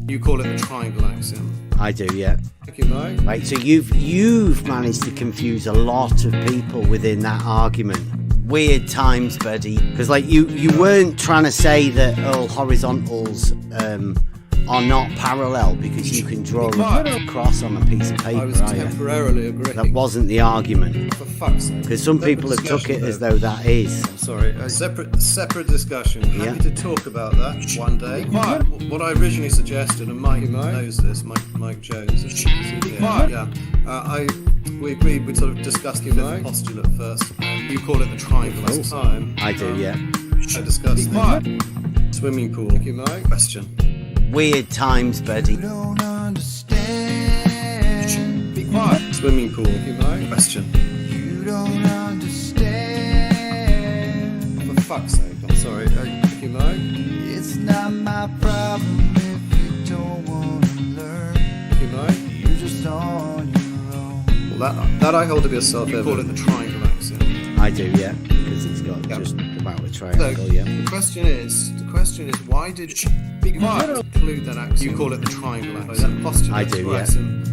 You call it the triangle axiom. I do, yeah. Thank you, Mike. Right, so you've managed to confuse a lot of people within that argument. Weird times, buddy. Because like you weren't trying to say that all horizontals are not parallel because you can draw a cross on a piece of paper. I was temporarily agreeing. That wasn't the argument. For fuck's sake. Because some people have took it as though that is. I'm sorry. A separate discussion. Happy to talk about that one day. What I originally suggested, and Mike knows this, Mike Jones. We agreed we'd sort of discuss the postulate first. And you call it the triangle last time. I do, yeah. I discussed the swimming pool. Thank you, Mike. Question. Weird times, buddy. You don't understand. Be quiet. Swimming pool. Thank you, Mike. Question. You don't understand. For fuck's sake. I'm sorry. Thank you, Mike. It's not my problem if you don't want to learn. Thank you, Mike. You're just on your own. Well, that I hold to be a self-evident. You call it the triangle axiom. I do, yeah. Because it's got just about a triangle, yeah. The question is, why did include that axiom? You call it the triangle axiom. That postulate. I do, yeah.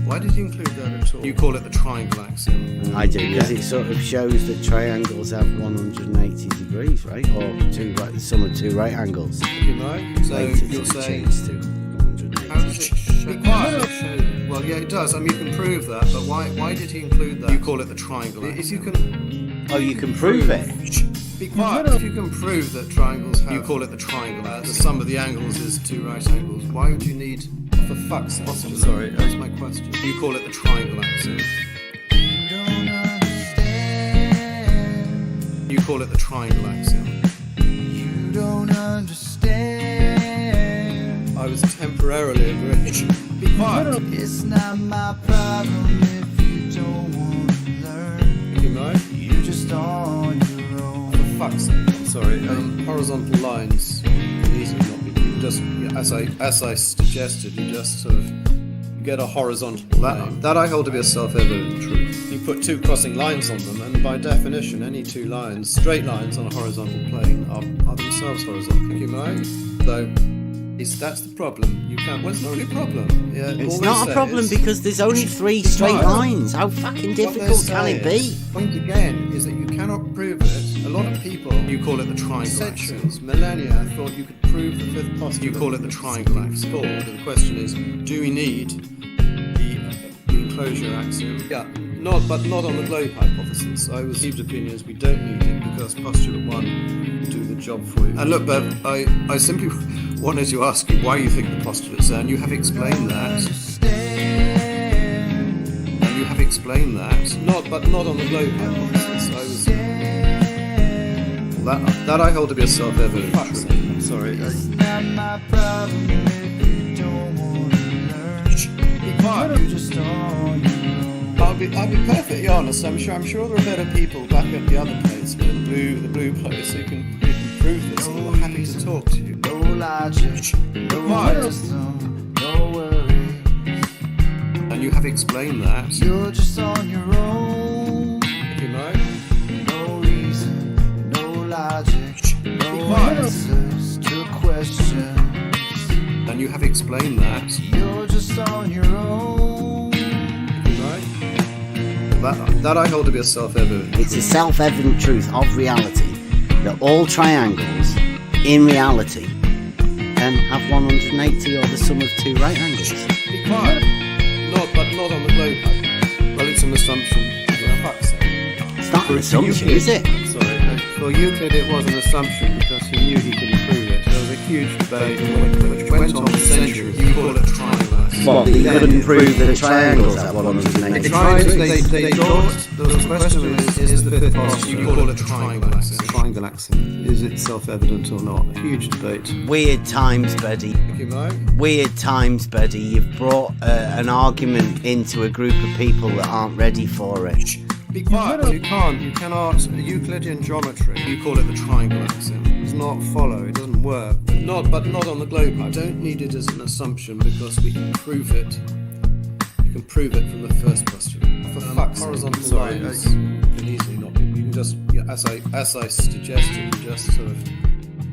Why did you include that at all? You call it the triangle axiom. I do, because it sort of shows that triangles have 180 degrees, right? Or the sum of two right angles. You know? So you're saying to 180. how does it show? Be quiet. Well, yeah, it does. I mean, you can prove that, but why did he include that? You call it the triangle axiom. If you can. Oh, you can prove it. Be quiet. If you can prove that triangles have, you call it the triangle. The sum of the angles is two right angles. Why would you need, for fuck's sake? I'm sorry, that's my question. You call it the triangle axiom. You don't understand. You call it the triangle axiom. You don't understand. I was temporarily agreeing. Be quiet. It's not my problem if you don't want to learn. Thank you, Mike. You're just on your own. For fuck's sake. I'm sorry. Horizontal lines can easily not be. Just as I suggested, you just sort of get a horizontal line. That I hold to be a self-evident truth. You put two crossing lines on them, and by definition, any two lines, straight lines on a horizontal plane, are themselves horizontal. Thank you, Mike. Though. That's the problem. You can't. Well, it's not really a problem. Yeah, it's not a problem because there's only three straight lines. How fucking difficult can it be? Point again is that you cannot prove it. A lot of people, you call it the triangle axiom. Millennia thought you could prove the fifth postulate. You call it the triangle axiom. The question is, do we need the enclosure axiom? Yeah. But not on the globe hypothesis. I received opinions we don't need it because postulate 1 will do the job for you. And look, but I simply wanted to ask you why you think the postulate's there, and you have explained that. And you have explained that. But not on the globe hypothesis. That I hold to be a self-evident truth. I'm sorry. It's not my problem if you don't want to learn. Be quiet. You're just on your own. I'll be perfectly honest. I'm sure there are better people back at the other place, the blue place, who can prove this. And we're happy to talk to you. No logic, no wisdom, no worries. And you have explained that. You're just on your own. You know. No reason, no logic, no answers to questions. And you have explained that. You're just on your own. That I hold to be a self-evident. It's a self-evident truth of reality that all triangles, in reality, have 180 or the sum of two right angles. Be quiet. But not on the globe. Well, it's an assumption. For fuck's sake. It's not an assumption, is it? I'm sorry. For Euclid, it was an assumption because he knew he could prove it. There was a huge debate which went on for centuries. You call it triangle. What, that you couldn't prove that triangles have 180? They thought the question is the fifth postulate. You call it triangle axiom. Triangle axiom. Is it self-evident or not? A huge debate. Weird times, buddy. Thank you, Mike. Weird times, buddy. You've brought an argument into a group of people that aren't ready for it. Be quiet. You can't. You cannot. Euclidean geometry. You call it the triangle axiom. It does not follow. It doesn't work. But not on the globe. I don't need it as an assumption because we can prove it. You can prove it from the first postulate. For fuck's sake. Horizontal lines can easily not be. You can just, as I suggested, you just sort of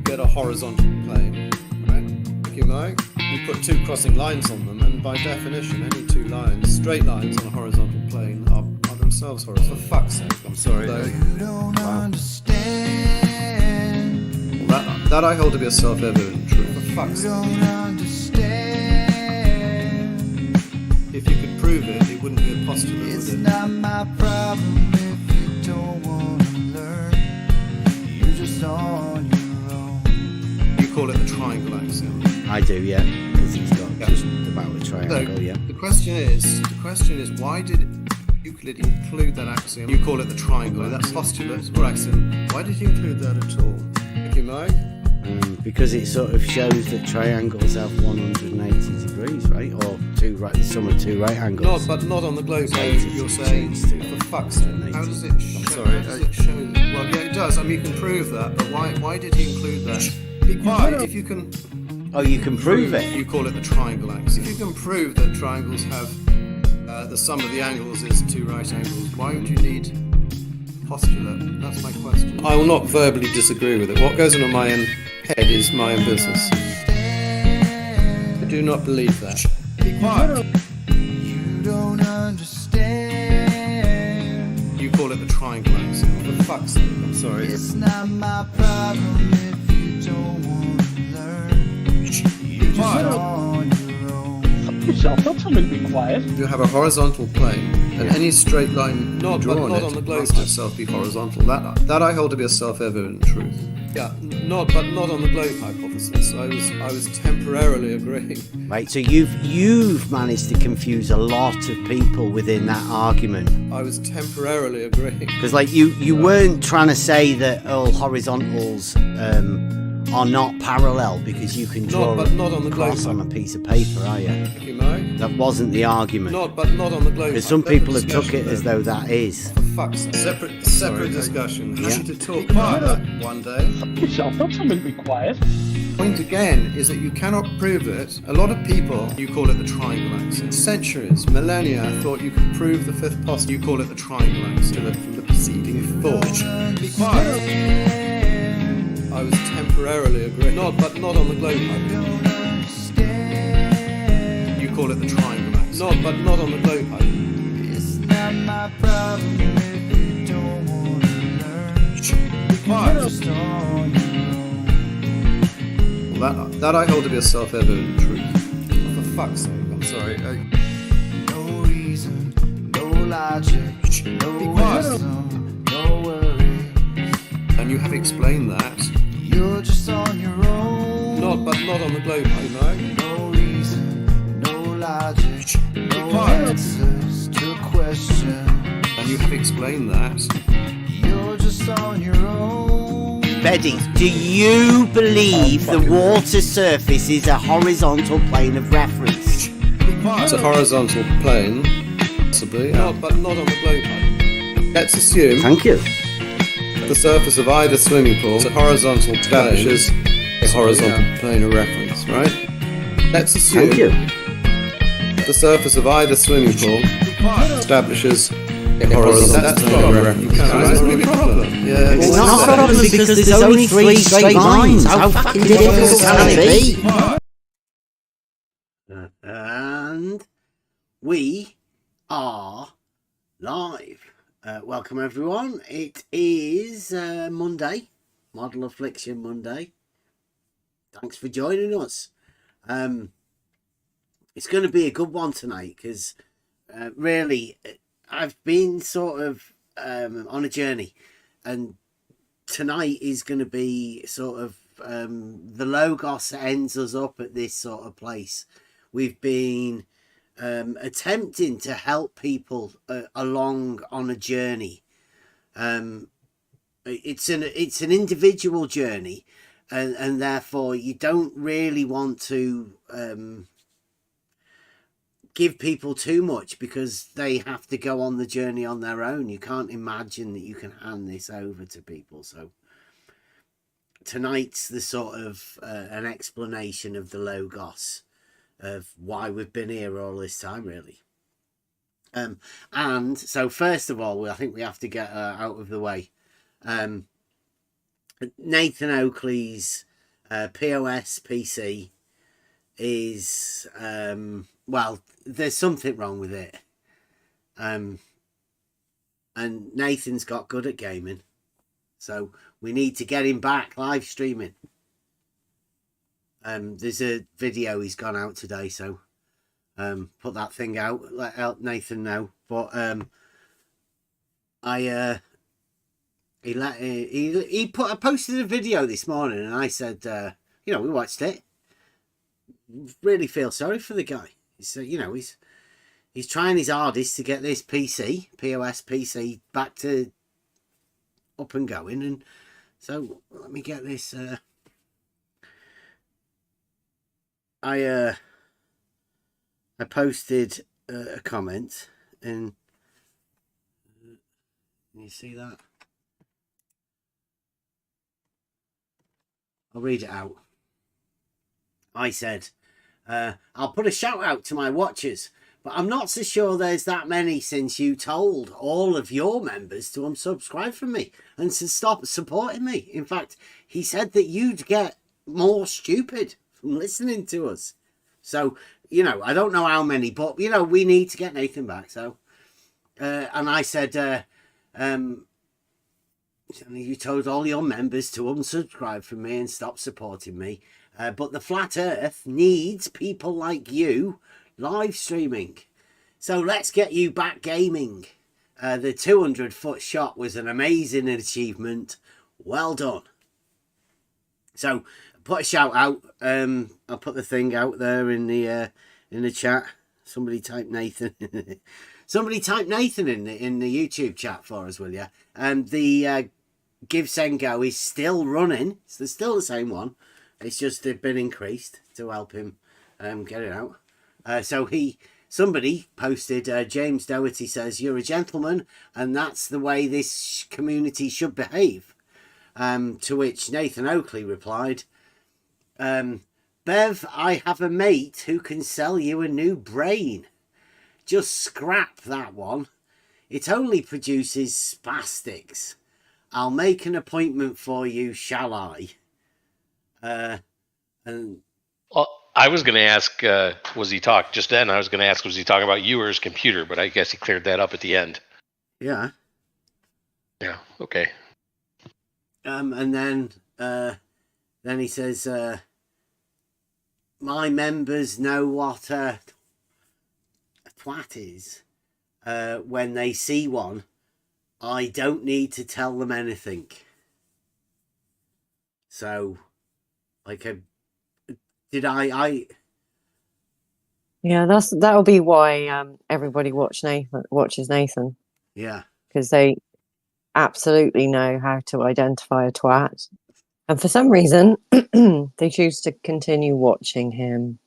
get a horizontal plane. Right? Thank you, Mike. You put two crossing lines on them, and by definition, any two lines, straight lines on a horizontal plane, are themselves horizontal. For fuck's sake, I'm sorry. You don't understand. Well, that I hold to be a self-evident truth. For fuck's You sake. don't understand. If you could prove it, it wouldn't be a postulate, It's would it? not my problem if you don't want to learn. You're just on your own. You call it the triangle axiom. I do, yeah, because he's got Yeah. just about a triangle, yeah. The question is, why did Euclid include that axiom? You call it the triangle. That's postulate or axiom. Why did he include that at all? Thank you, Mike. Because it sort of shows that triangles have 180 degrees, right? Or the sum of two right angles. But not on the globe. Eight You're is saying, changed to for fuck's sake, how does it show? sorry, How does it show that? Well, yeah, it does. I mean, you can prove that, but why did he include that? Be quiet. If you can Oh, you can prove it. you call it the triangle axiom. If you can prove that triangles have the sum of the angles is two right angles, why would you need postulate? That's my question. I will not verbally disagree with it. What goes on in my own head is my own business. I do not believe that. Be quiet. You don't understand. You call it the triangle axiom. For fuck's sake, I'm sorry. It's not my problem if you don't want to learn. You're just on your own. Yourself, don't tell me to be quiet. You have a horizontal plane, and any straight line not drawn on the globe must itself be horizontal. That I hold to be a self-evident truth. Yeah, not on the globe hypothesis. I was temporarily agreeing. Right, so you've managed to confuse a lot of people within that argument. I was temporarily agreeing. Because like you weren't trying to say that all horizontals are not parallel because you can draw Not on the cross globe. on a piece of paper, are you? Thank you, Mike. That wasn't the argument. Not on the globe. Because some people have took it as though that is. For fuck's sake. Separate discussion. Yeah. Happy to talk about that one day. Yourself, don't tell me to be quiet. Point again is that you cannot prove it. A lot of people, you call it the triangle axiom. Centuries, millennia, thought you could prove the fifth postulate. You call it the triangle axiom from the preceding thought. Be quiet. I was temporarily agreeing. Not on the globe. You call it the triangle axiom. Not on the globe. It's not my problem if you don't want to learn. Be quiet. You're just on your own. Well, that I hold to be a self-evident truth. For fuck's sake, I'm sorry. No reason, no logic, no Be quiet. wisdom, no worries. And you have explained that. You're just on your own. Not on the globe, Mike. No reason, no logic, no quiet. answers to question. And you have explained that. You're just on your own. Betty, do you believe the water surface is a horizontal plane of reference? It's a horizontal plane, possibly. Not on the globe. Let's assume Thank you. the surface of either swimming pool is a horizontal plane. Establishes a horizontal plane of reference, right? Let's assume Thank you. the surface of either swimming pool establishes a horizontal plane of reference. That's not a problem. Yeah, It's not a problem because there's only three straight lines. How fucking difficult can it be? And we are live. Welcome everyone. It is Monday, Model Affliction Monday. Thanks for joining us. It's going to be a good one tonight because really I've been sort of on a journey, and tonight is going to be sort of the Logos that ends us up at this sort of place. We've been attempting to help people along on a journey. It's an individual journey, and therefore you don't really want to give people too much because they have to go on the journey on their own. You can't imagine that you can hand this over to people. So tonight's the sort of an explanation of the Logos, of why we've been here all this time, really. And so first of all, I think we have to get out of the way. Nathan Oakley's POS PC is well, there's something wrong with it. And Nathan's got good at gaming, so we need to get him back live streaming. There's a video he's gone out today, so put that thing out, let Nathan know. But I posted a video this morning, and I said, we watched it. Really feel sorry for the guy. He's trying his hardest to get this POS PC back to up and going, and so let me get this. I posted a comment, and can you see that? I'll read it out. I said, I'll put a shout out to my watchers, but I'm not so sure there's that many since you told all of your members to unsubscribe from me and to stop supporting me. In fact, he said that you'd get more stupid from listening to us. So, I don't know how many, but, we need to get Nathan back. So, and I said, you told all your members to unsubscribe from me and stop supporting me. But the flat earth needs people like you live streaming. So let's get you back gaming. The 200-foot shot was an amazing achievement. Well done. So put a shout out. I'll put the thing out there in the chat. Somebody type Nathan. Somebody type Nathan in the YouTube chat for us, will you? The Give Send Go is still running. It's still the same one. It's just they've been increased to help him get it out. Somebody posted, James Doherty says, "You're a gentleman, and that's the way this community should behave." To which Nathan Oakley replied, "Bev, I have a mate who can sell you a new brain. Just scrap that one. It only produces spastics. I'll make an appointment for you, shall I?" And Well, I was going to ask, was he talking about you or his computer? But I guess he cleared that up at the end. yeah. Yeah. Okay. And then he says, "My members know what a twat is. When they see one, I don't need to tell them anything." So, Yeah, that'll be why everybody watches Nathan, yeah. because they absolutely know how to identify a twat, and for some reason they choose to continue watching him.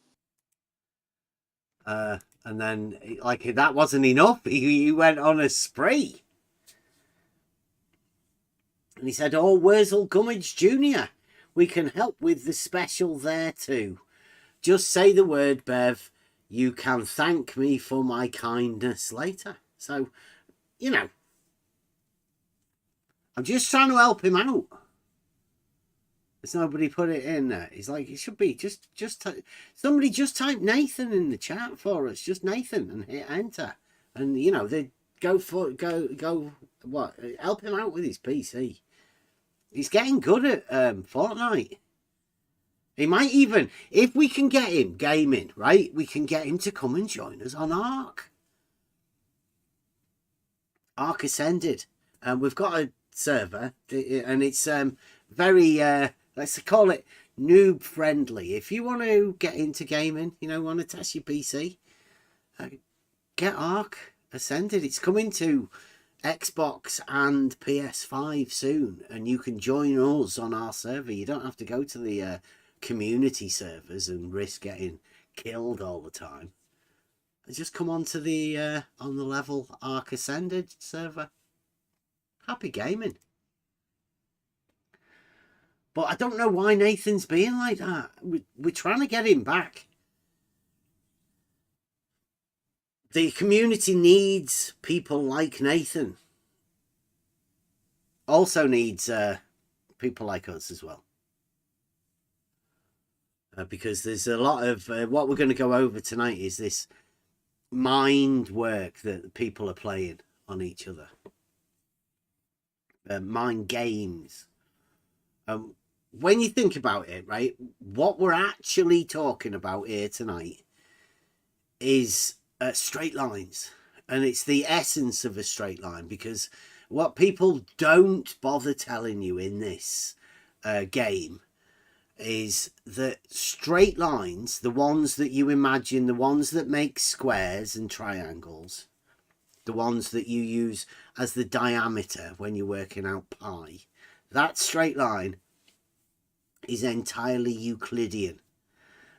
And then, that wasn't enough. He went on a spree. And he said, "Oh, Wurzel Gummidge Jr., we can help with the special there too. Just say the word, Bev. You can thank me for my kindness later." So, I'm just trying to help him out. There's nobody put it in there. He's like, it should be somebody just type Nathan in the chat for us. Just Nathan, and hit enter. And they go what? Help him out with his PC. He's getting good at Fortnite. He might even, if we can get him gaming, right, we can get him to come and join us on Ark. Ark Ascended. We've got a server, and it's very, let's call it noob friendly. If you want to get into gaming, want to test your PC, get Ark Ascended. It's coming to Xbox and PS5 soon, and you can join us on our server. You don't have to go to the community servers and risk getting killed all the time. Just come onto the on the level Ark Ascended server. Happy gaming. But I don't know why Nathan's being like that. We're trying to get him back. The community needs people like Nathan. Also needs people like us as well. because there's a lot of what we're going to go over tonight is this mind work that people are playing on each other, mind games. When you think about it, right, what we're actually talking about here tonight is straight lines, and it's the essence of a straight line, because what people don't bother telling you in this game is that straight lines, the ones that you imagine, the ones that make squares and triangles, the ones that you use as the diameter when you're working out pi, that straight line is entirely Euclidean.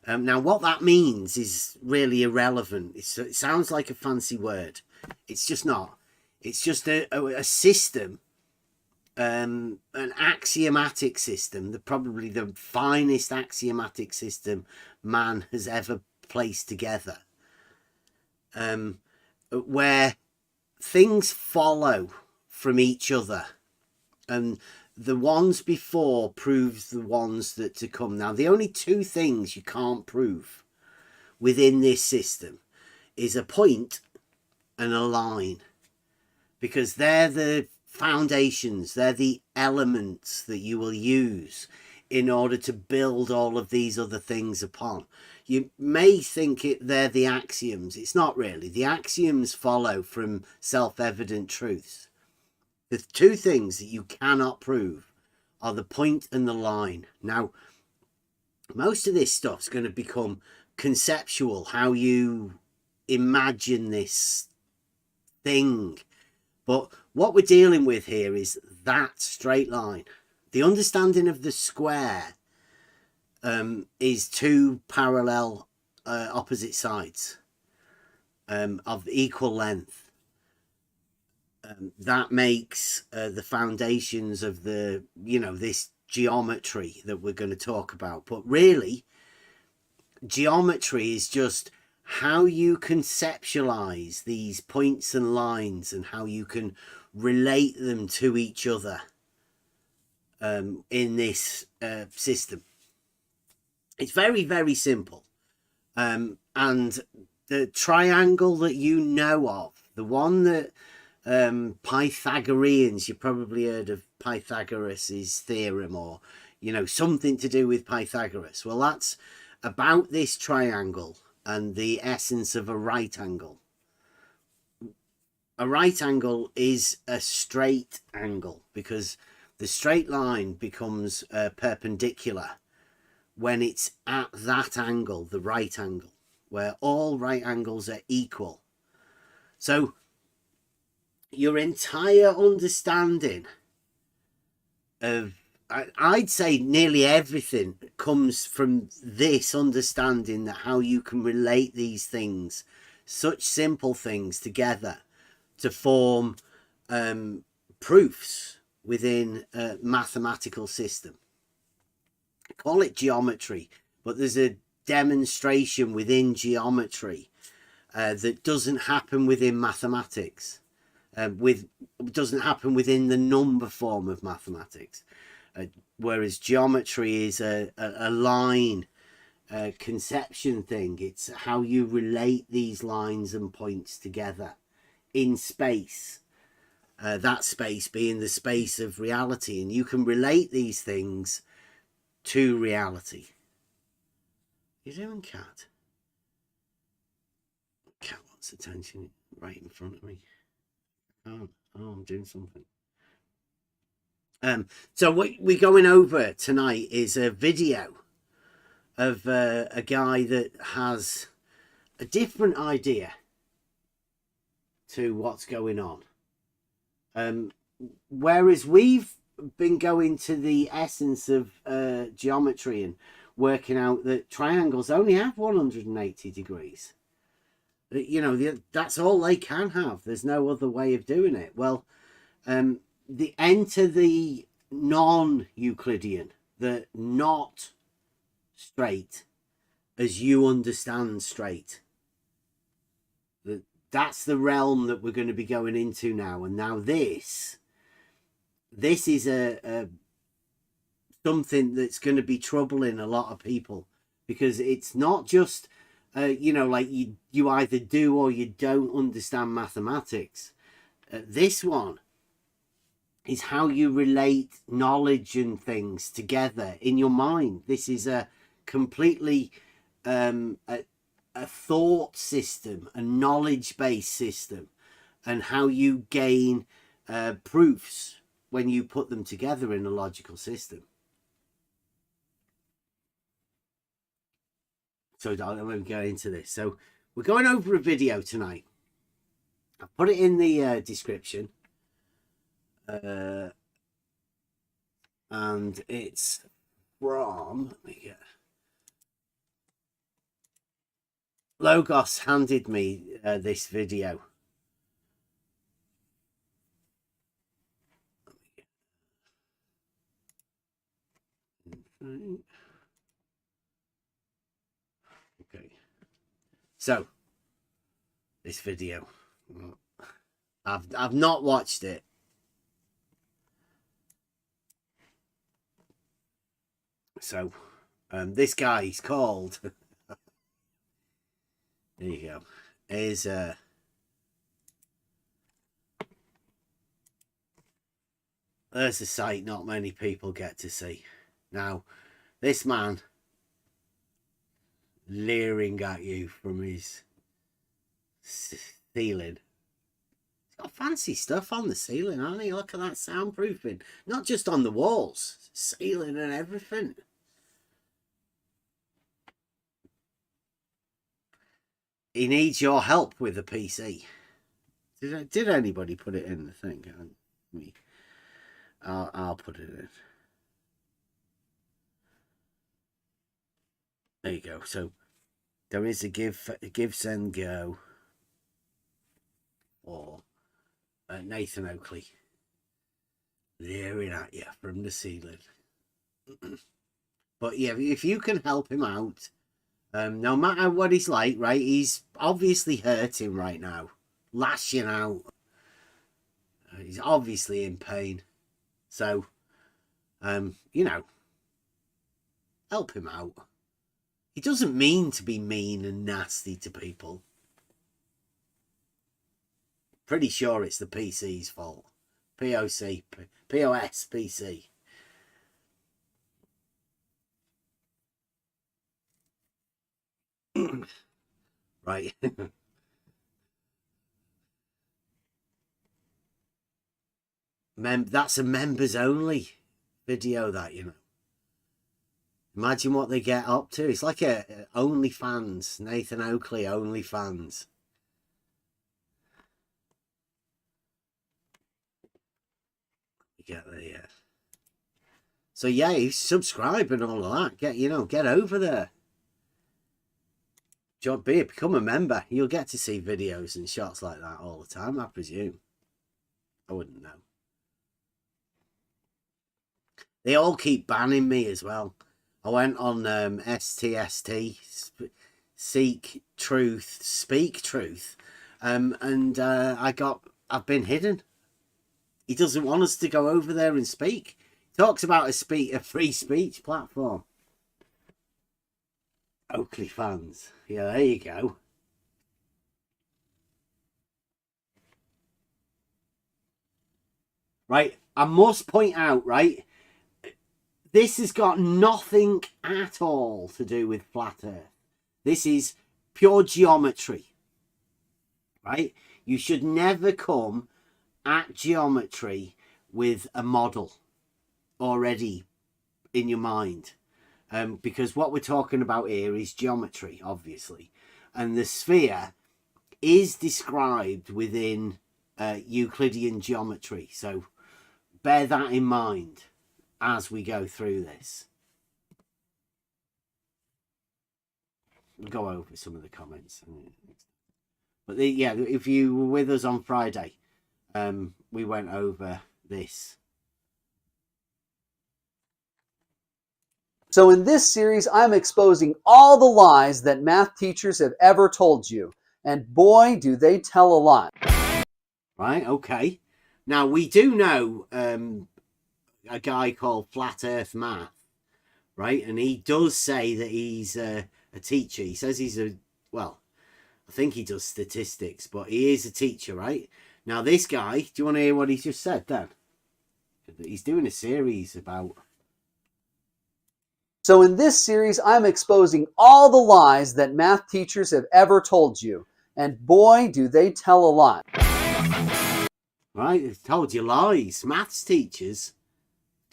Now, what that means is really irrelevant. It sounds like a fancy word. It's just not. It's just a system, an axiomatic system, probably the finest axiomatic system man has ever placed together, where things follow from each other, and the ones before proves the ones that to come. Now, the only two things you can't prove within this system is a point and a line, because they're the foundations, they're the elements that you will use in order to build all of these other things upon. You may think they're the axioms. It's not really. The axioms follow from self-evident truths. The two things that you cannot prove are the point and the line. Now, most of this stuff's going to become conceptual, how you imagine this thing. But what we're dealing with here is that straight line. The understanding of the square is two parallel opposite sides of equal length. That makes the foundations of the, this geometry that we're going to talk about. But really, geometry is just how you conceptualize these points and lines and how you can relate them to each other in this system. It's very, very simple. And the triangle that you know of, the one that Pythagoreans, you probably heard of Pythagoras' theorem, or something to do with Pythagoras. Well, that's about this triangle and the essence of a right angle. A right angle is a straight angle, because the straight line becomes perpendicular when it's at that angle, the right angle, where all right angles are equal. So your entire understanding of, I'd say nearly everything comes from this understanding that how you can relate these things, such simple things, together to form proofs within a mathematical system. I call it geometry, but there's a demonstration within geometry that doesn't happen within mathematics. Doesn't happen within the number form of mathematics, whereas geometry is a line conception thing. It's how you relate these lines and points together in space, that space being the space of reality, and you can relate these things to reality. You doing, cat? Cat wants attention right in front of me. Oh, I'm doing something. So what we're going over tonight is a video of a guy that has a different idea to what's going on. Whereas we've been going to the essence of geometry and working out that triangles only have 180 degrees. That's all they can have. There's no other way of doing it. Well, enter the non-Euclidean, the not straight as you understand straight. That's the realm that we're going to be going into now. And now this is a something that's going to be troubling a lot of people, because it's not just, you know, like you either do or you don't understand mathematics. This one is how you relate knowledge and things together in your mind. This is a completely a thought system, a knowledge-based system, and how you gain proofs when you put them together in a logical system. So I'm going to go into this. So we're going over a video tonight. I'll put it in the description. And it's from, let me get, Logos handed me this video. Okay, so this video, I've not watched it. So this guy, he's called there you go, is there's a sight not many people get to see. Now this man leering at you from his ceiling. He's got fancy stuff on the ceiling, hasn't he? Look at that soundproofing. Not just on the walls, ceiling and everything. He needs your help with the PC. Did anybody put it in the thing? I'll put it in. There you go. So there is a give send go or Nathan Oakley leering at you from the ceiling. But yeah, if you can help him out, no matter what he's like, right? He's obviously hurting right now, lashing out. He's obviously in pain. So, you know, help him out. He doesn't mean to be mean and nasty to people. Pretty sure it's the PC's fault. POS, PC. Right. That's a members only video, that, you know. Imagine what they get up to. It's like a OnlyFans, Nathan Oakley OnlyFans. You get the so yeah, you subscribe and all of that. Get over there. John B, become a member. You'll get to see videos and shots like that all the time, I presume. I wouldn't know. They all keep banning me as well. I went on STST, Seek Truth, Speak Truth, and I've been hidden. He doesn't want us to go over there and speak. He talks about a free speech platform. Oakley fans. Yeah, there you go. Right, I must point out, right, this has got nothing at all to do with flat Earth. This is pure geometry, right? You should never come at geometry with a model already in your mind. Because what we're talking about here is geometry, obviously. And the sphere is described within Euclidean geometry. So bear that in mind as we go through this. We'll go over some of the comments. But yeah, if you were with us on Friday, we went over this. So in this series, I'm exposing all the lies that math teachers have ever told you. And boy, do they tell a lot. Right, okay. Now, we do know a guy called Flat Earth Math, right? And he does say that he's a teacher. He says he's well, I think he does statistics, but he is a teacher, right? Now, this guy, do you want to hear what he's just said then? He's doing a series about... So in this series, I'm exposing all the lies that math teachers have ever told you. And boy, do they tell a lot. Right, he's told you lies. Maths teachers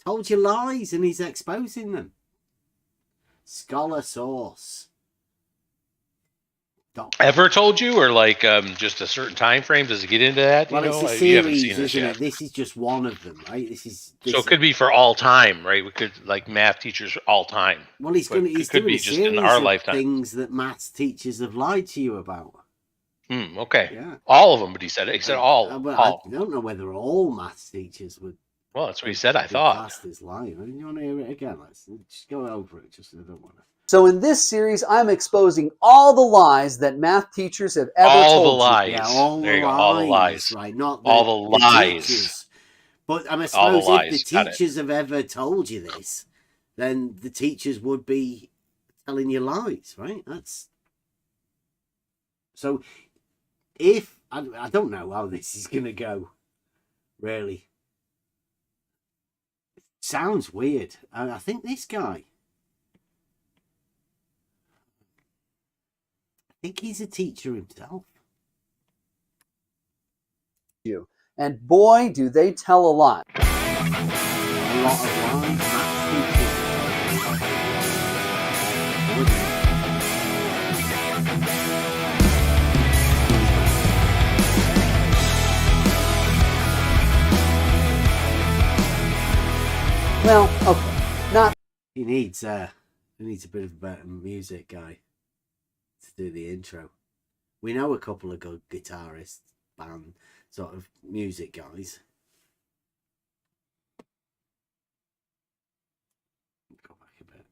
told you lies, and he's exposing them. Scholar source. Ever told you, or like just a certain time frame? Does it get into that? Well, it's a You haven't series, seen this isn't yet. it? This is just one of them, right? So it could be for all time, right? We could like math teachers all time. Well, he's But going. He's it could doing be a just series in our of lifetime. things that maths teachers have lied to you about. Okay. Yeah. All of them, but he said all. But all. I don't know whether all maths teachers would. Well, that's what he said. I be thought. classed as lying. I mean, you want to hear it again? Let's just go over it. Just I don't want to. So in this series, I'm exposing all the lies that math teachers have ever All told the you. lies. Yeah, all There the you go. lies, All the lies. right? Not All the lies. teachers. But I All the suppose if lies. the Got it. teachers have ever told you this, then the teachers would be telling you lies, right? That's so. If I don't know how this is going to go, really. Sounds weird. I think this guy. I think he's a teacher himself. You. And boy, do they tell a lot. A lot of lies. Maths Well, okay, not He needs a bit of better music guy to do the intro. We know a couple of good guitarists, band sort of music guys. Go back a bit.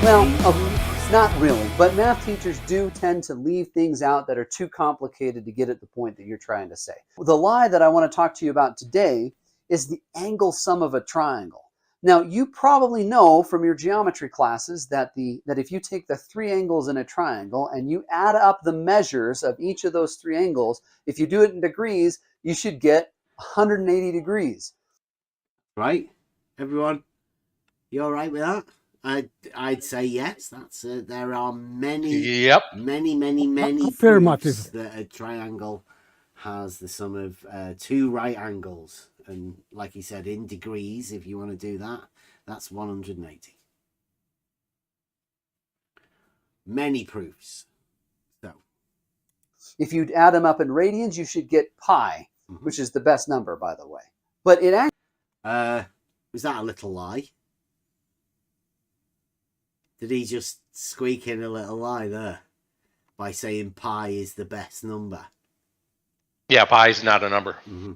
well, okay, not really. But math teachers do tend to leave things out that are too complicated to get at the point that you're trying to say. The lie that I want to talk to you about today is the angle sum of a triangle. Now, you probably know from your geometry classes that if you take the three angles in a triangle and you add up the measures of each of those three angles, if you do it in degrees, you should get 180 degrees. Right, everyone, you all right with that? I'd say yes. That's there are many Yep. many Affirmative. proofs that a triangle has the sum of two right angles, and like he said, in degrees, if you want to do that, that's 180. Many proofs. So If you add them up in radians, you should get pi, which is the best number, by the way. But it actually... was that a little lie? Did he just squeak in a little lie there by saying pi is the best number? Yeah, pi's not a number. Mm-hmm.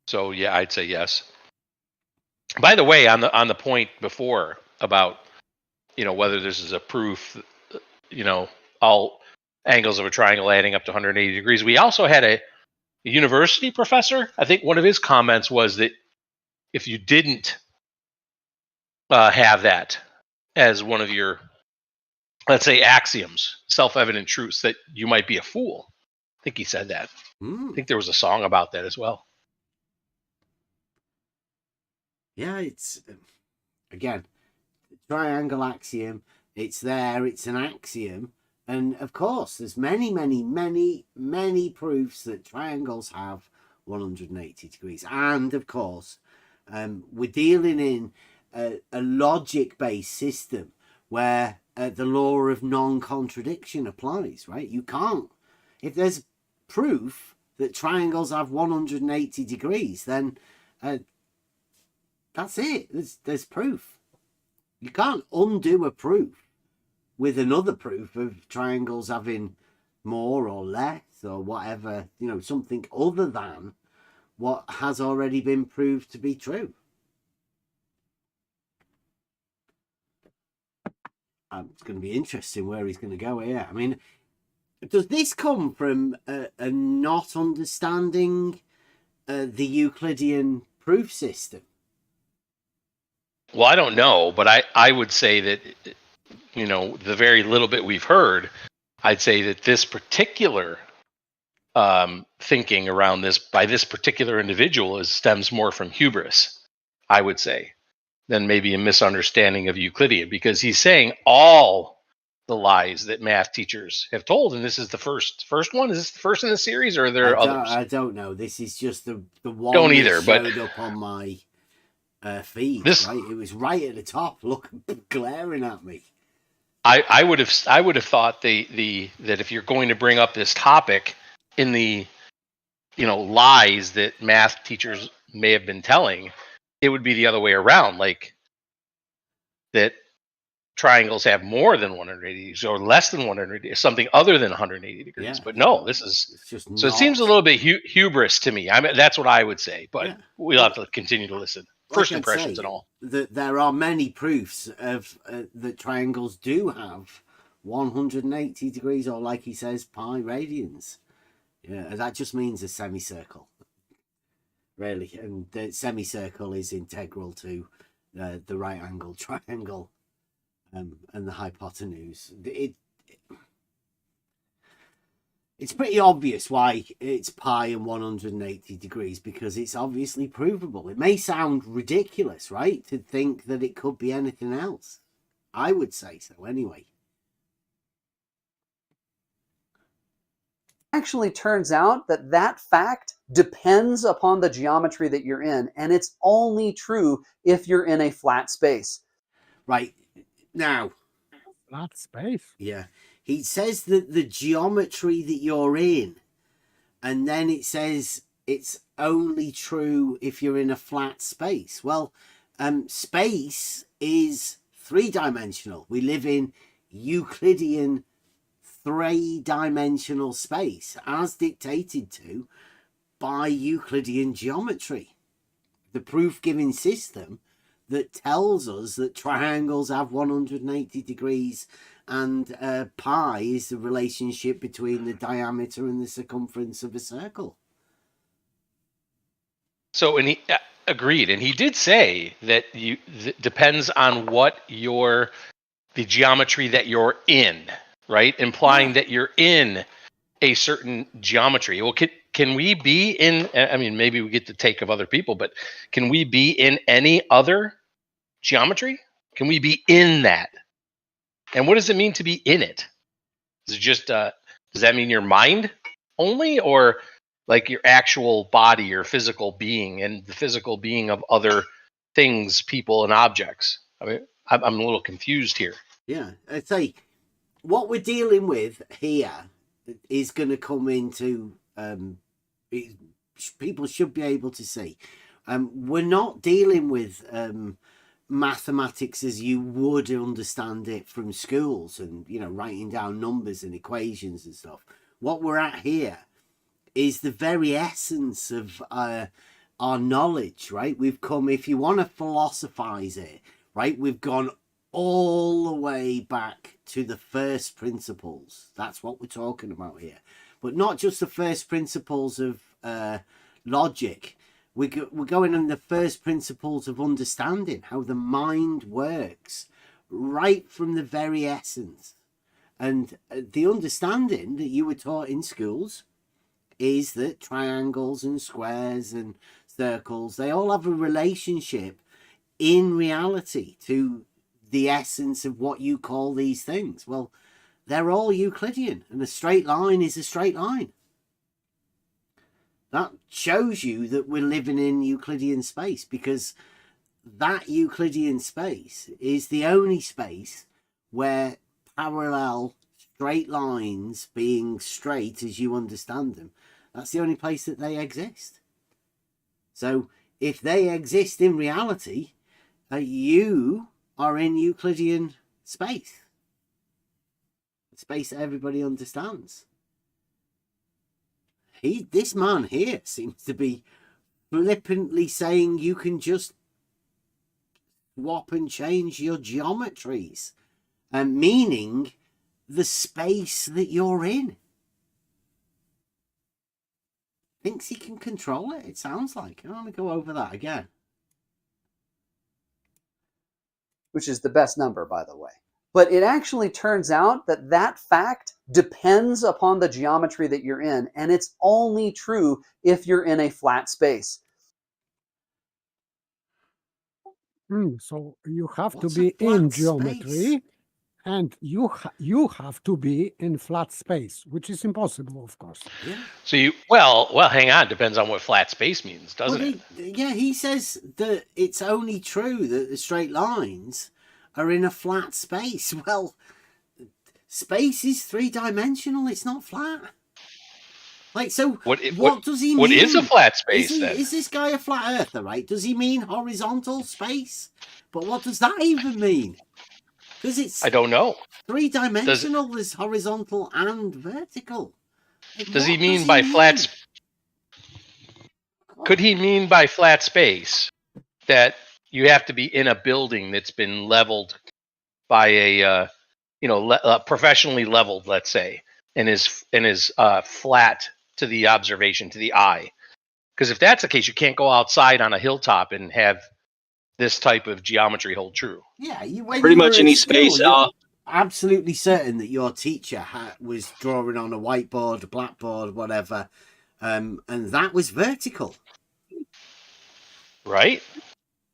So yeah, I'd say yes. By the way, on the point before about whether this is a proof, all angles of a triangle adding up to 180 degrees. We also had a university professor. I think one of his comments was that if you didn't have that as one of your, let's say, axioms, self-evident truths, that you might be a fool. I think he said that. I think there was a song about that as well. Yeah, it's again triangle axiom. It's there. It's an axiom, and of course, there's many proofs that triangles have 180 degrees. And of course, we're dealing in a logic-based system where the law of non-contradiction applies. Right? You can't. If there's proof that triangles have 180 degrees, then that's it. There's proof. You can't undo a proof with another proof of triangles having more or less or whatever, something other than what has already been proved to be true. It's going to be interesting where he's going to go here. I mean, does this come from a not understanding the Euclidean proof system? Well, I don't know, but I would say that, you know, the very little bit we've heard, I'd say that this particular thinking around this by this particular individual stems more from hubris, I would say, than maybe a misunderstanding of Euclidean, because he's saying all the lies that math teachers have told, and this is the first one. Is this the first in the series, or are there others? I don't know. This is just the one Don't that either, but showed up on my feed. This- right, it was right at the top, looking glaring at me. I would have thought that if you're going to bring up this topic in the, you know, lies that math teachers may have been telling, it would be the other way around, like that triangles have more than 180 degrees or less than 180, something other than 180 degrees. Yeah. But no, this is It's just so. It seems a little bit hubris to me. I mean, that's what I would say. But Yeah. we'll have to continue to listen. First impressions and all. That there are many proofs of that triangles do have 180 degrees, or like he says, pi radians. Yeah, that just means a semicircle, really, and the semicircle is integral to the right angle triangle and the hypotenuse. It's pretty obvious why it's pi and 180 degrees, because it's obviously provable. It may sound ridiculous, right, to think that it could be anything else. I would say so anyway. Actually turns out that that fact depends upon the geometry that you're in, and it's only true if you're in a flat space. Right, now, Flat space. yeah, he says that the geometry that you're in, and then it says it's only true if you're in a flat space. Well, space is three-dimensional. We live in Euclidean three-dimensional space, as dictated to by Euclidean geometry, the proof-giving system that tells us that triangles have 180 degrees, and pi is the relationship between the diameter and the circumference of a circle. So, and he agreed, and he did say that depends on what the geometry that you're in, right? Implying that you're in a certain geometry. Well, can we be in? I mean, maybe we get the take of other people, but can we be in any other geometry? Can we be in that? And what does it mean to be in it? Is it just does that mean your mind only, or like your actual body, your physical being, and the physical being of other things, people, and objects? I mean, I'm a little confused here. Yeah, I'd say what we're dealing with here is going to come into people should be able to see. We're not dealing with mathematics as you would understand it from schools, and writing down numbers and equations and stuff. What we're at here is the very essence of our knowledge, right? We've come, if you want to philosophize it, right, we've gone all the way back to the first principles. That's what we're talking about here. But not just the first principles of logic. We're going on the first principles of understanding, how the mind works, right from the very essence. And the understanding that you were taught in schools is that triangles and squares and circles, they all have a relationship in reality to the essence of what you call these things. Well, they're all Euclidean, and a straight line is a straight line. That shows you that we're living in Euclidean space, because that Euclidean space is the only space where parallel straight lines, being straight as you understand them, that's the only place that they exist. So if they exist in reality, you are in Euclidean space, space that everybody understands. This man here seems to be flippantly saying you can just swap and change your geometries, meaning the space that you're in. thinks he can control it. It sounds like. Let me go over that again. which is the best number, by the way. But it actually turns out that that fact depends upon the geometry that you're in, and it's only true if you're in a flat space. So you have What's to a be in flat geometry, space? and you have to be in flat space, which is impossible, of course. Yeah. So you well, hang on. Depends on what flat space means, doesn't it? He says that it's only true that the straight lines are in a flat space. Well, space is three-dimensional. It's not flat. Like, so what does he mean? What is a flat space then? Is this guy a flat earther, right? Does he mean horizontal space? But what does that even mean? Because it's I don't know. Three-dimensional is horizontal and vertical. Like, Does he what mean by flat? Could he mean by flat space that you have to be in a building that's been leveled by a professionally leveled, let's say, and is flat to the observation, to the eye? Because if that's the case, you can't go outside on a hilltop and have this type of geometry hold true. Yeah, pretty much any space. Absolutely certain that your teacher was drawing on a whiteboard, a blackboard, whatever, and that was vertical. Right?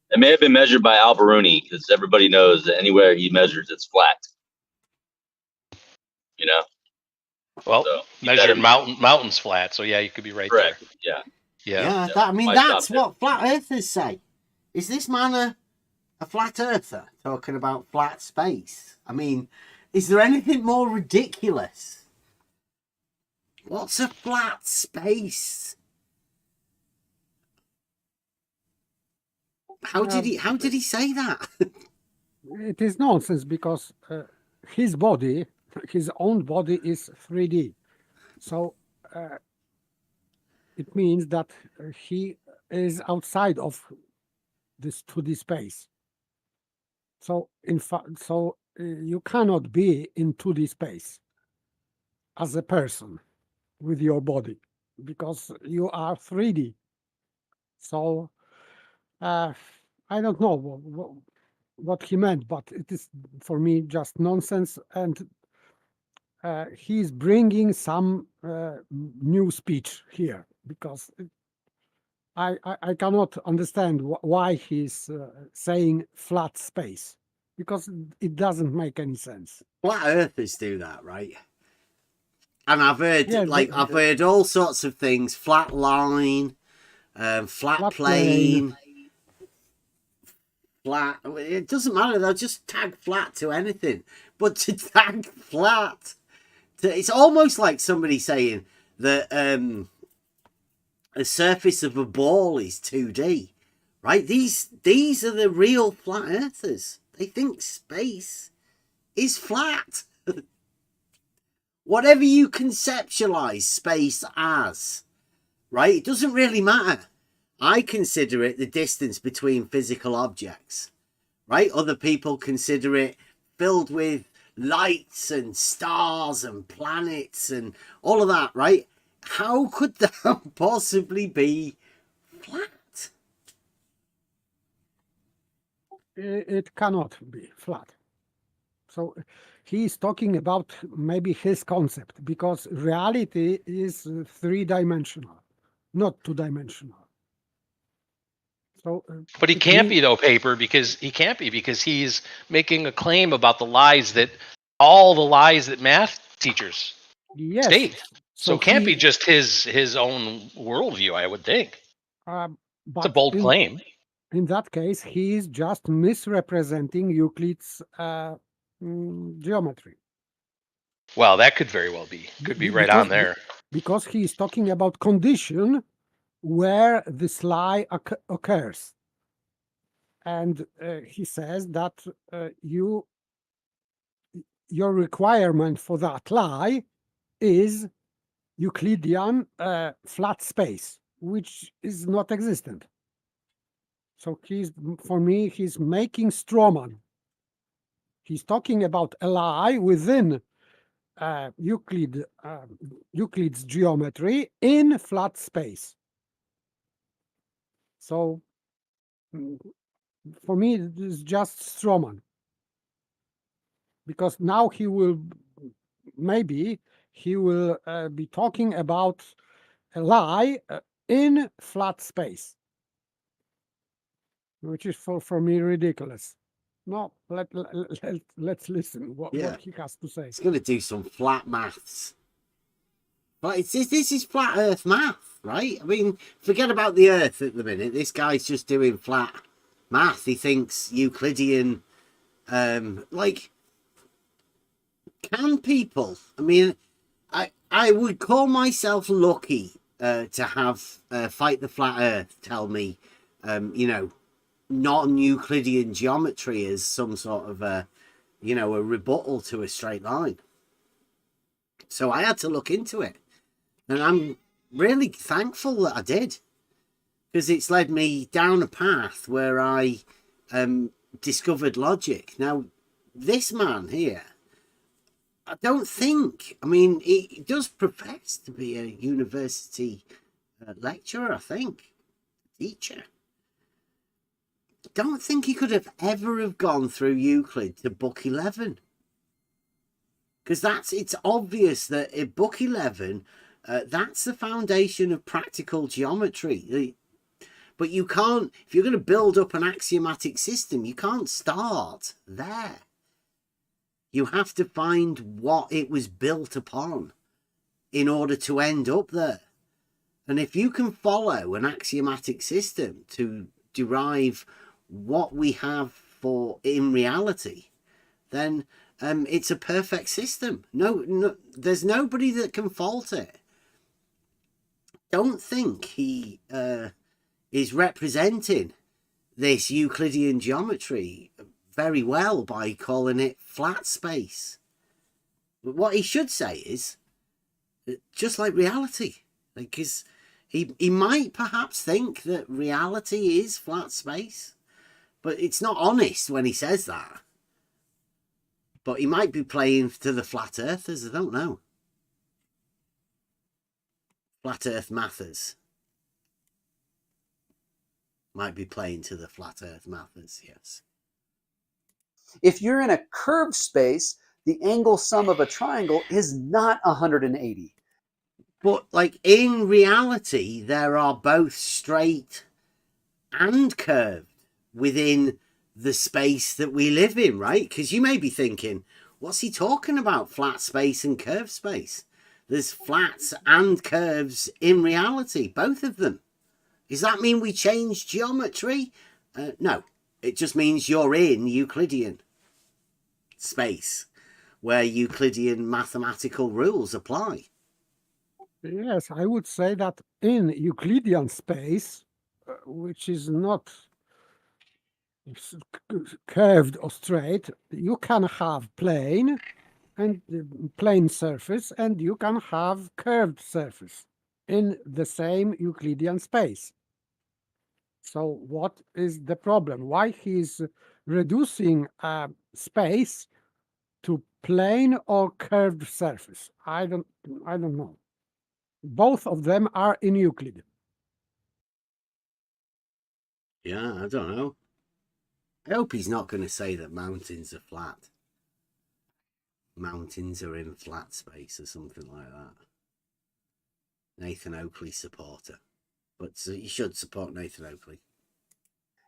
It may have been measured by Alberuni, because everybody knows that anywhere he measures, it's flat. You know? Well, So, measuring mountains flat, so yeah, you could be right correct. there. Yeah. Yeah. That's what flat earthers say. Is this man a flat earther talking about flat space? I mean, is there anything more ridiculous? What's a flat space? How did he say that? It is nonsense because his own body is 3D. So it means that he is outside of this 2D space. So in fact, you cannot be in 2D space as a person with your body because you are 3D. So I don't know what he meant, but it is for me just nonsense, and he's bringing some new speech here because I cannot understand why he's saying flat space, because it doesn't make any sense. Flat earthers do that, right? And I've heard Yeah, I've heard all sorts of things: flat line, flat plane, flat. It doesn't matter. They'll just tag flat to anything. But to tag flat, it's almost like somebody saying that the surface of a ball is 2D, right? These are the real flat earthers. They think space is flat. Whatever you conceptualize space as, right? It doesn't really matter. I consider it the distance between physical objects, right? Other people consider it filled with lights and stars and planets and all of that, right? How could that possibly be flat? It cannot be flat. So he's talking about maybe his concept, because reality is 3-dimensional, not 2-dimensional. So, but he can't be though, Paper, because he's making a claim about all the lies that math teachers state. So it can't be just his own worldview, I would think. It's a bold claim. In that case, he is just misrepresenting Euclid's geometry. Well, that could very well be. Could be right on there. Because he is talking about condition where this lie occurs. And he says that your requirement for that lie is Euclidean flat space, which is not existent. So for me, he's making strawman. He's talking about a lie within Euclid's geometry in flat space. So for me, it is just Stroman, because now maybe he will be talking about a lie in flat space, which is for me ridiculous. No, let's listen what he has to say. It's going to do some flat maths. But this is flat Earth math, right? I mean, forget about the Earth at the minute. This guy's just doing flat math. He thinks Euclidean, like, can people? I mean, I would call myself lucky to have Fight the Flat Earth tell me, you know, non-Euclidean geometry is some sort of a, you know, a rebuttal to a straight line. So I had to look into it, and I'm really thankful that I did, because it's led me down a path where I discovered logic. Now, this man here, I don't think, I mean, he does profess to be a university lecturer, I think, teacher. Don't think he could have ever have gone through Euclid to book 11, because it's obvious that in book 11 that's the foundation of practical geometry. But you can't, if you're going to build up an axiomatic system, you can't start there. You have to find what it was built upon in order to end up there. And if you can follow an axiomatic system to derive what we have for in reality, then it's a perfect system. No, there's nobody that can fault it. Don't think he is representing this Euclidean geometry very well by calling it flat space. But what he should say is, just like reality, because he might perhaps think that reality is flat space, but it's not honest when he says that. But he might be playing to the flat earthers, I don't know. Flat earth mathers. Might be playing to the flat earth mathers, yes. If you're in a curved space, the angle sum of a triangle is not 180. But like in reality, there are both straight and curved within the space that we live in, right? Because you may be thinking, what's he talking about, flat space and curved space? There's flats and curves in reality, both of them. Does that mean we change geometry? No, it just means you're in Euclidean space where Euclidean mathematical rules apply. Yes, I would say that in Euclidean space, which is not curved or straight, you can have plane and plane surface, and you can have curved surface in the same Euclidean space. So what is the problem? Why he's reducing space to plane or curved surface? I don't know. Both of them are in Euclid. Yeah, I don't know. I hope he's not going to say that mountains are flat. Mountains are in flat space or something like that. Nathan Oakley supporter. But you should support Nathan Oakley.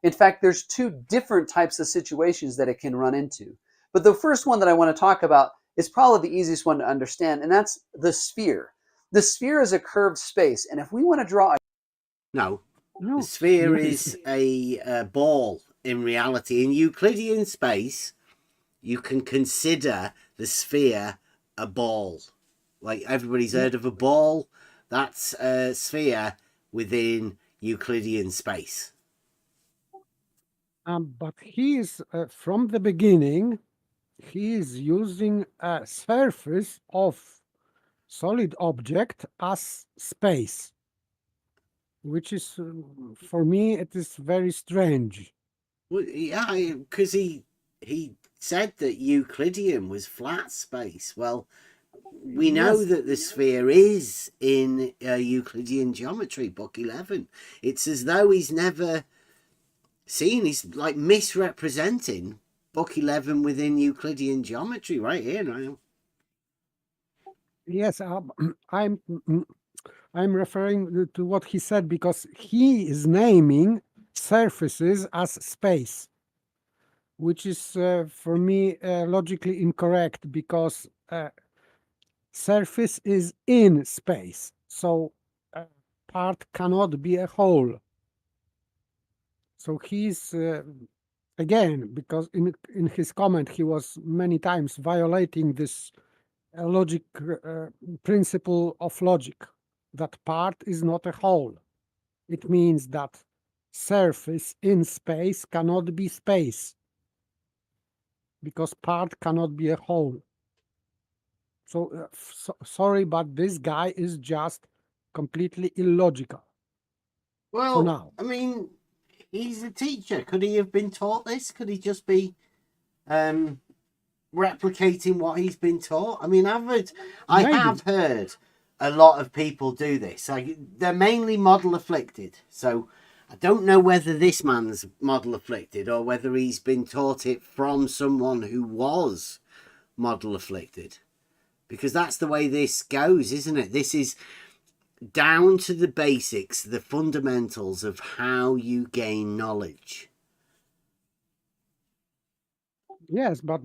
In fact, there's two different types of situations that it can run into. But the first one that I want to talk about is probably the easiest one to understand, and that's the sphere. The sphere is a curved space, and if we want to draw No, the sphere is a ball in reality. In Euclidean space, you can consider the sphere a ball. Like everybody's heard of a ball, that's a sphere within Euclidean space. But he is, from the beginning, he is using a surface of solid object as space, which is, for me, it is very strange. Well, yeah, because he said that Euclidean was flat space. Well, We know Yes. that the sphere is in Euclidean geometry, book 11. It's as though he's never seen, he's like misrepresenting book 11 within Euclidean geometry right here now. Yes, I'm I'm referring to what he said because he is naming surfaces as space, which is for me logically incorrect because surface is in space, so part cannot be a whole. So he's again, because in his comment he was many times violating this logic principle of logic, that part is not a whole. It means that surface in space cannot be space because part cannot be a whole. So, sorry, but this guy is just completely illogical. Well, now. I mean, he's a teacher. Could he have been taught this? Could he just be replicating what he's been taught? I mean, I Maybe. have heard a lot of people do this. Like, they're mainly model afflicted. So I don't know whether this man's model afflicted or whether he's been taught it from someone who was model afflicted. Because that's the way this goes, isn't it? This is down to the basics, the fundamentals of how you gain knowledge. Yes, but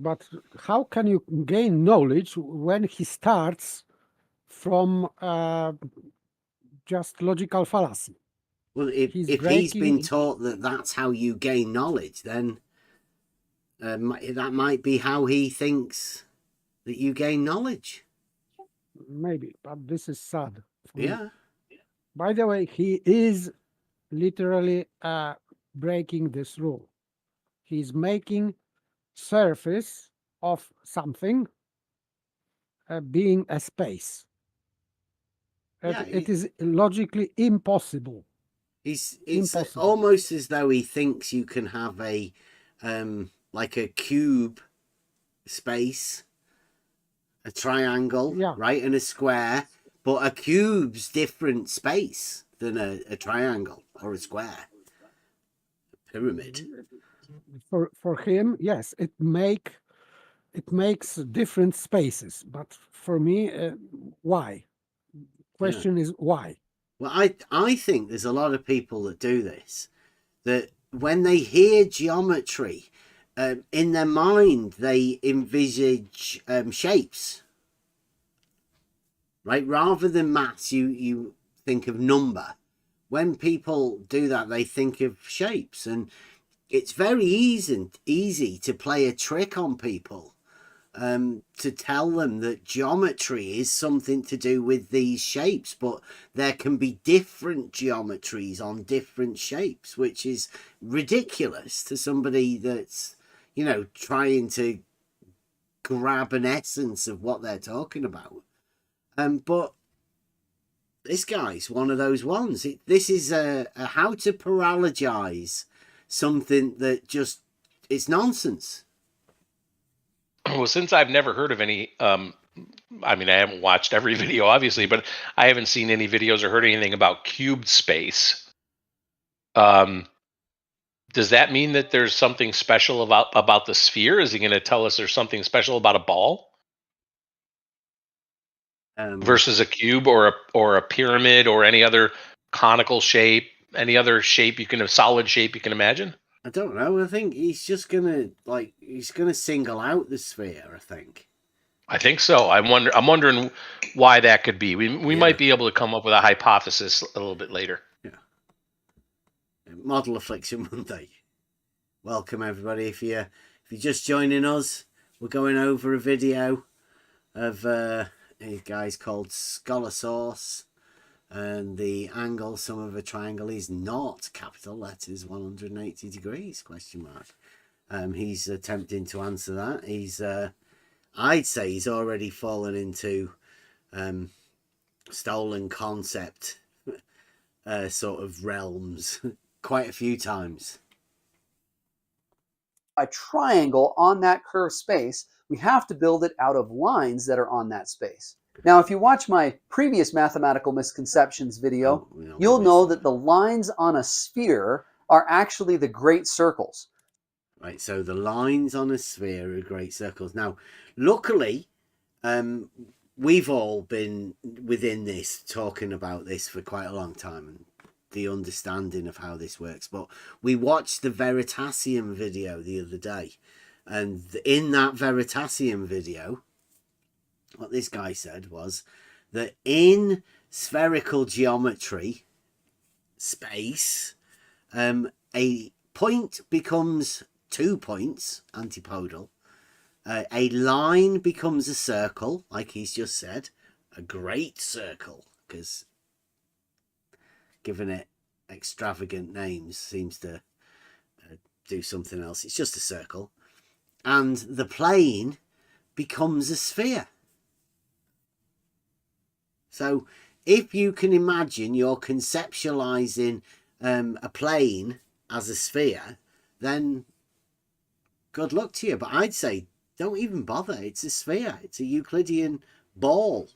how can you gain knowledge when he starts from just logical fallacy? Well, if he's been taught that that's how you gain knowledge, then that might be how he thinks that you gain knowledge. Maybe, but this is sad. Yeah. By the way, he is literally breaking this rule. He's making surface of something being a space. It is logically impossible. It's almost as though he thinks you can have a like a cube space, a triangle, right, and a square, but a cube's different space than a triangle or a square, a pyramid. For him, yes, it makes different spaces, but for me, why? Question is why? Well, I think there's a lot of people that do this, that when they hear geometry, in their mind they envisage shapes, right? Rather than maths, you think of number. When people do that, they think of shapes, and it's very easy to play a trick on people, to tell them that geometry is something to do with these shapes, but there can be different geometries on different shapes, which is ridiculous to somebody that's, trying to grab an essence of what they're talking about. But this guy's one of those ones. This is a how to paralogize something that just, it's nonsense. Well, since I've never heard of any, I haven't watched every video, obviously, but I haven't seen any videos or heard anything about cubed space. Does that mean that there's something special about the sphere? Is he going to tell us there's something special about a ball versus a cube or a pyramid or any other conical shape, any other shape solid shape you can imagine? I don't know. I think he's just gonna single out the sphere. I think so. I'm wondering why that could be. We might be able to come up with a hypothesis a little bit later. Yeah. Model Affliction Monday. Welcome everybody. If you're just joining us, we're going over a video of a guy's called Scholar Source, and the angle sum of a triangle is not capital letters 180 degrees ? He's attempting to answer that. He's I'd say he's already fallen into stolen concept sort of realms quite a few times. A triangle on that curved space We have to build it out of lines that are on that space. Now, if you watch my previous mathematical misconceptions video, you'll know that the lines on a sphere are actually the great circles. Right, so the lines on a sphere are great circles. Now, luckily, we've all been within this, talking about this for quite a long time, and the understanding of how this works. But we watched the Veritasium video the other day, and in that Veritasium video, what this guy said was that in spherical geometry space, a point becomes 2 points, antipodal. A line becomes a circle, like he's just said, a great circle, because giving it extravagant names seems to do something else. It's just a circle. And the plane becomes a sphere. So if you can imagine you're conceptualizing a plane as a sphere, then good luck to you. But I'd say don't even bother. It's a sphere. It's a Euclidean ball.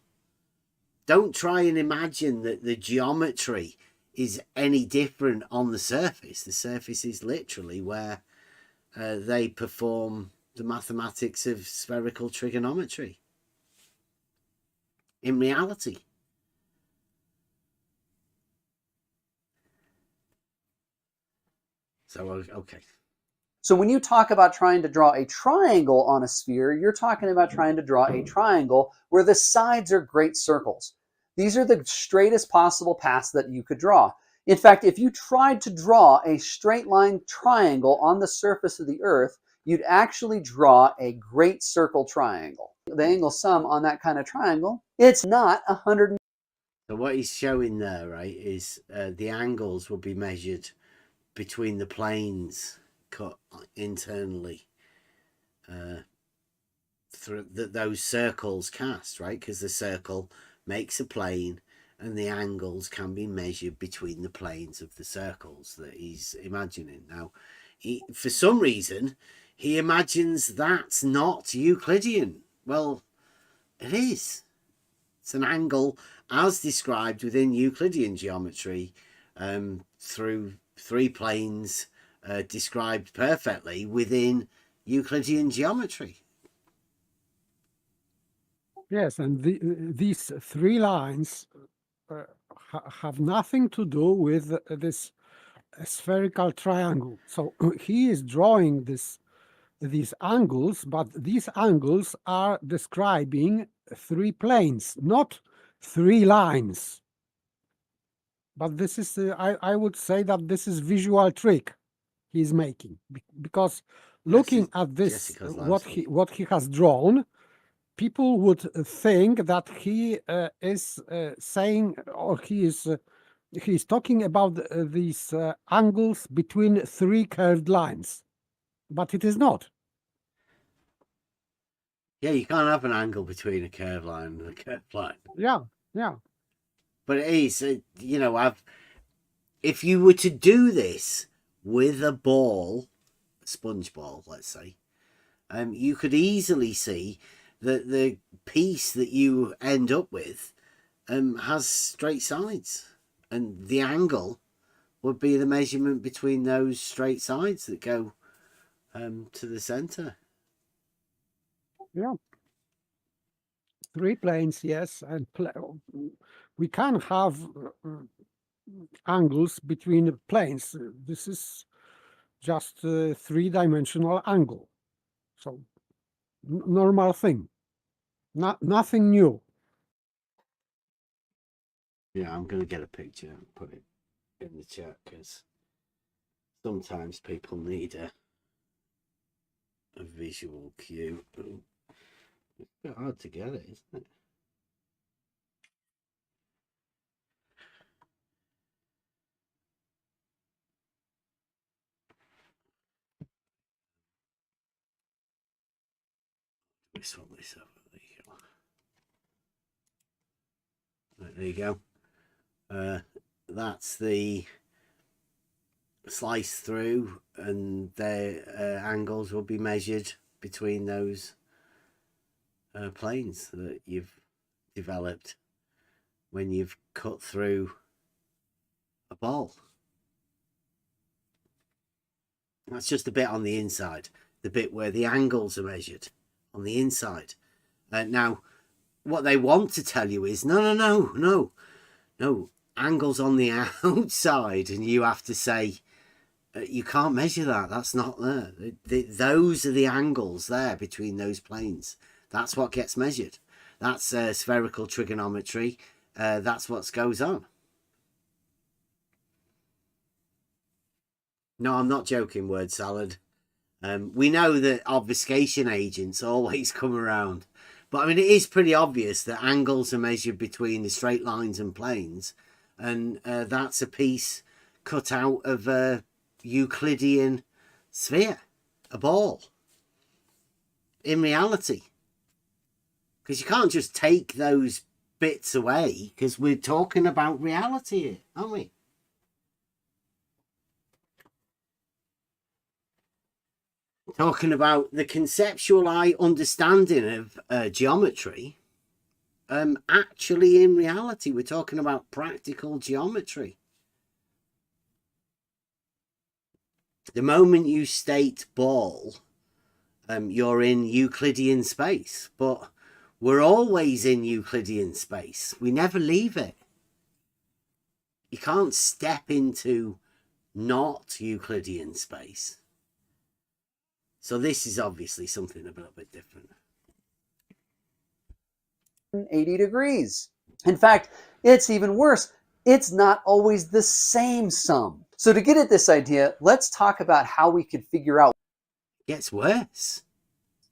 Don't try and imagine that the geometry is any different on the surface. The surface is literally where they perform the mathematics of spherical trigonometry in reality. So, okay. So when you talk about trying to draw a triangle on a sphere, you're talking about trying to draw a triangle where the sides are great circles. These are the straightest possible paths that you could draw. In fact, if you tried to draw a straight line triangle on the surface of the Earth, you'd actually draw a great circle triangle. The angle sum on that kind of triangle, it's not 100. So what he's showing there, right, is the angles will be measured between the planes cut internally through those circles cast, right? Because the circle makes a plane, and the angles can be measured between the planes of the circles that he's imagining. Now, for some reason, he imagines that's not Euclidean. Well, it is. It's an angle as described within Euclidean geometry through 3 planes described perfectly within Euclidean geometry. Yes, and these 3 lines have nothing to do with this spherical triangle. So he is drawing these angles, but these angles are describing 3 planes, not 3 lines. But this is, I would say that this is visual trick he's making, because looking at this, what he has drawn, people would think that he is saying, or he is talking about these angles between 3 curved lines, but it is not. Yeah, you can't have an angle between a curved line and a curved line. Yeah, yeah. But it is, you know, if you were to do this with a ball, a sponge ball, let's say, you could easily see that the piece that you end up with has straight sides, and the angle would be the measurement between those straight sides that go to the center. Yeah. 3 planes, yes, and we can have angles between planes. This is just a 3-dimensional angle, so normal thing, nothing new. Yeah, I'm going to get a picture and put it in the chat, because sometimes people need a visual cue. It's a bit hard to get it, isn't it? This one, this over. There you go. Right, there you go. That's the slice through, and their angles will be measured between those planes that you've developed when you've cut through a ball. That's just the bit on the inside, the bit where the angles are measured on the inside. Now, what they want to tell you is, no, angles on the outside, and you have to say, you can't measure that. That's not there. Those are the angles there between those planes. That's what gets measured. That's spherical trigonometry. That's what goes on. No, I'm not joking, word salad. We know that obfuscation agents always come around. But I mean, it is pretty obvious that angles are measured between the straight lines and planes. And that's a piece cut out of a Euclidean sphere, a ball. In reality. Because you can't just take those bits away, because we're talking about reality here, aren't we? Talking about the conceptual eye understanding of geometry. Actually, in reality, we're talking about practical geometry. The moment you state ball, you're in Euclidean space, but we're always in Euclidean space. We never leave it. You can't step into not Euclidean space. So this is obviously something a little bit different. 80 degrees. In fact, it's even worse. It's not always the same sum. So to get at this idea, let's talk about how we could figure out. It gets worse.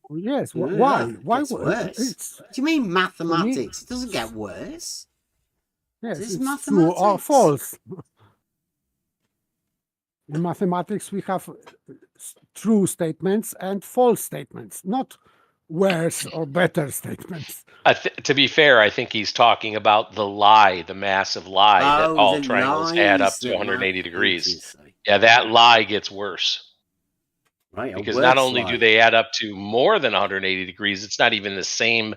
Yes. Yeah, Why? Why? It gets worse. What do you mean mathematics? It doesn't get worse. Yes, This is it's true mathematics. or false. In mathematics, we have true statements and false statements, not worse or better statements. To be fair, I think he's talking about the lie, the massive lie that all the triangles add up lies to that 180 math degrees. teachers say. Yeah, that lie gets worse. Right, a Because not worse only do lie. they add up to more than 180 degrees, it's not even the same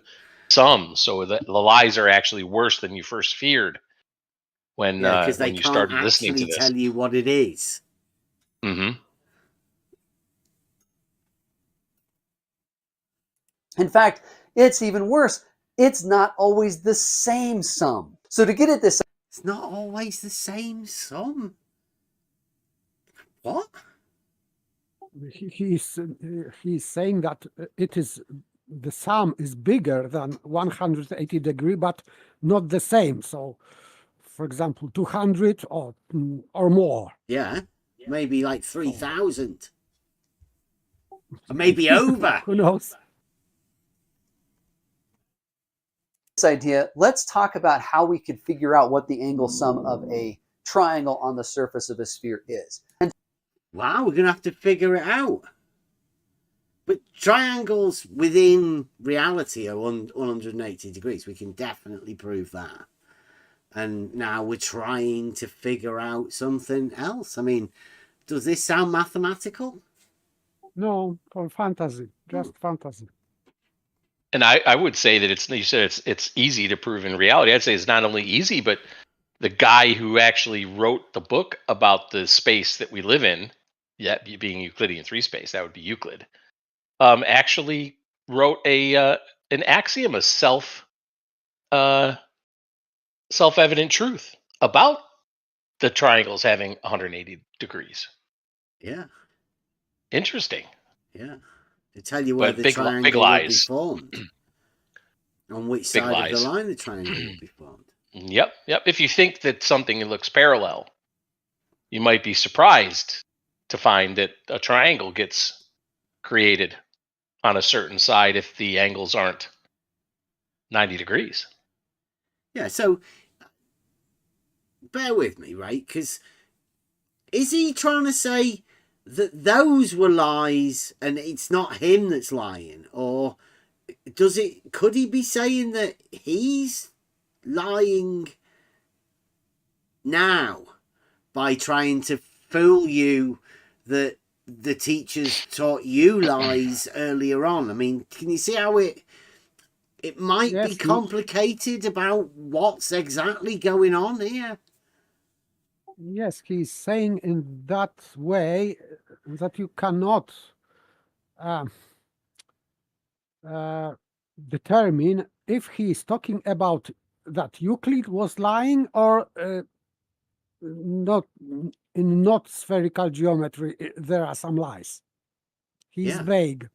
sum. So the lies are actually worse than you first feared when because they you can't started listening to actually this. tell you what it is. Mm-hmm. In fact, it's even worse. It's not always the same sum. So to get at this, It's not always the same sum. What? He's saying that it is the sum is bigger than 180 degree, but not the same. So, for example, 200 or more. Yeah, maybe like 3,000. Or maybe over. Who knows? idea, let's talk about how we could figure out what the angle sum of a triangle on the surface of a sphere is. And Wow, we're going to have to figure it out. But triangles within reality are 180 degrees. We can definitely prove that. And now we're trying to figure out something else. I mean, does this sound mathematical? No, for fantasy, just fantasy. And I would say that you said it's easy to prove in reality. I'd say it's not only easy, but the guy who actually wrote the book about the space that we live in, yeah, being Euclidean 3 space, that would be Euclid, actually wrote an axiom, a self-evident truth about the triangles having 180 degrees. Yeah. Interesting. Yeah. To tell you where But the big triangle will be lies. formed. On which Big side of lies. the line the triangle will be formed. Yep. If you think that something looks parallel, you might be surprised to find that a triangle gets created on a certain side if the angles aren't 90 degrees. Yeah, so bear with me, right? Because is he trying to say that those were lies and it's not him that's lying? Or could he be saying that he's lying now by trying to fool you that the teachers taught you lies earlier on? I mean, can you see how it it might Yes, be complicated about what's exactly going on here. Yes, he's saying in that way that you cannot determine if he is talking about that Euclid was lying or not. In not spherical geometry, there are some lies. He's Yeah. vague,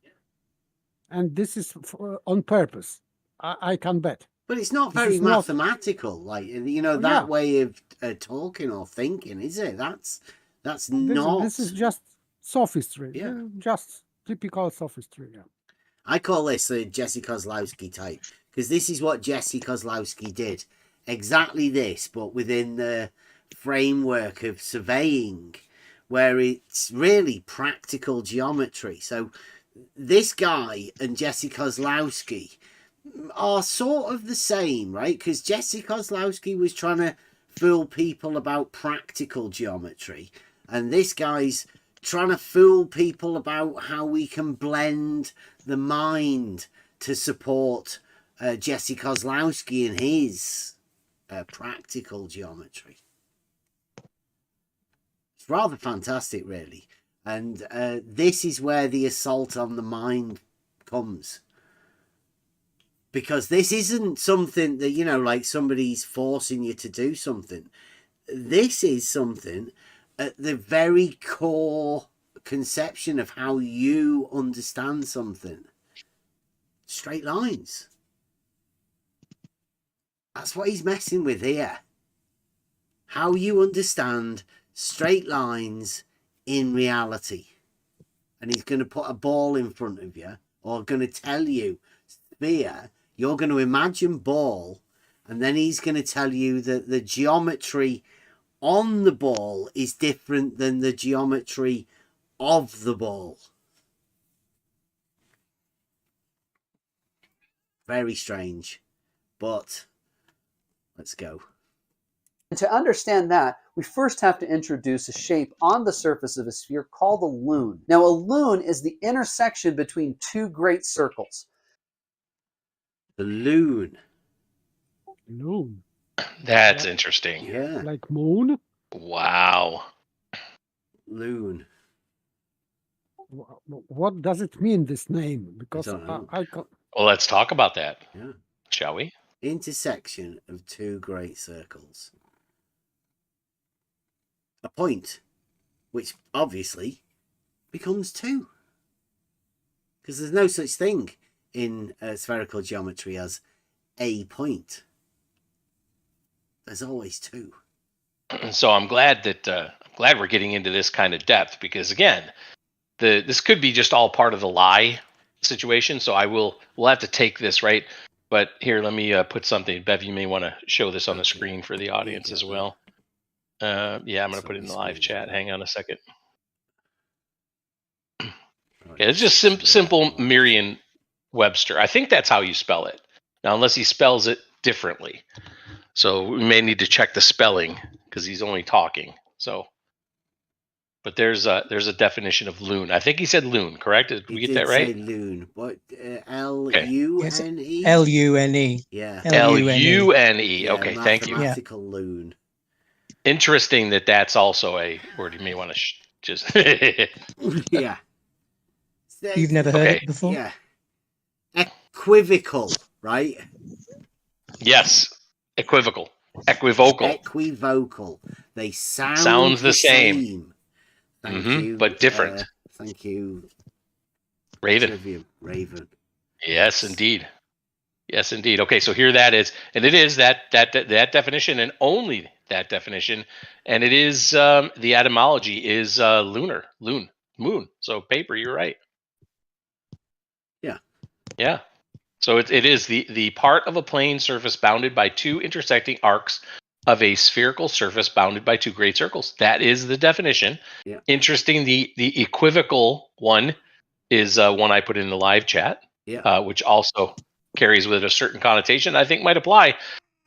and this is on purpose. I can bet. But it's not This very is not- mathematical, like, you know, Oh, that yeah. way of talking or thinking, is it? That's This, not. this is just sophistry. Yeah. Just typical sophistry. Yeah. I call this the Jesse Kozlowski type, because this is what Jesse Kozlowski did. Exactly this, but within the framework of surveying, where it's really practical geometry. So this guy and Jesse Kozlowski are sort of the same, right? Because Jesse Kozlowski was trying to fool people about practical geometry, and this guy's trying to fool people about how we can blend the mind to support Jesse Kozlowski and his practical geometry. It's rather fantastic, really. And this is where the assault on the mind comes. Because this isn't something that, you know, like somebody's forcing you to do something. This is something at the very core conception of how you understand something. Straight lines. That's what he's messing with here. How you understand straight lines in reality. And he's going to put a ball in front of you, or going to tell you sphere. You're going to imagine ball, and then he's going to tell you that the geometry on the ball is different than the geometry of the ball. Very strange, but let's go. And to understand that, we first have to introduce a shape on the surface of a sphere called a loon. Now, a loon is the intersection between two great circles. The loon. Loon. That's interesting. Yeah. Like moon. Wow. Loon. What does it mean, this name? Because don't know. Well, let's talk about that, Yeah. shall we? Intersection of two great circles. A point, which obviously becomes two. Because there's no such thing in spherical geometry as a point. There's always two. So I'm glad that we're getting into this kind of depth, because again, this could be just all part of the lie situation. So we'll have to take this, right? But here, let me put something. Bev, you may want to show this on the screen for the audience as well. Yeah, I'm going to put it in the live chat. Hang on a second. Yeah, it's just simple Merriam-Webster. I think that's how you spell it. Now, unless he spells it differently. So we may need to check the spelling because he's only talking. So, but there's a definition of loon. I think he said loon, correct? Did we get that right? Say loon. What? L-U-N-E? L-U-N-E. Yeah. L-U-N-E. Okay, thank you. Mathematical loon. Interesting that's also a word you may want to just... Yeah. You've never heard Okay. it before? Yeah. Equivocal, right? Yes. Equivocal. Equivocal. Equivocal. They Sounds the same. Thank you. But different. Thank you. Raven. Raven. Yes, indeed. Yes, indeed. Okay, so here that is, and it is that definition, and only that definition, and it is the etymology is lunar, loon, moon. So paper, you're right. Yeah. Yeah. So it is the part of a plane surface bounded by two intersecting arcs of a spherical surface bounded by two great circles. That is the definition. Yeah. Interesting. The equivocal one is one I put in the live chat, which also carries with it a certain connotation I think might apply.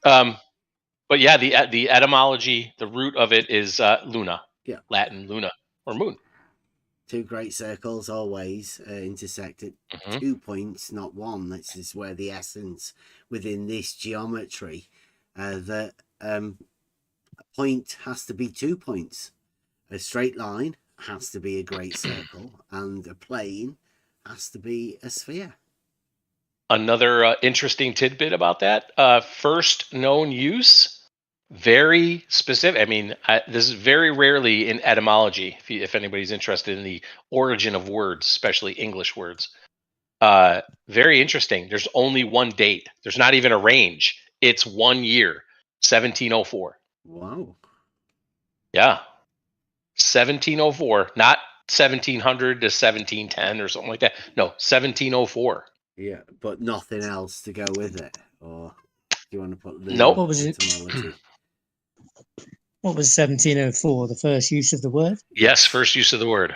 But yeah, the etymology, the root of it is luna, Latin luna, or moon. Two great circles always intersect at 2 points, not one. This is where the essence within this geometry that a point has to be 2 points. A straight line has to be a great circle, and a plane has to be a sphere. Another interesting tidbit about that: first known use. Very specific. I mean, this is very rarely in etymology. If anybody's interested in the origin of words, especially English words, very interesting. There's only one date. There's not even a range. It's 1 year, 1704. Wow. Yeah, 1704, not 1700 to 1710 or something like that. No, 1704. Yeah, but nothing else to go with it, or do you want to put the Nope. What was it? etymology? What was 1704? The first use of the word? Yes, first use of the word.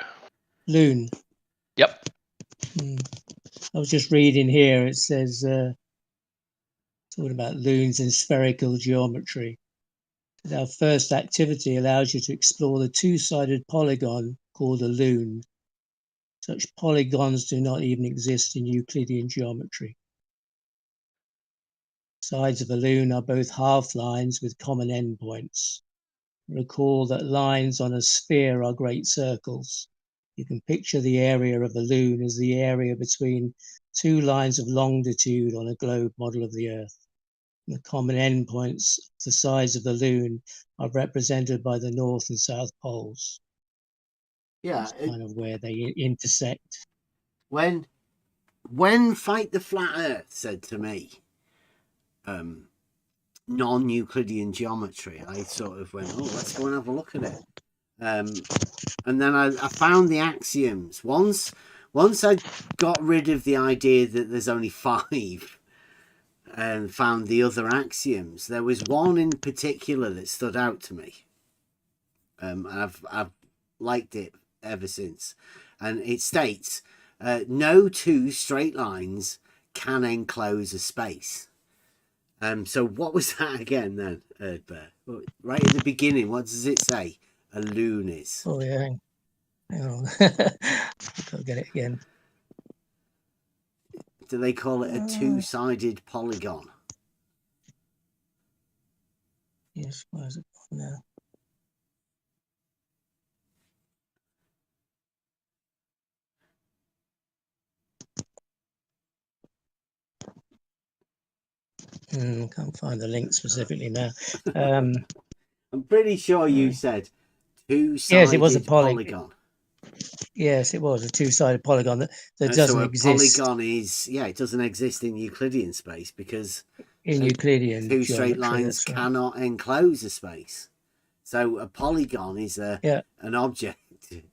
Loon. Yep. I was just reading here. It says, talking about loons in spherical geometry. Our first activity allows you to explore the two-sided polygon called a loon. Such polygons do not even exist in Euclidean geometry. Sides of a loon are both half lines with common endpoints. Recall that lines on a sphere are great circles. You can picture the area of a loon as the area between two lines of longitude on a globe model of the Earth. The common endpoints, the sides of the loon, are represented by the north and south poles. Yeah, That's kind of where they intersect. when Fight the Flat Earth said to me, non-Euclidean geometry, I sort of went, oh, let's go and have a look at it. And then I found the axioms. Once I got rid of the idea that there's only 5 and found the other axioms, there was one in particular that stood out to me. I've liked it ever since. And it states, no two straight lines can enclose a space. So what was that again then, Erdbear? Right at the beginning, what does it say a loon is? Oh, yeah. Hang on. I'll get it again. Do they call it a two-sided polygon? Yes, where is it now? Can't find the link specifically now. I'm pretty sure you said two-sided Yes, it was a polygon. Yes, it was a two-sided polygon that doesn't so a exist. Polygon is, it doesn't exist in Euclidean space because in Euclidean two straight geometry, lines right. cannot enclose a space. So a polygon is an object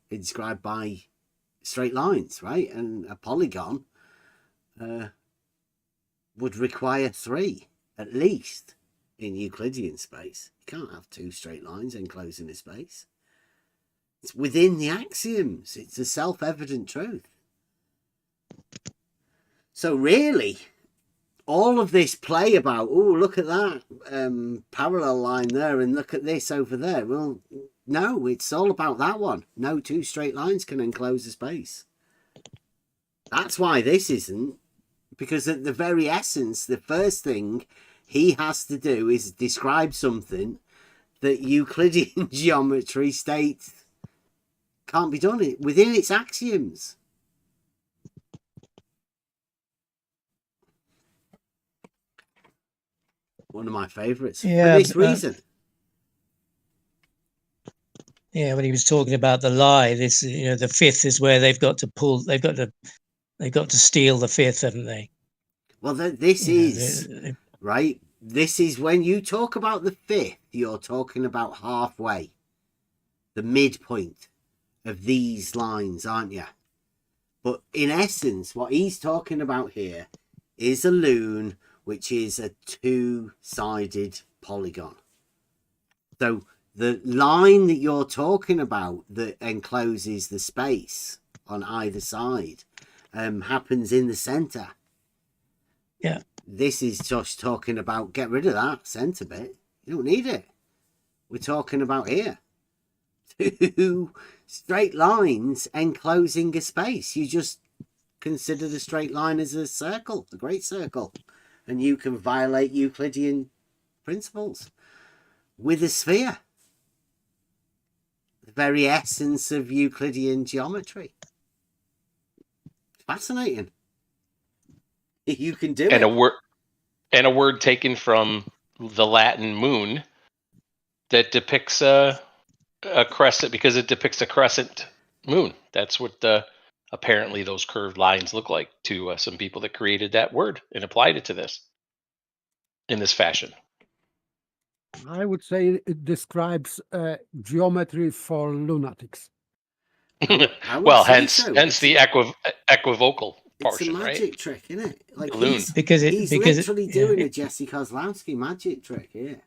inscribed by straight lines, right? And a polygon would require 3 at least in Euclidean space. You can't have 2 straight lines enclosing a space. It's within the axioms. It's a self-evident truth. So really, all of this play about, oh, look at that parallel line there and look at this over there. Well, no, it's all about that one. No 2 straight lines can enclose a space. That's why this isn't, because at the very essence, the first thing he has to do is describe something that Euclidean geometry states can't be done within its axioms. One of my favourites for this reason. Yeah, when he was talking about the lie, this the fifth is where they've got to steal the fifth, haven't they? Well, this is right. This is when you talk about the fifth, you're talking about halfway, the midpoint of these lines, aren't you? But in essence, what he's talking about here is a loon, which is a two-sided polygon. So the line that you're talking about that encloses the space on either side happens in the center. Yeah. This is just talking about get rid of that center bit. You don't need it. We're talking about here. two straight lines enclosing a space. You just consider the straight line as a circle, a great circle, and you can violate Euclidean principles with a sphere. The very essence of Euclidean geometry. Fascinating. You can do And it. a word taken from the Latin moon that depicts a crescent, because it depicts a crescent moon. That's what apparently those curved lines look like to some people that created that word and applied it to this in this fashion. I would say it describes geometry for lunatics. I would Well, say hence so. the equivocal portion, it's a magic right? trick, isn't it? Like Loon. he's because literally doing a Jesse Kozlowski magic trick here.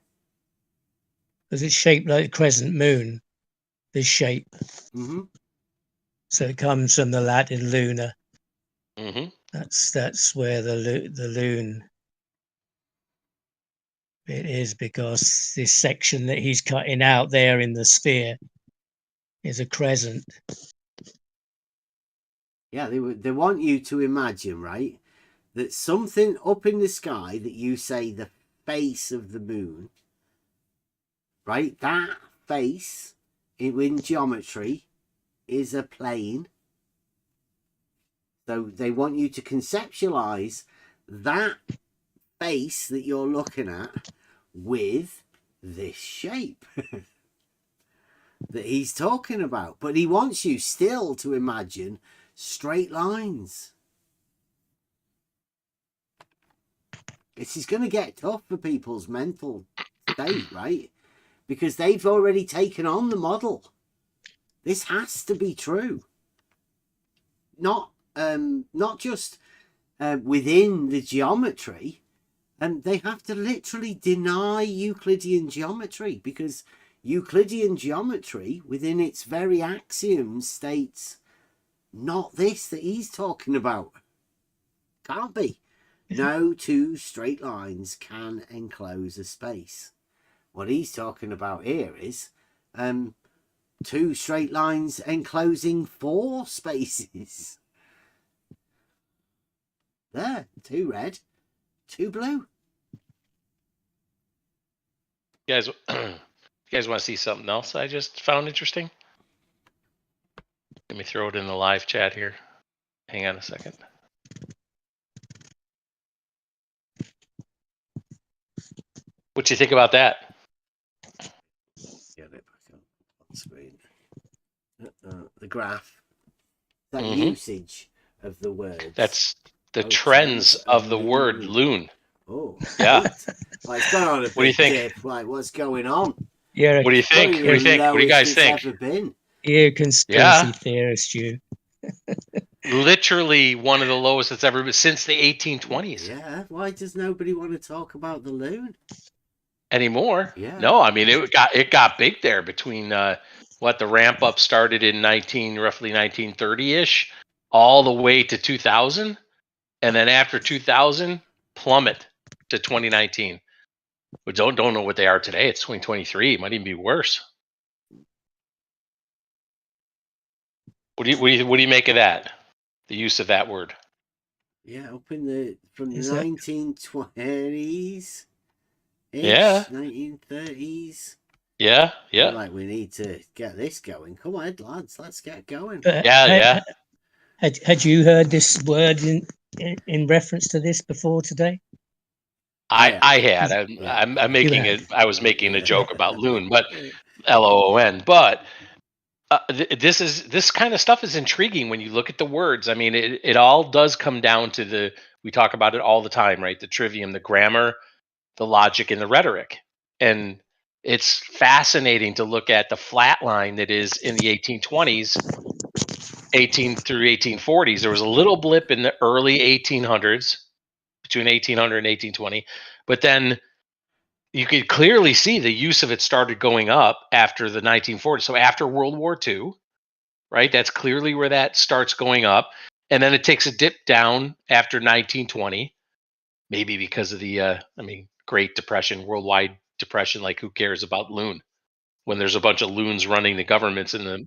Because it's shaped like a crescent moon, this shape. Mm-hmm. So it comes from the Latin luna. Mm-hmm. That's where the loon bit is, because this section that he's cutting out there in the sphere is a crescent. Yeah, they want you to imagine, right, that something up in the sky that you say the face of the moon, right, that face in geometry is a plane. So they want you to conceptualize that face that you're looking at with this shape that he's talking about. But he wants you still to imagine straight lines. This is going to get tough for people's mental state, right? Because they've already taken on the model. This has to be true. Not just within the geometry. And they have to literally deny Euclidean geometry, because Euclidean geometry within its very axioms states not this that he's talking about. Can't be. No two straight lines can enclose a space. What he's talking about here is two straight lines enclosing four spaces. There, two red, two blue. You guys want to see something else I just found interesting? Let me throw it in the live chat here. Hang on a second. What you think about that? Get it back on screen. The graph. That Mhm. usage of the words. That's the trends of the word loon. Oh, Yeah. Well, it's gone on a bit. What do you think? Dip. Like, what's going on? You're What do you think? What do you think? What do you guys think? Ever been. a conspiracy theorist, you. Literally one of the lowest it's ever been since the 1820s. Yeah. Why does nobody want to talk about the loon Anymore? Yeah. No, I mean it got big there between the ramp up started in roughly 1930-ish, all the way to 2000, and then after 2000 plummet to 2019. We don't know what they are today. It's 2023. It might even be worse. What do you make of that? The use of that word? Yeah, up in from the Is that- 1920s. Yeah. 1930s. Yeah. Like, we need to get this going. Come on, lads, let's get going. Yeah. Had you heard this word in reference to this before today? I had. Yeah. I'm making it. I was making a joke about loon, but LOON. But this kind of stuff is intriguing when you look at the words. I mean, it all does come down to we talk about it all the time, right? The trivium, the grammar, the logic, and the rhetoric. And it's fascinating to look at the flat line that is in the 1820s, 18 through 1840s. There was a little blip in the early 1800s, between 1800 and 1820, but then you could clearly see the use of it started going up after the 1940s. So after World War II, right? That's clearly where that starts going up. And then it takes a dip down after 1920, maybe because of the, Great Depression, worldwide depression. Like, who cares about loon? when there's a bunch of loons running the governments and the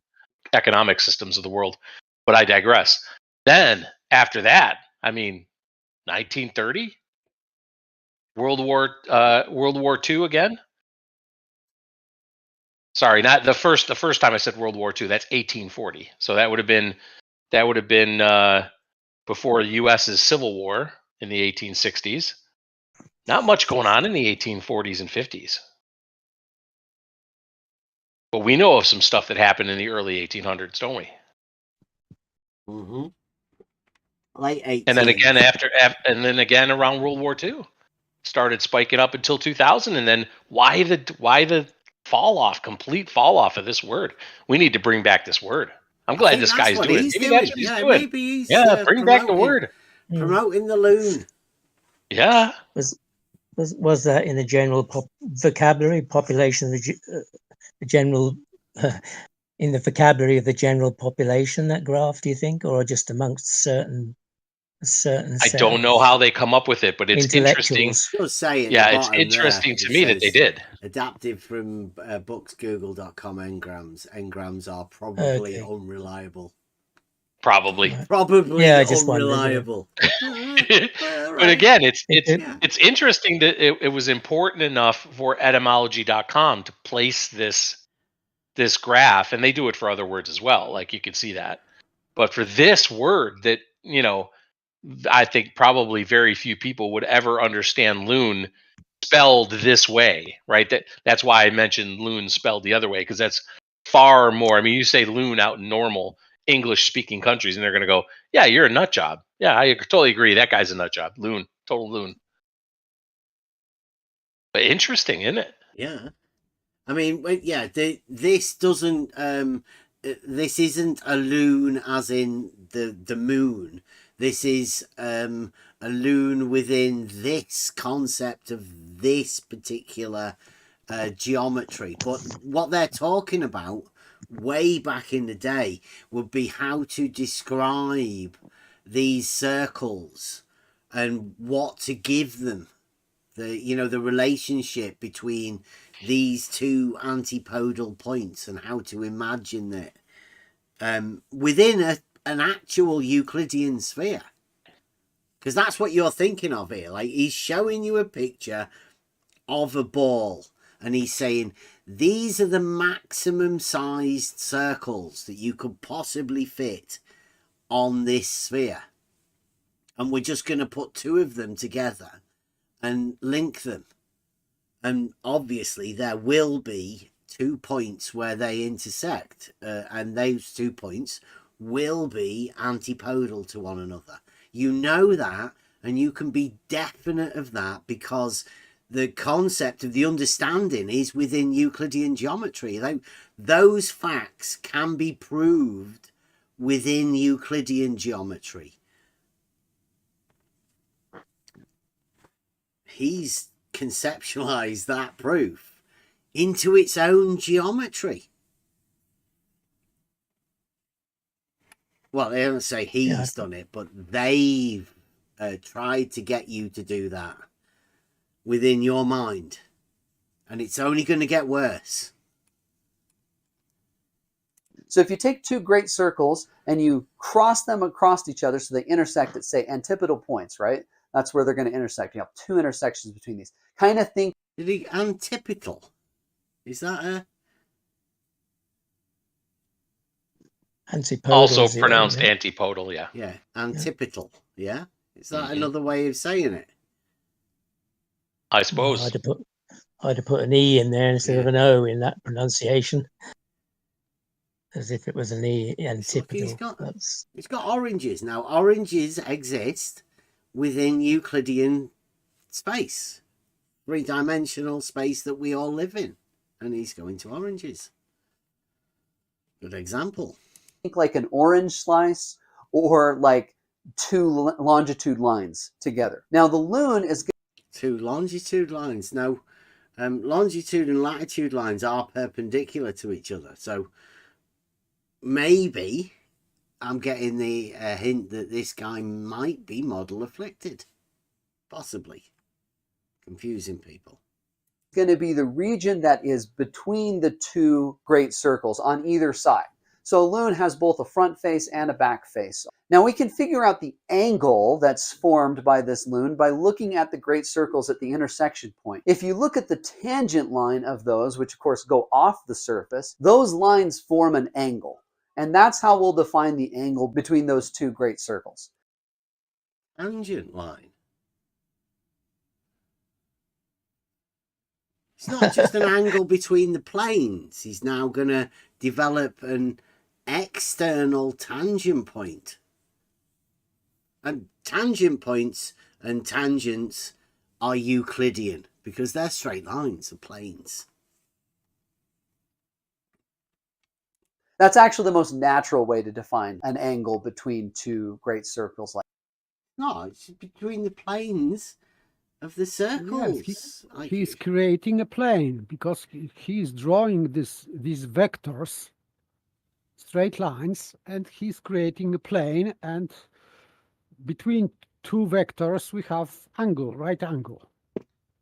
economic systems of the world. But I digress. Then after that, I mean, 1930, World War II again. Sorry, not the first. The first time I said World War II, that's 1840. So that would have been before the U.S.'s Civil War in the 1860s. Not much going on in the 1840s and 50s. But we know of some stuff that happened in the early 1800s, don't we? Mm-hmm. Late 18th. And then again and then again around World War II, started spiking up until 2000. And then why the complete fall off of this word? We need to bring back this word. I'm glad this guy's doing it. Maybe that's what he's doing. Maybe he's bring back the word. Promoting the loon. Yeah. Was that in the general vocabulary population, the general in the vocabulary of the general population, that graph, do you think, or just amongst a certain I don't know how they come up with it, but it's interesting. Just say it. Yeah, it's interesting to me that they did. Adapted from booksgoogle.com engrams are probably unreliable. Probably. Yeah, just unreliable. But again, it's interesting that it was important enough for etymology.com to place this graph, and they do it for other words as well. Like you can see that. But for this word that, I think probably very few people would ever understand loon spelled this way, right? That's why I mentioned loon spelled the other way, because that's far more. I mean, you say loon out in normal English speaking countries and they're going to go, yeah, you're a nut job. Yeah, I totally agree. That guy's a nut job. Loon, total loon. But interesting, isn't it? Yeah. I mean, yeah, this doesn't, this isn't a loon as in the moon. This is a loon within this concept of this particular geometry. But what they're talking about way back in the day would be how to describe these circles and what to give them. The relationship between these two antipodal points and how to imagine that within an actual Euclidean sphere. Because that's what you're thinking of here. Like, he's showing you a picture of a ball and he's saying, these are the maximum sized circles that you could possibly fit on this sphere. And we're just going to put two of them together and link them. And obviously there will be 2 points where they intersect, and those 2 points will be antipodal to one another. You know that, and you can be definite of that because the concept of the understanding is within Euclidean geometry. Those facts can be proved within Euclidean geometry. He's conceptualized that proof into its own geometry. Well, they don't say he's done it, but they've tried to get you to do that within your mind. And it's only going to get worse. So if you take two great circles and you cross them across each other so they intersect at, say, antipodal points, right? That's where they're going to intersect. You have two intersections between these. Kind of think. Antipodal? Is that a... Antipodal, also pronounced antipodal, yeah. Yeah, antipodal, yeah? Is that another way of saying it? I suppose. I'd have put an E in there instead of an O in that pronunciation. As if it was an E, antipodal. It's got oranges. Now, oranges exist within Euclidean space. Three-dimensional space that we all live in. And he's going to oranges. Good example. Think like an orange slice or like two longitude lines together. Now the loon is two longitude lines. Now longitude and latitude lines are perpendicular to each other, so maybe I'm getting the hint that this guy might be model afflicted, possibly confusing people. going to be the region that is between the two great circles on either side. So a loon has both a front face and a back face. Now we can figure out the angle that's formed by this loon by looking at the great circles at the intersection point. If you look at the tangent line of those, which of course go off the surface, those lines form an angle. And that's how we'll define the angle between those two great circles. Tangent line. It's not just an angle between the planes. He's now going to develop an external tangent point. And tangent points and tangents are Euclidean because they're straight lines of planes. That's actually the most natural way to define an angle between two great circles. No, it's between the planes of the circles. Yes, he's creating a plane because he's drawing these vectors, straight lines, and he's creating a plane, and between two vectors we have angle, right angle.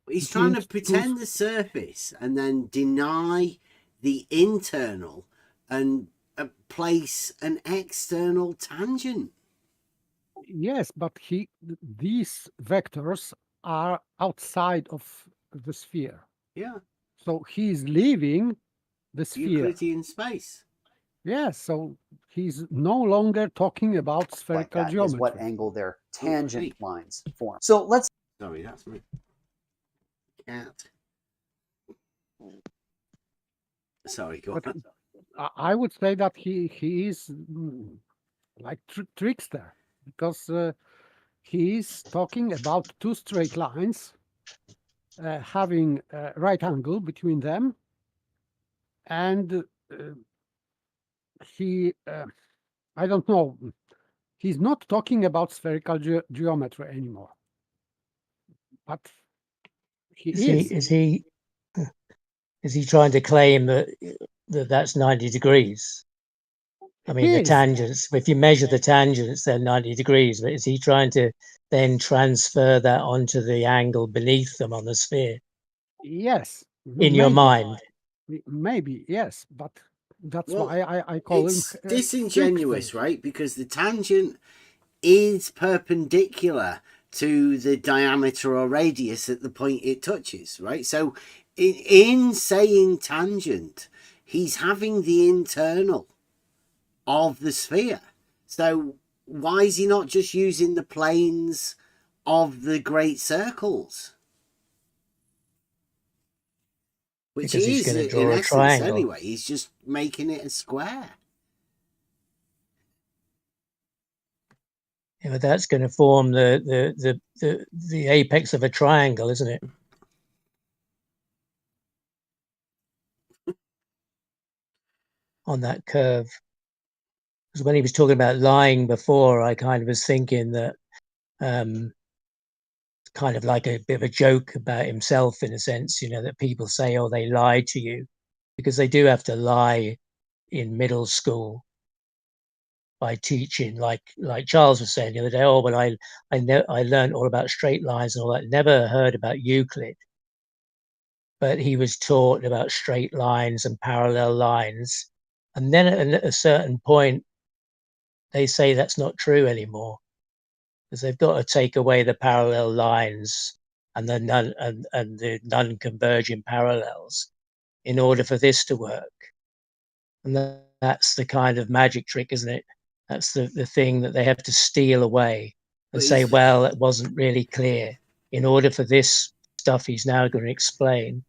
He's trying to pretend the surface and then deny the internal and place an external tangent. Yes, but these vectors are outside of the sphere. Yeah. So he's leaving the sphere. Euclidean space. Yes, so he's no longer talking about spherical Like that geometry. is what angle their tangent lines form. So let's... Sorry, that's my cat. Sorry, go on. I would say that he is like trickster, because he is talking about two straight lines having a right angle between them, and I don't know, he's not talking about spherical geometry anymore, but is he trying to claim that that's 90 degrees? I mean, the tangents, if you measure the tangents, they're 90 degrees, but is he trying to then transfer that onto the angle beneath them on the sphere? Yes. In your mind? Maybe, yes, but that's why I call him disingenuous, right? Because the tangent is perpendicular to the diameter or radius at the point it touches, right? So in saying tangent, he's having the internal of the sphere. So why is he not just using the planes of the great circles? Which because he is in essence anyway. He's just making it a square. Yeah, but that's going to form the apex of a triangle, isn't it? On that curve. Because when he was talking about lying before, I kind of was thinking that kind of like a bit of a joke about himself, in a sense, you know, that people say, oh, they lied to you, because they do have to lie in middle school by teaching, like Charles was saying the other day, oh, but I learned all about straight lines and all that, never heard about Euclid. But he was taught about straight lines and parallel lines. And then at a certain point, they say that's not true anymore, because they've got to take away the parallel lines and the non-converging parallels in order for this to work. And that's the kind of magic trick, isn't it? That's the thing that they have to steal away and say, well, it wasn't really clear. In order for this stuff he's now going to explain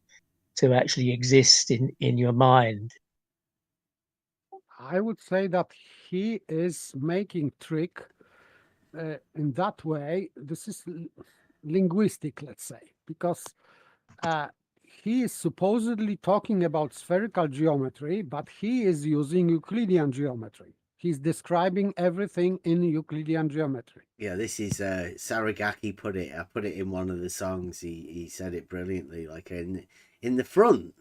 to actually exist in your mind. I would say that he is making trick in that way. This is linguistic, let's say, because he is supposedly talking about spherical geometry, but he is using Euclidean geometry. He's describing everything in Euclidean geometry. Yeah, this is Saragaki put it. I put it in one of the songs. He said it brilliantly. Like in the front,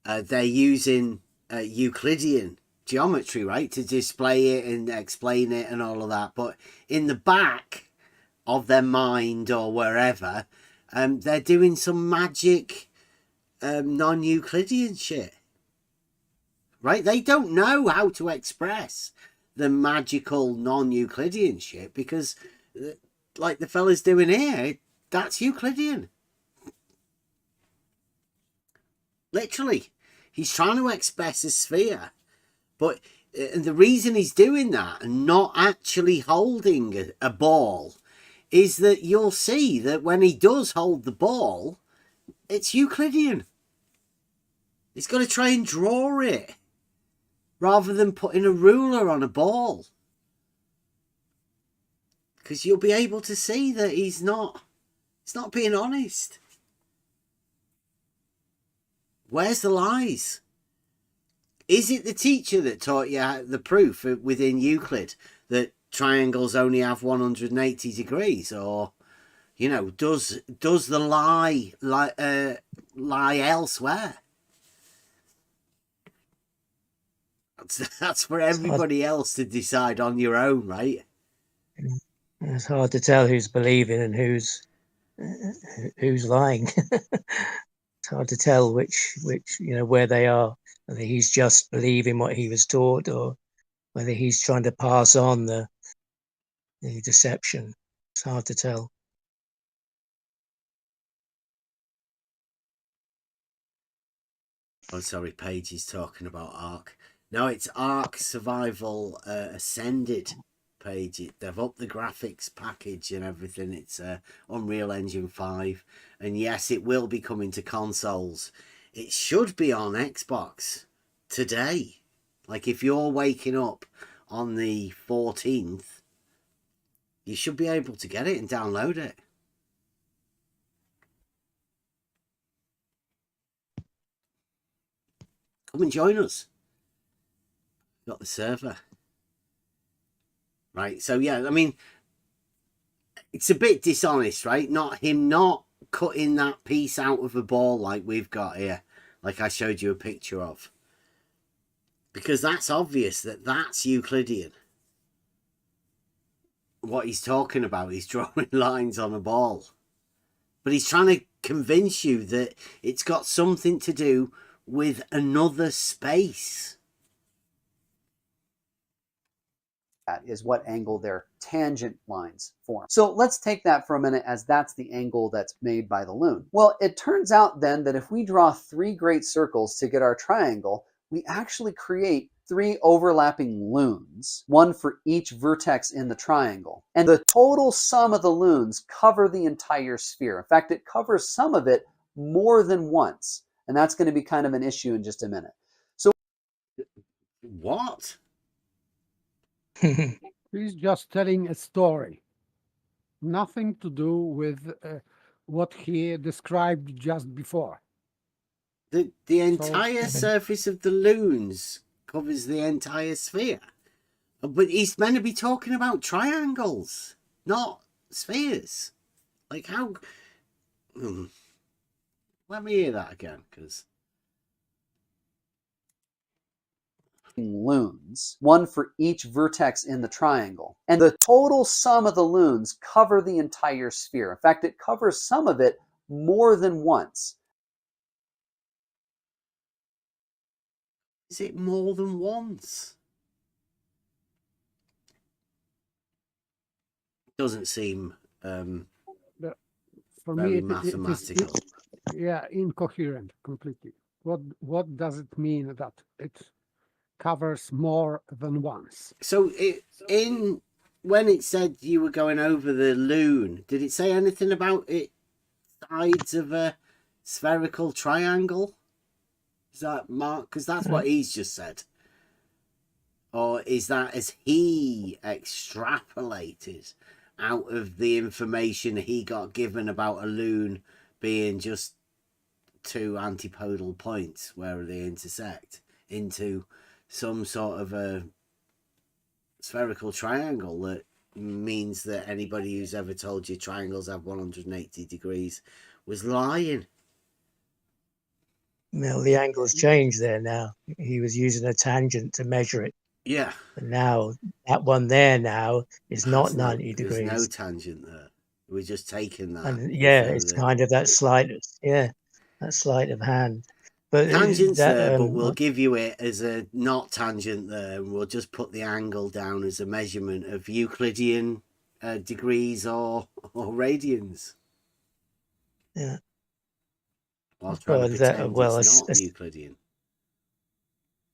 they're using Euclidean geometry, right, to display it and explain it and all of that. But in the back of their mind or wherever, they're doing some magic non-Euclidean shit. Right? They don't know how to express the magical non-Euclidean shit because, like the fella's doing here, that's Euclidean. Literally. He's trying to express a sphere. But the reason he's doing that and not actually holding a ball is that you'll see that when he does hold the ball, it's Euclidean. He's got to try and draw it rather than putting a ruler on a ball. Because you'll be able to see that he's not being honest. Where's the lies? Is it the teacher that taught you the proof within Euclid that triangles only have 180 degrees? Or, you know, does the lie elsewhere? That's for everybody else to decide on your own, right? It's hard to tell who's believing and who's lying. It's hard to tell which where they are. Whether he's just believing what he was taught, or whether he's trying to pass on the deception. It's hard to tell. Oh, sorry, Paige is talking about Ark. No, it's Ark Survival Ascended, Paige. They've upped the graphics package and everything. It's Unreal Engine 5. And yes, it will be coming to consoles. It should be on Xbox today. Like if you're waking up on the 14th, you should be able to get it and download it. Come and join us. Got the server. Right, so yeah, I mean, it's a bit dishonest, right? Not cutting that piece out of a ball like we've got here, like I showed you a picture of. Because that's obvious that that's Euclidean. What he's talking about, he's drawing lines on a ball. But he's trying to convince you that it's got something to do with another space. That is what angle their tangent lines form. So let's take that for a minute, as that's the angle that's made by the loon. Well, it turns out then that if we draw 3 great circles to get our triangle, we actually create 3 overlapping loons, one for each vertex in the triangle. And the total sum of the loons cover the entire sphere. In fact, it covers some of it more than once. And that's going to be kind of an issue in just a minute. So what? He's just telling a story. Nothing to do with what he described just before. The entire surface of the loons covers the entire sphere. But he's meant to be talking about triangles, not spheres. Like how... Let me hear that again, because... loons, one for each vertex in the triangle. And the total sum of the loons cover the entire sphere. In fact, it covers some of it more than once. Is it more than once? Doesn't seem For very me, mathematical. Incoherent completely. What does it mean that it covers more than once? So when it said you were going over the loon, did it say anything about it sides of a spherical triangle? Is that Mark? Because that's what he's just said. Or is that as he extrapolated out of the information he got given about a loon being just 2 antipodal points where they intersect into some sort of a spherical triangle that means that anybody who's ever told you triangles have 180 degrees was lying? Well, the angle's changed there now. He was using a tangent to measure it. Yeah. And now that one there now is not 90 degrees. There's no tangent there. We're just taking that. And yeah, it's kind of that slight, yeah. that sleight of hand. But Tangent's that, there, but we'll give you it as a not tangent there, and we'll just put the angle down as a measurement of Euclidean degrees or radians. Yeah. I'll try to Well, that, pretend well, it's not Euclidean.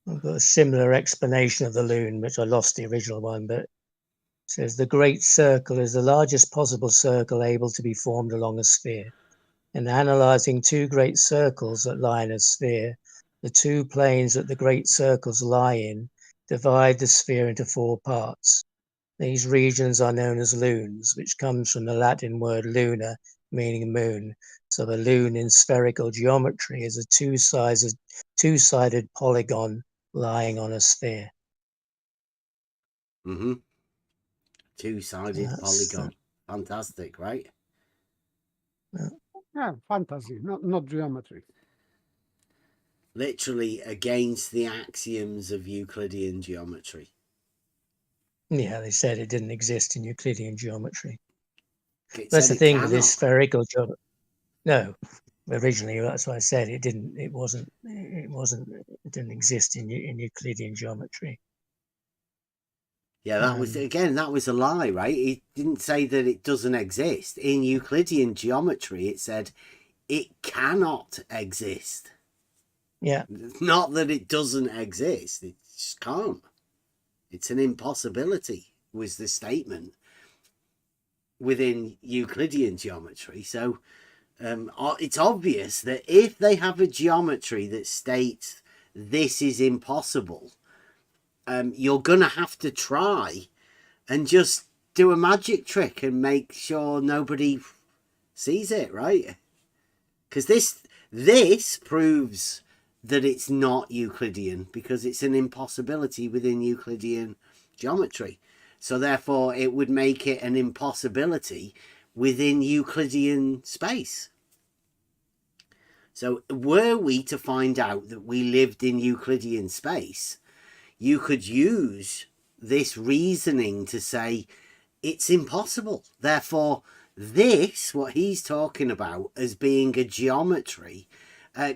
I've got a similar explanation of the loon, which I lost the original one, but it says the great circle is the largest possible circle able to be formed along a sphere. In analysing two great circles that lie in a sphere, the two planes that the great circles lie in divide the sphere into four parts. These regions are known as loons, which comes from the Latin word luna, meaning moon. So a loon in spherical geometry is a two-sided polygon lying on a sphere. Mm-hmm. Two-sided polygon. Fantastic, right? Yeah, fantasy, not geometry. Literally against the axioms of Euclidean geometry. Yeah, they said it didn't exist in Euclidean geommetry. It That's said the it thing with this cannot. spherical geometry. No, originally that's what I said. It didn't. It didn't exist in Euclidean geometry. Yeah, that was a lie, right? It didn't say that it doesn't exist. In Euclidean geometry, it said it cannot exist. Yeah. Not that it doesn't exist. It just can't. It's an impossibility, was the statement within Euclidean geometry. So it's obvious that if they have a geometry that states this is impossible, you're going to have to try and just do a magic trick and make sure nobody sees it, right? Because this proves that it's not Euclidean, because it's an impossibility within Euclidean geometry. So therefore, it would make it an impossibility within Euclidean space. So were we to find out that we lived in Euclidean space, you could use this reasoning to say it's impossible. Therefore, this, what he's talking about as being a geometry,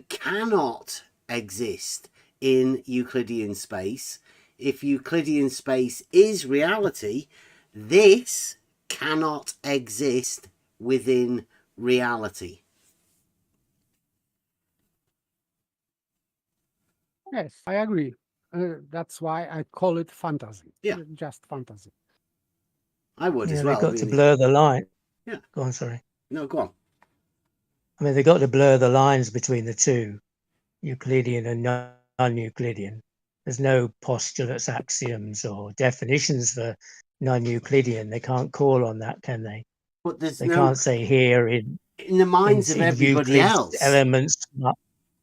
cannot exist in Euclidean space. If Euclidean space is reality, this cannot exist within reality. Yes, I agree. That's why I call it fantasy. Yeah. Just fantasy. I would as Yeah, well. they've got to blur the line. Yeah. Go on, sorry. No, go on. I mean, they've got to blur the lines between the two, Euclidean and non-Euclidean. There's no postulates, axioms, or definitions for non-Euclidean. They can't call on that, can they? But They can't say here in the minds of everybody Euclid's else. elements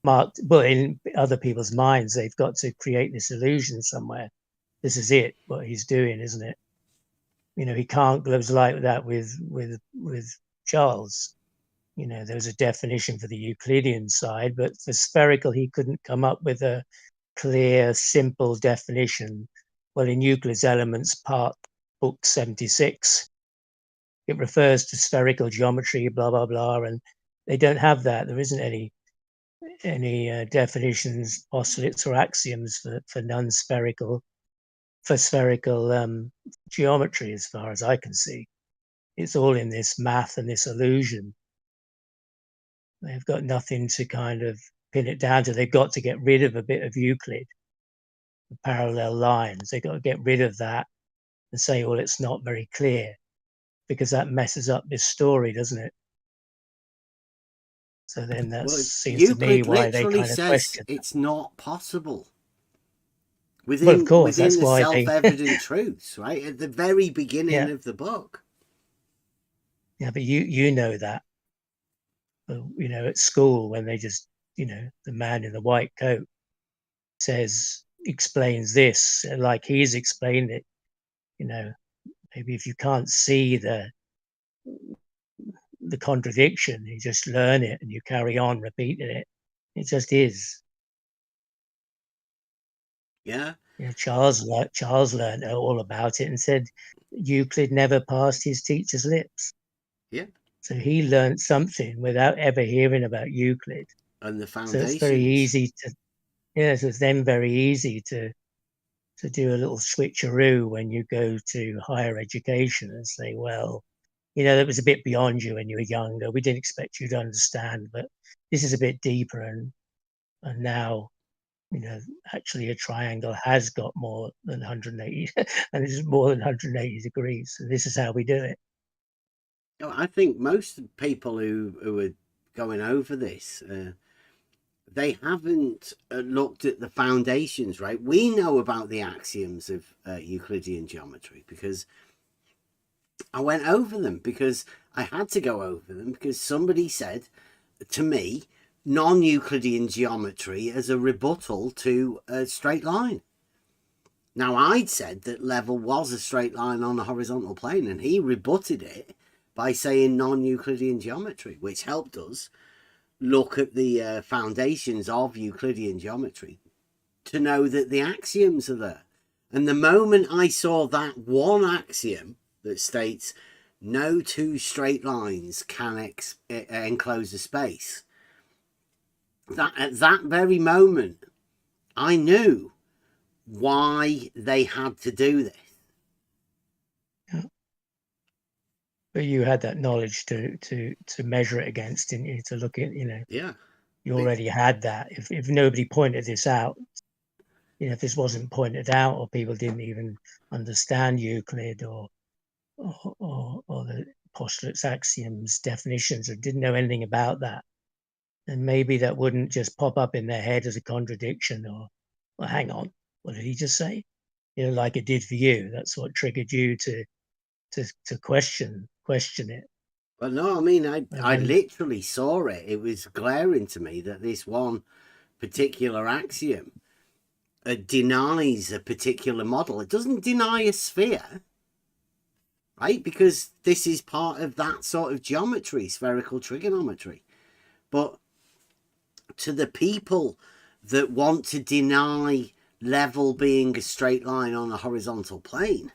marked, but in other people's minds, they've got to create this illusion somewhere. This is it, what he's doing, isn't it? You know, he can't gloves like that with Charles. You know, there was a definition for the Euclidean side, but for spherical, he couldn't come up with a clear, simple definition. Well, in Euclid's Elements, book 76, it refers to spherical geometry, blah, blah, blah, and they don't have that. There isn't any definitions, postulates, or axioms for non-spherical, for spherical geometry, as far as I can see. It's all in this math and this illusion. They've got nothing to kind of pin it down to. They've got to get rid of a bit of Euclid, the parallel lines. They've got to get rid of that and say, well, it's not very clear, because that messes up this story, doesn't it? So then that seems to me why they kind of question. It's not possible. Within the self-evident truths, right? At the very beginning of the book. Yeah, but you know that. You know, at school, when they just, you know, the man in the white coat explains this like he's explained it. You know, maybe if you can't see the contradiction, you just learn it and you carry on repeating it. It just is. Yeah. You know, Charles learned all about it and said Euclid never passed his teacher's lips. Yeah. So he learned something without ever hearing about Euclid. and the So foundations. it's very easy to, yeah, so it's then very easy to do a little switcheroo when you go to higher education and say, well, you know, that was a bit beyond you when you were younger. We didn't expect you to understand, but this is a bit deeper. And now, you know, actually a triangle has got more than 180, and it is more than 180 degrees. So this is how we do it. I think most people who are going over this, they haven't looked at the foundations, right? We know about the axioms of Euclidean geometry because I went over them, because I had to go over them because somebody said to me, non-Euclidean geometry as a rebuttal to a straight line. Now, I'd said that level was a straight line on a horizontal plane, and he rebutted it by saying non-Euclidean geometry, which helped us look at the foundations of Euclidean geometry to know that the axioms are there. And the moment I saw that one axiom that states no two straight lines can enclose a space, that at that very moment, I knew why they had to do this. Yeah. But you had that knowledge to measure it against, didn't you? To look at, you know. Yeah. You already had that. If nobody pointed this out, you know, if this wasn't pointed out, or people didn't even understand Euclid or the postulates, axioms, definitions, or didn't know anything about that, then maybe that wouldn't just pop up in their head as a contradiction, or, well, hang on, what did he just say? You know, like it did for you. That's what triggered you to question it. Well, no, I mean, I literally saw it. It was glaring to me that this one particular axiom denies a particular model. It doesn't deny a sphere, right? Because this is part of that sort of geometry, spherical trigonometry. But to the people that want to deny level being a straight line on a horizontal plane,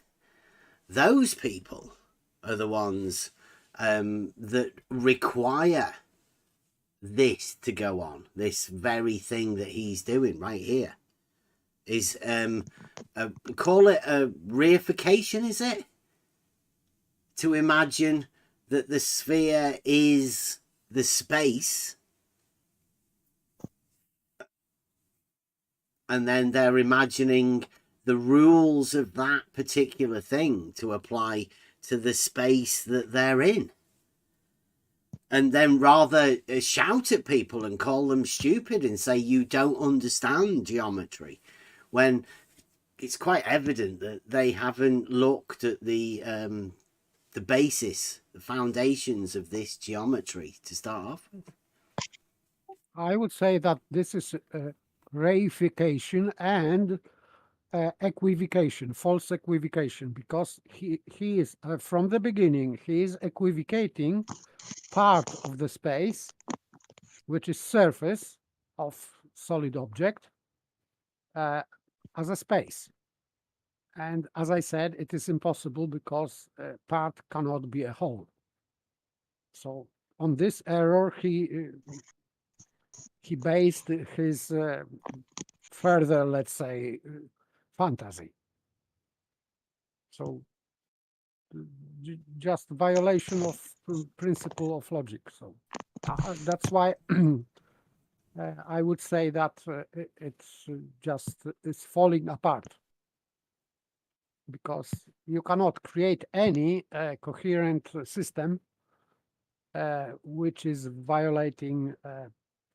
those people are the ones that require this to go on. This very thing that he's doing right here is call it a reification, is it? To imagine that the sphere is the space, and then they're imagining the rules of that particular thing to apply to the space that they're in. And then rather shout at people and call them stupid and say you don't understand geometry, when it's quite evident that they haven't looked at the basis, the foundations of this geometry to start off with. I would say that this is reification and equivocation, false equivocation, because he is from the beginning, he is equivocating part of the space, which is surface of solid object, as a space. And as I said, it is impossible because part cannot be a whole. So on this error, he based his further, let's say, fantasy. So just violation of principle of logic. So that's why I would say that it's just it's falling apart, because you cannot create any coherent system which is violating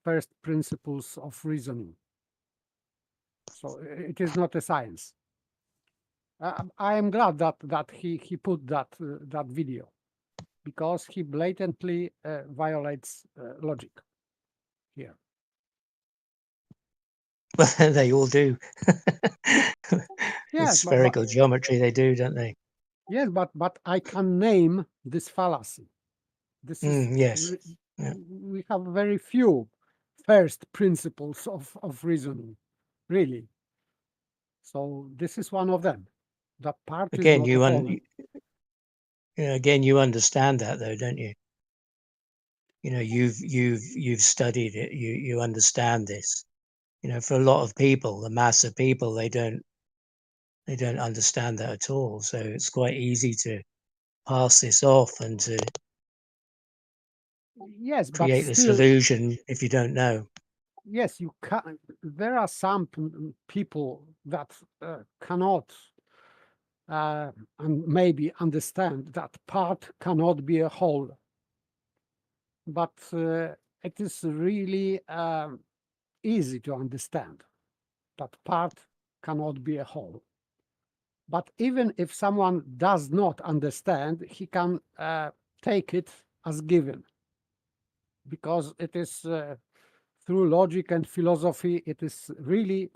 first principles of reasoning. So it is not a science. I am glad that he put that video, because he blatantly violates logic here. Well, they all do. Yes, spherical geometry, they do, don't they? Yes, but I can name this fallacy. This is yes. We have very few first principles of reasoning, really. So this is one of them. That part Again, is not again, you understand that, though, don't you? you know, you've studied it, you understand this. You know, for a lot of people, the mass of people, they don't understand that at all. So it's quite easy to pass this off and to Yes, but create this still, illusion if you don't know. yes, you can. There are some people that cannot and maybe understand that part cannot be a whole. But it is really easy to understand that part cannot be a whole. But even if someone does not understand, he can take it as given, because it is through logic and philosophy, it is really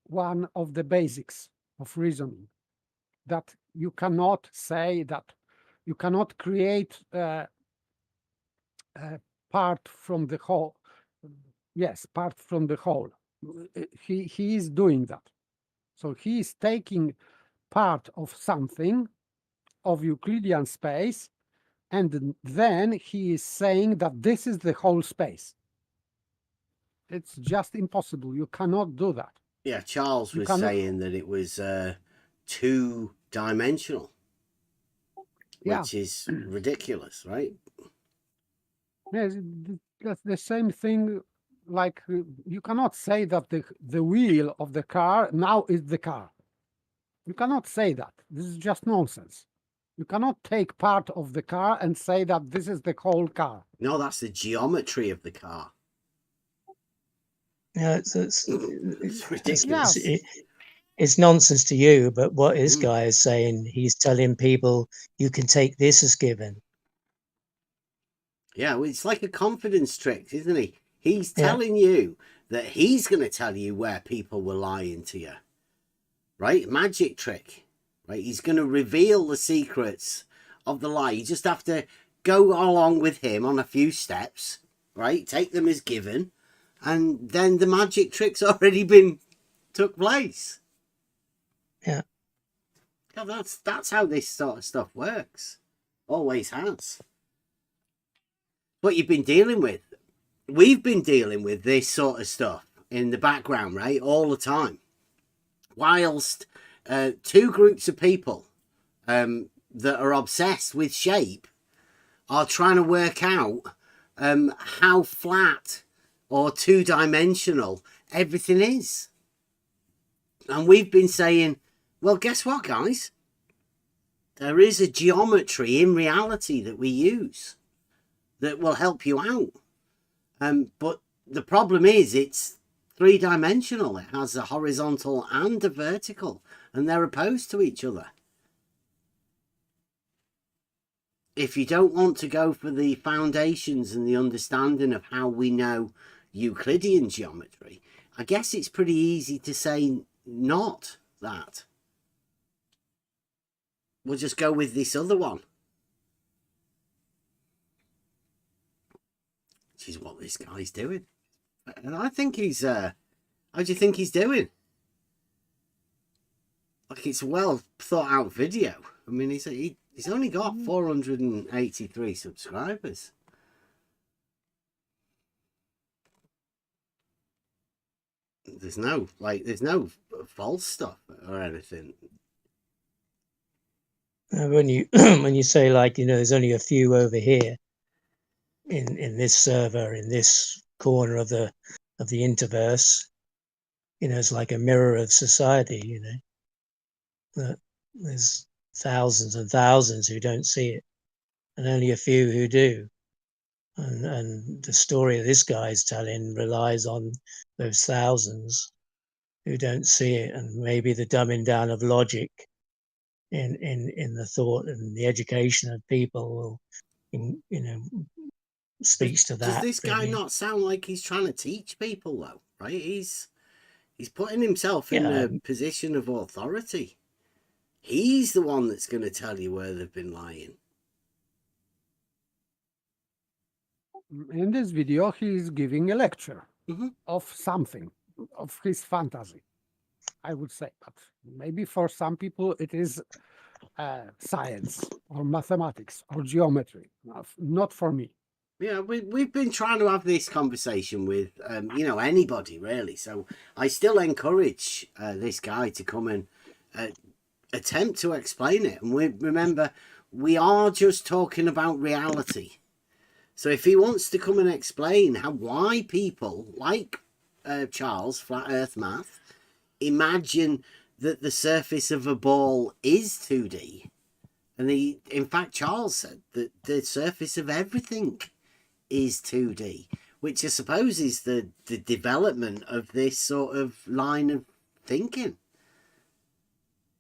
one of the basics of reasoning, that you cannot say that you cannot create part from the whole. Yes, part from the whole. He is doing that. So he is taking part of something, of Euclidean space, and then he is saying that this is the whole space. It's just impossible. You cannot do that. Yeah, Charles You was cannot- saying that it was two-dimensional, Yeah. which is ridiculous, right? Yes, that's the same thing. Like you cannot say that the wheel of the car now is the car. You cannot say that. This is just nonsense. You cannot take part of the car and say that this is the whole car. No, that's the geometry of the car. Yeah, It's ridiculous. it's nonsense to you, but what this Mm. guy is saying, he's telling people you can take this as given. Yeah, well, it's like a confidence trick, isn't he? He's Yeah. telling you that he's going to tell you where people were lying to you, right? Magic trick, right? He's going to reveal the secrets of the lie. You just have to go along with him on a few steps, right? Take them as given, and then the magic trick's already been took place. Yeah. Yeah, that's how this sort of stuff works. Always has. What you've been dealing with. We've been dealing with this sort of stuff in the background, right? All the time. Whilst two groups of people that are obsessed with shape are trying to work out how flat or two-dimensional everything is. And we've been saying, well, guess what, guys? There is a geometry in reality that we use that will help you out. But the problem is it's three-dimensional. It has a horizontal and a vertical, and they're opposed to each other. If you don't want to go for the foundations and the understanding of how we know Euclidean geometry, I guess it's pretty easy to say not that. We'll just go with this other one. Which is what this guy's doing. And I think he's, how do you think he's doing? Like, it's a well thought out video. I mean, he's only got 483 subscribers. There's no false stuff or anything. When you when you say, like, you know, there's only a few over here in this server, in this corner of the interverse, you know, it's like a mirror of society, you know, that there's thousands and thousands who don't see it and only a few who do. And the story that this guy is telling relies on those thousands who don't see it, and maybe the dumbing down of logic in the thought and the education of people will, you know, speaks to that. Does this guy really. not sound like he's trying to teach people, though? Right? He's putting himself in Yeah. a position of authority. He's the one that's going to tell you where they've been lying. In this video, he is giving a lecture Mhm. of something, of his fantasy, I would say. But maybe for some people, it is science or mathematics or geometry. Not for me. Yeah, we've been trying to have this conversation with, anybody really. So I still encourage this guy to come and attempt to explain it. And remember, we are just talking about reality. So if he wants to come and explain why people like Charles, Flat Earth Math, imagine that the surface of a ball is 2D, and in fact, Charles said that the surface of everything is 2D, which I suppose is the development of this sort of line of thinking.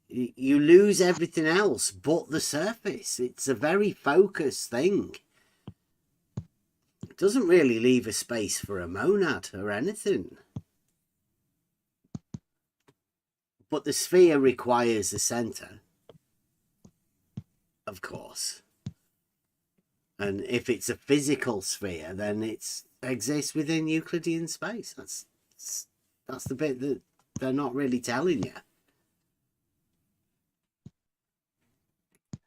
You lose everything else but the surface. It's a very focused thing. It doesn't really leave a space for a monad or anything. But the sphere requires a center, of course. And if it's a physical sphere, then it exists within Euclidean space. That's the bit that they're not really telling you.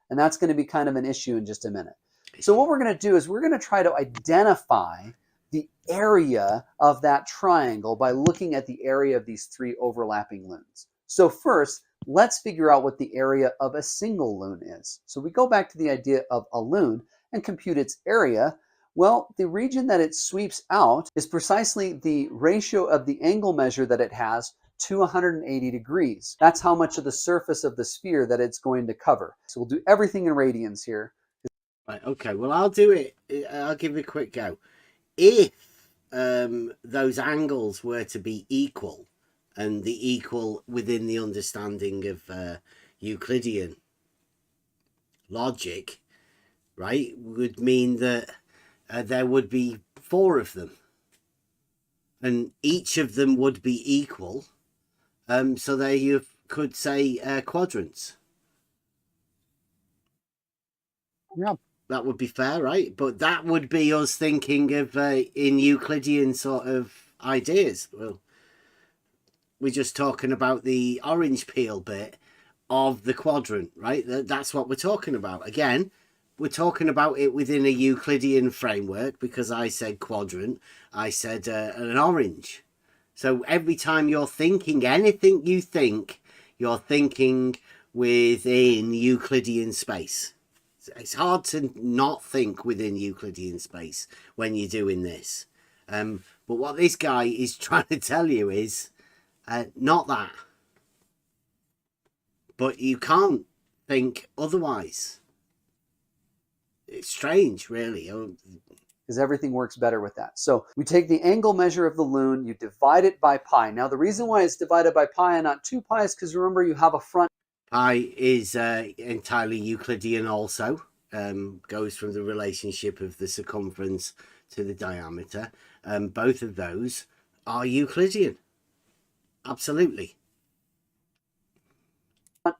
And that's going to be kind of an issue in just a minute. So what we're going to do is we're going to try to identify the area of that triangle by looking at the area of these three overlapping loons. So first, let's figure out what the area of a single loon is. So we go back to the idea of a loon and compute its area. Well, the region that it sweeps out is precisely the ratio of the angle measure that it has to 180 degrees. That's how much of the surface of the sphere that it's going to cover. So we'll do everything in radians here. Right, okay, well, I'll do it. I'll give it a quick go. If those angles were to be equal, and the equal within the understanding of Euclidean logic, right, would mean that there would be 4 of them. And each of them would be equal. So there you could say quadrants. Yeah. That would be fair, right? But that would be us thinking of in Euclidean sort of ideas. Well, we're just talking about the orange peel bit of the quadrant, right? That's what we're talking about. Again, we're talking about it within a Euclidean framework because I said quadrant, I said an orange. So every time you're thinking anything you think, you're thinking within Euclidean space. It's hard to not think within Euclidean space when you're doing this. But what this guy is trying to tell you is not that. But you can't think otherwise. It's strange, really. Because everything works better with that. So we take the angle measure of the loon, you divide it by pi. Now the reason why it's divided by pi and not 2 pi is because remember you have a front. Pi is entirely Euclidean also. Goes from the relationship of the circumference to the diameter. Both of those are Euclidean. Absolutely.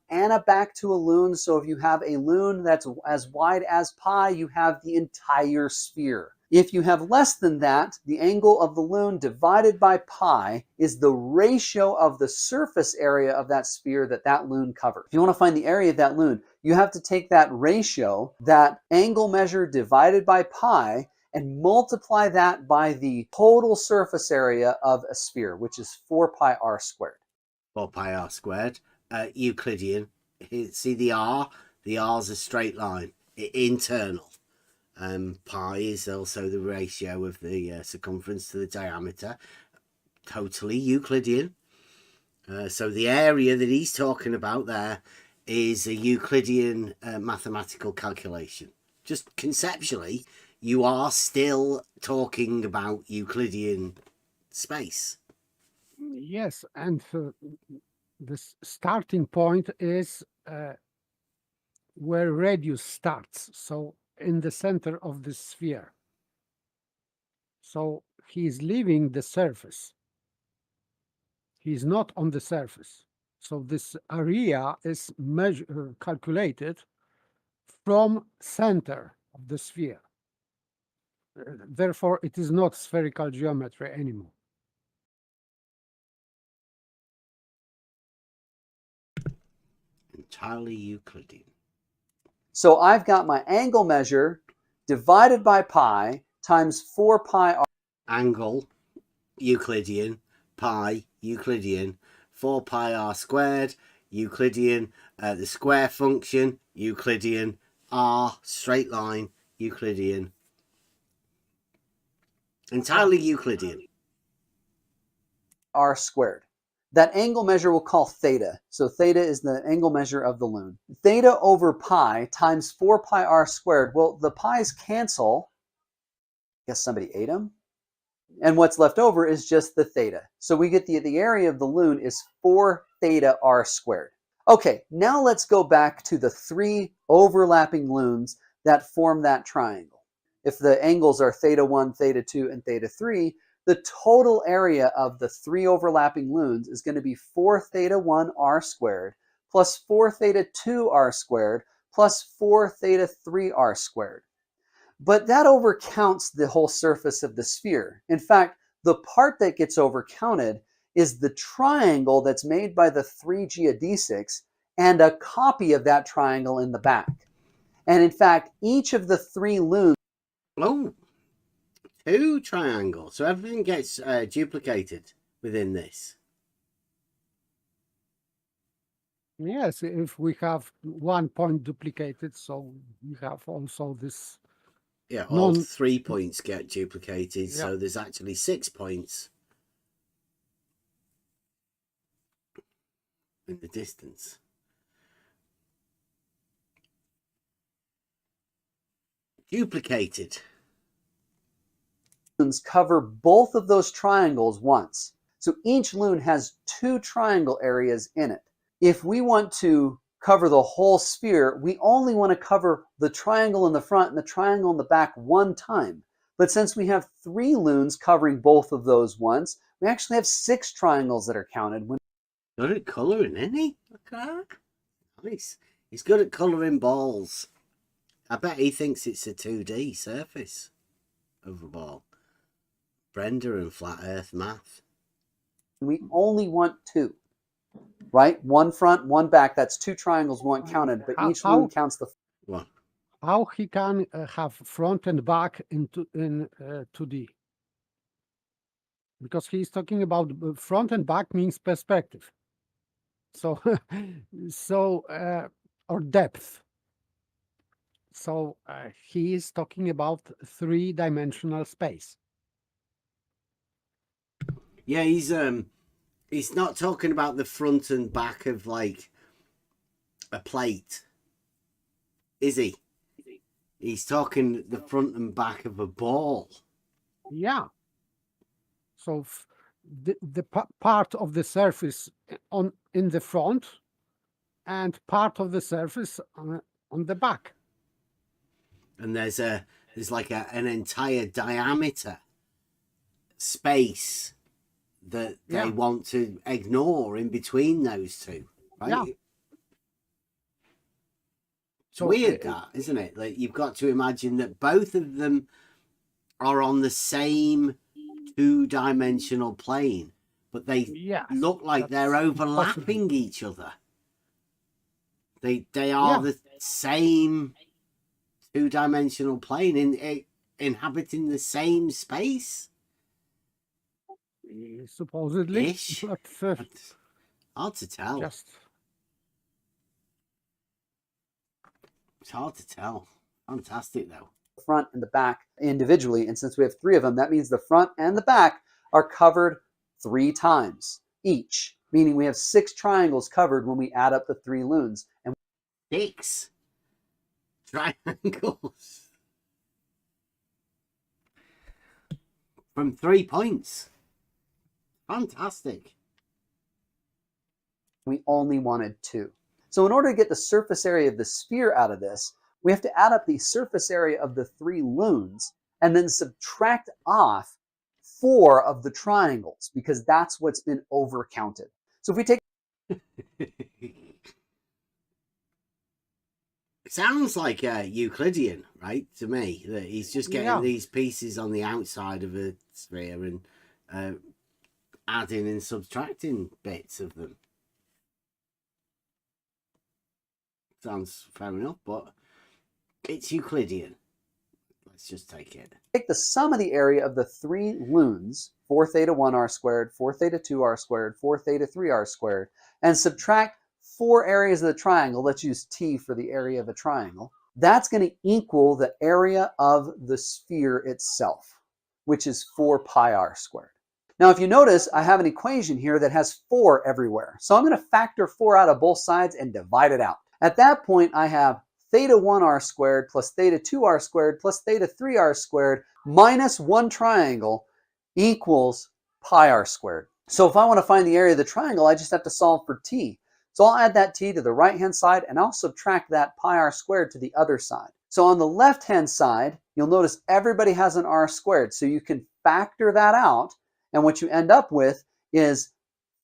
And a back to a loon. So if you have a loon that's as wide as pi, you have the entire sphere. If you have less than that, the angle of the loon divided by pi is the ratio of the surface area of that sphere that loon covers. If you want to find the area of that loon, you have to take that ratio, that angle measure divided by pi, and multiply that by the total surface area of a sphere, which is 4 pi r squared. 4 pi r squared. Euclidean. See the r? The r's a straight line. Internal. Pi is also the ratio of the circumference to the diameter. Totally Euclidean. So the area that he's talking about there is a Euclidean mathematical calculation. Just conceptually, you are still talking about Euclidean space. Yes, and the starting point is where radius starts. So in the center of the sphere. So he is leaving the surface. He is not on the surface. So this area is calculated from center of the sphere. Therefore, it is not spherical geometry anymore. Entirely Euclidean. So I've got my angle measure divided by pi times 4 pi r. Angle, Euclidean. Pi, Euclidean. 4 pi r squared, Euclidean. The square function, Euclidean. R, straight line, Euclidean. Entirely Euclidean. R squared. That angle measure we'll call theta. So theta is the angle measure of the loon. Theta over pi times 4 pi r squared. Well, the pi's cancel. Guess somebody ate them. And what's left over is just the theta. So we get the area of the loon is 4 theta r squared. Okay, now let's go back to the 3 overlapping loons that form that triangle. If the angles are theta 1, theta 2, and theta 3, the total area of the 3 overlapping loons is going to be 4 theta 1 r squared plus 4 theta 2 r squared plus 4 theta 3 r squared. But that overcounts the whole surface of the sphere. In fact, the part that gets overcounted is the triangle that's made by the 3 geodesics and a copy of that triangle in the back. And in fact, each of the 3 loons... Oh, 2 triangles. So everything gets duplicated within this. Yes, if we have 1 point duplicated, so we have also this. Yeah, all 3 points get duplicated. Yeah. So there's actually 6 points in the distance. Duplicated. cover both of those triangles once. So each loon has 2 triangle areas in it. If we want to cover the whole sphere, we only want to cover the triangle in the front and the triangle in the back 1 time. But since we have 3 loons covering both of those once, we actually have 6 triangles that are counted. Good at colouring, isn't he? Look at that. Nice. He's good at colouring balls. I bet he thinks it's a 2D surface of a ball. Brenda and flat earth math. We only want 2, right? 1 front, 1 back. That's 2 triangles, 1 counted, but each loon counts the... What? How he can have front and back in 2D? Because he's talking about front and back means perspective. So, or depth. So he is talking about 3-dimensional space. Yeah, he's not talking about the front and back of like a plate, is he? He's talking the front and back of a ball. Yeah. So the part of the surface in the front and part of the surface on the back. And there's like an entire diameter space that they want to ignore in between those 2, right? Yeah. It's weird, that, isn't it? Like, you've got to imagine that both of them are on the same 2-dimensional plane, but they look like they're overlapping each other. They are the same 2-dimensional plane inhabiting the same space. Supposedly, Ish. but hard to tell. It's hard to tell. Fantastic though. The front and the back individually, and since we have 3 of them, that means the front and the back are covered 3 times each, meaning we have 6 triangles covered when we add up the 3 loons. And 6 triangles from 3 points. Fantastic. we only wanted 2. So in order to get the surface area of the sphere out of this, we have to add up the surface area of the 3 loons and then subtract off 4 of the triangles, because that's what's been overcounted. So if we take... It sounds like Euclidean, right, to me, that he's just getting these pieces on the outside of a sphere and adding and subtracting bits of them. Sounds fair enough, but it's Euclidean. let's just take it. Take the sum of the area of the three loons, 4 theta 1 r squared, 4 theta 2 r squared, 4 theta 3 r squared, and subtract 4 areas of the triangle. Let's use t for the area of a triangle. That's going to equal the area of the sphere itself, which is 4 pi r squared. Now, if you notice, I have an equation here that has 4 everywhere. So I'm going to factor 4 out of both sides and divide it out. At that point, I have theta 1 r squared plus theta 2 r squared plus theta 3 r squared minus 1 triangle equals pi r squared. So if I want to find the area of the triangle, I just have to solve for t. So I'll add that t to the right-hand side, and I'll subtract that pi r squared to the other side. So on the left-hand side, you'll notice everybody has an r squared. So you can factor that out, and what you end up with is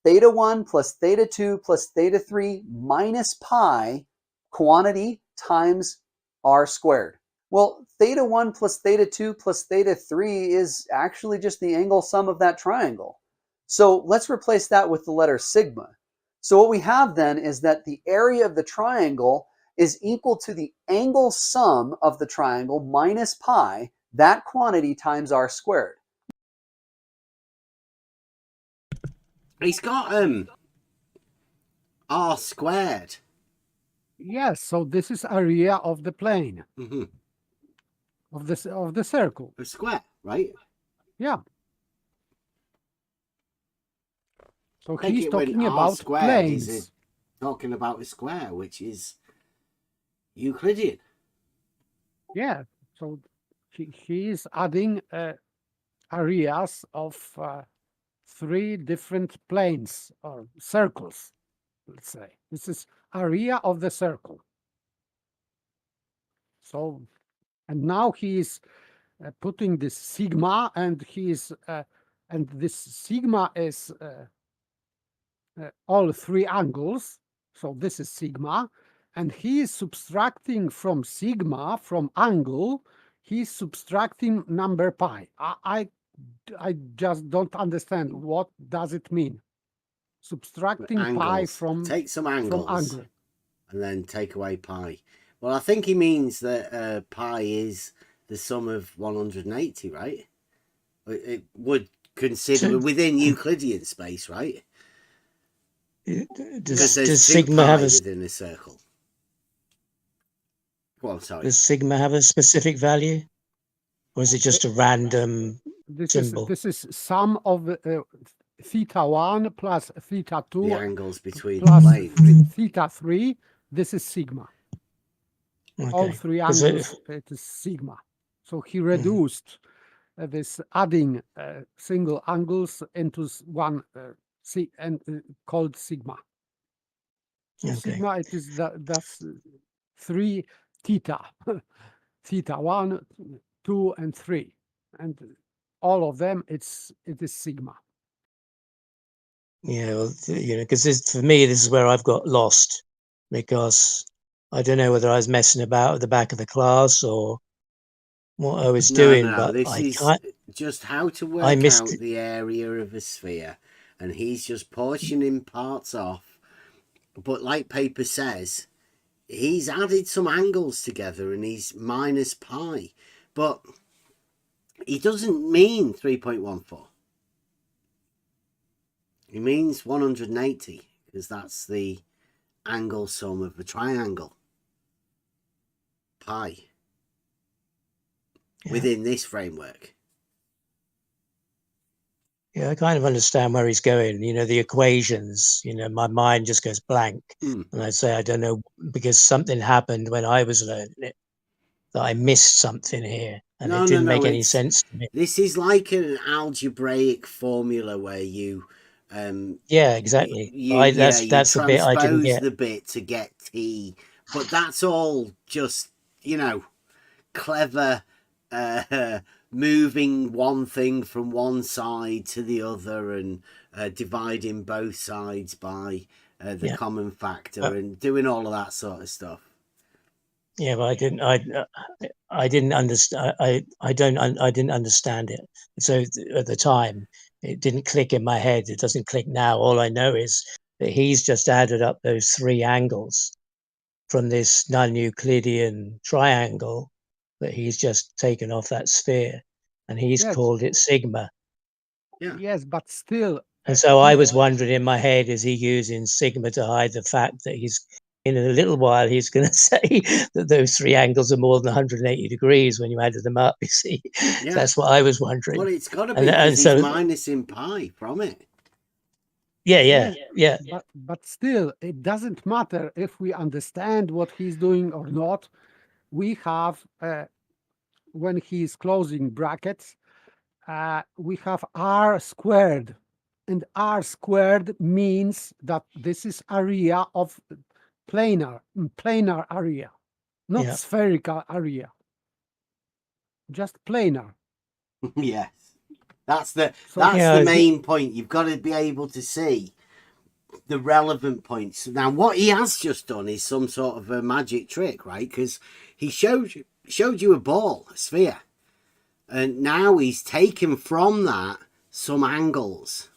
theta 1 plus theta 2 plus theta 3 minus pi quantity times r squared. Well, theta 1 plus theta 2 plus theta 3 is actually just the angle sum of that triangle. So let's replace that with the letter sigma. So what we have then is that the area of the triangle is equal to the angle sum of the triangle minus pi, that quantity times r squared. He's got r squared. Yes, so this is area of the plane Mm-hmm. of the circle. A square, right? Yeah. So Take he's it when talking r about squared planes. is talking about a square, which is Euclidean. Yeah. So he is adding areas of 3 different planes or circles. Let's say this is area of the circle. So, and now he is putting this sigma, and he is and this sigma is all 3 angles. So this is sigma, and he is subtracting from sigma, from angle, he's subtracting number pi. I just don't understand, what does it mean? Subtracting pi Angles. from Take some angles angle. and then take away pi. Well, I think he means that pi is the sum of 180, right? It would consider within Euclidean space, right? Because there's Does 2 sigma pi have a within a circle. Go on, sorry. does sigma have a specific value, or is it just a random symbol? This is sum of theta 1 plus theta 2 The angles between the plus planes. theta 3. This is sigma. All Okay. 3 'Cause angles, it is sigma. So he reduced this adding single angles into one and called sigma. So Okay. sigma, it is that's 3 theta, theta 1, 2, and 3, and all of them it is sigma. Yeah, well, because for me, this is where I've got lost, because I don't know whether I was messing about at the back of the class or what I was doing, No, but this I is can't. just how to work I missed out it. the area of a sphere, and he's just portioning parts off. But like paper says, he's added some angles together and he's minus pi, but he doesn't mean 3.14. He means 180, because that's the angle sum of a triangle. Pi. Yeah. Within this framework. Yeah, I kind of understand where he's going. The equations, my mind just goes blank. And I say, I don't know, because something happened when I was learning it, that I missed something here, and it didn't make any sense to me. This is like an algebraic formula where you yeah, exactly. That's the bit I didn't get. The bit to get t, but that's all just clever moving one thing from one side to the other and dividing both sides by the common factor and doing all of that sort of stuff. Yeah, but I didn't understand. I didn't understand it. So at the time, it didn't click in my head. It doesn't click now. All I know is that he's just added up those 3 angles from this non-Euclidean triangle but he's just taken off that sphere, and he's Yes. called it sigma. Yeah. Yes, but still, And so I was wondering in my head, is he using sigma to hide the fact that he's, in a little while, he's going to say that those three angles are more than 180 degrees when you added them up, you see. Yeah. That's what I was wondering. Well, it's got to be And because so- he's minusing pi from it. Yeah. but still, it doesn't matter if we understand what he's doing or not. We have, when he's closing brackets, we have r squared, and r squared means that this is area of planar area, not Yeah. spherical area, just planar. Yes. That's the Yeah, main point. You've got to be able to see the relevant points. Now, what he has just done is some sort of a magic trick, right? Because he showed you a ball, a sphere, and now he's taken from that some angles,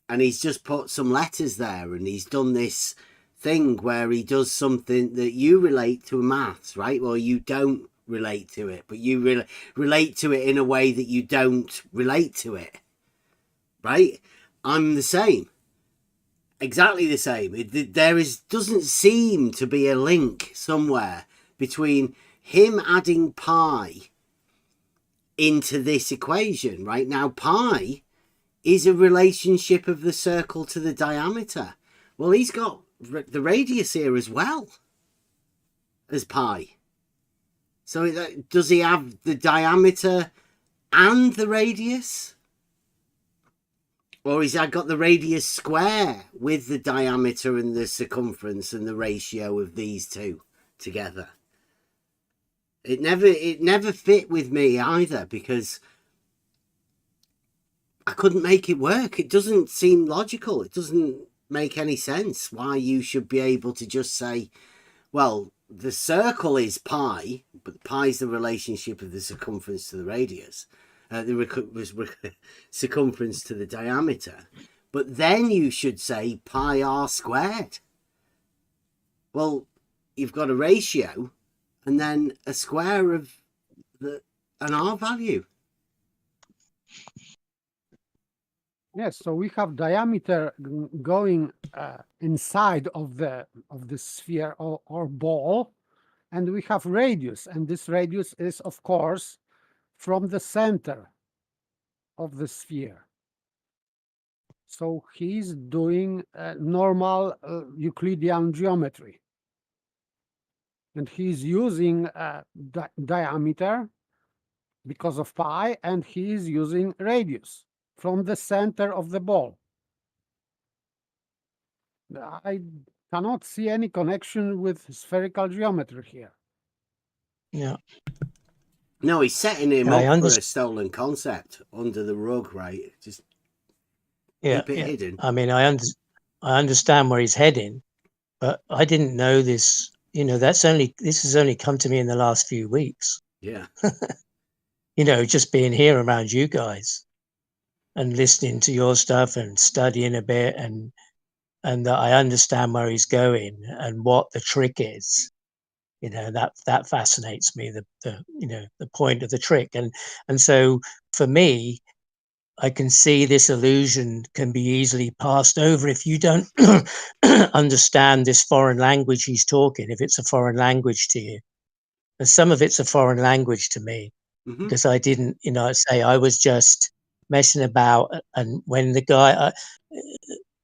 and he's just put some letters there, and he's done this thing where he does something that you relate to maths, right? Well, you don't relate to it, but you relate to it in a way that you don't relate to it, right? I'm the same, exactly the same. Doesn't seem to be a link somewhere between him adding pi into this equation. Right now, pi is a relationship of the circle to the diameter. Well, he's got the radius here as well as pi. So does he have the diameter and the radius? Or has he got the radius square with the diameter and the circumference and the ratio of these two together? It never fit with me either, because I couldn't make it work. It doesn't seem logical. It doesn't make any sense why you should be able to just say, well, the circle is pi, but pi is the relationship of the circumference to the radius, circumference to the diameter. But then you should say pi r squared. Well, you've got a ratio and then a square of an r value. Yes, so we have diameter going inside of the sphere or ball, and we have radius, and this radius is, of course, from the center of the sphere. So he's doing normal Euclidean geometry, and he's using diameter because of pi, and he's using radius from the center of the ball. I cannot see any connection with spherical geometry here. Yeah. No, he's setting him I up for a stolen concept under the rug, right? Just keep it hidden. I mean, I understand where he's heading, but I didn't know this. You know, this has only come to me in the last few weeks. Yeah. You know, just being here around you guys and listening to your stuff and studying a bit, and that I understand where he's going and what the trick is. You know, that fascinates me, the point of the trick. And so for me, I can see this illusion can be easily passed over if you don't understand this foreign language he's talking, if it's a foreign language to you. And some of it's a foreign language to me, because I didn't, say I was just messing about. And when the guy,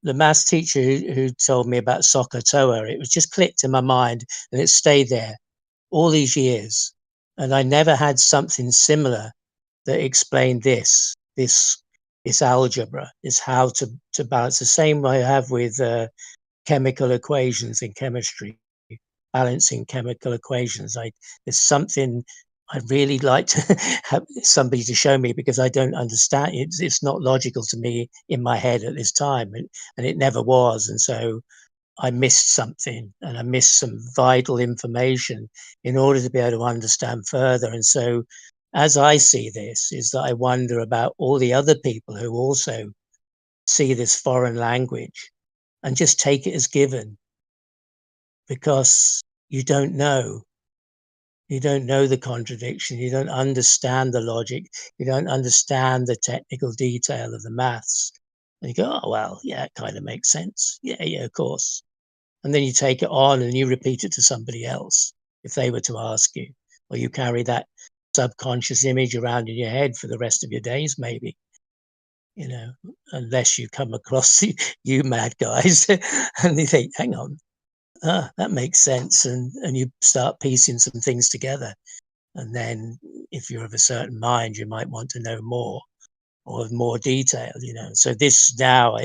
the maths teacher who told me about Sokotoa, it was just clicked in my mind, and it stayed there all these years. And I never had something similar that explained this algebra, is how to balance, the same way I have with chemical equations in chemistry, balancing chemical equations. There's something I'd really like to have somebody to show me, because I don't understand it. It's not logical to me in my head at this time, and it never was. And so I missed something, and I missed some vital information in order to be able to understand further. And so as I see this, is that I wonder about all the other people who also see this foreign language and just take it as given, because you don't know. You don't know the contradiction. You don't understand the logic. You don't understand the technical detail of the maths. And you go, oh, well, yeah, it kind of makes sense. Yeah, yeah, of course. And then you take it on and you repeat it to somebody else if they were to ask you, or you carry that subconscious image around in your head for the rest of your days, maybe, you know, unless you come across you mad guys and you think, hang on, that makes sense. And you start piecing some things together. And then if you're of a certain mind, you might want to know more or more detail, you know. So this now,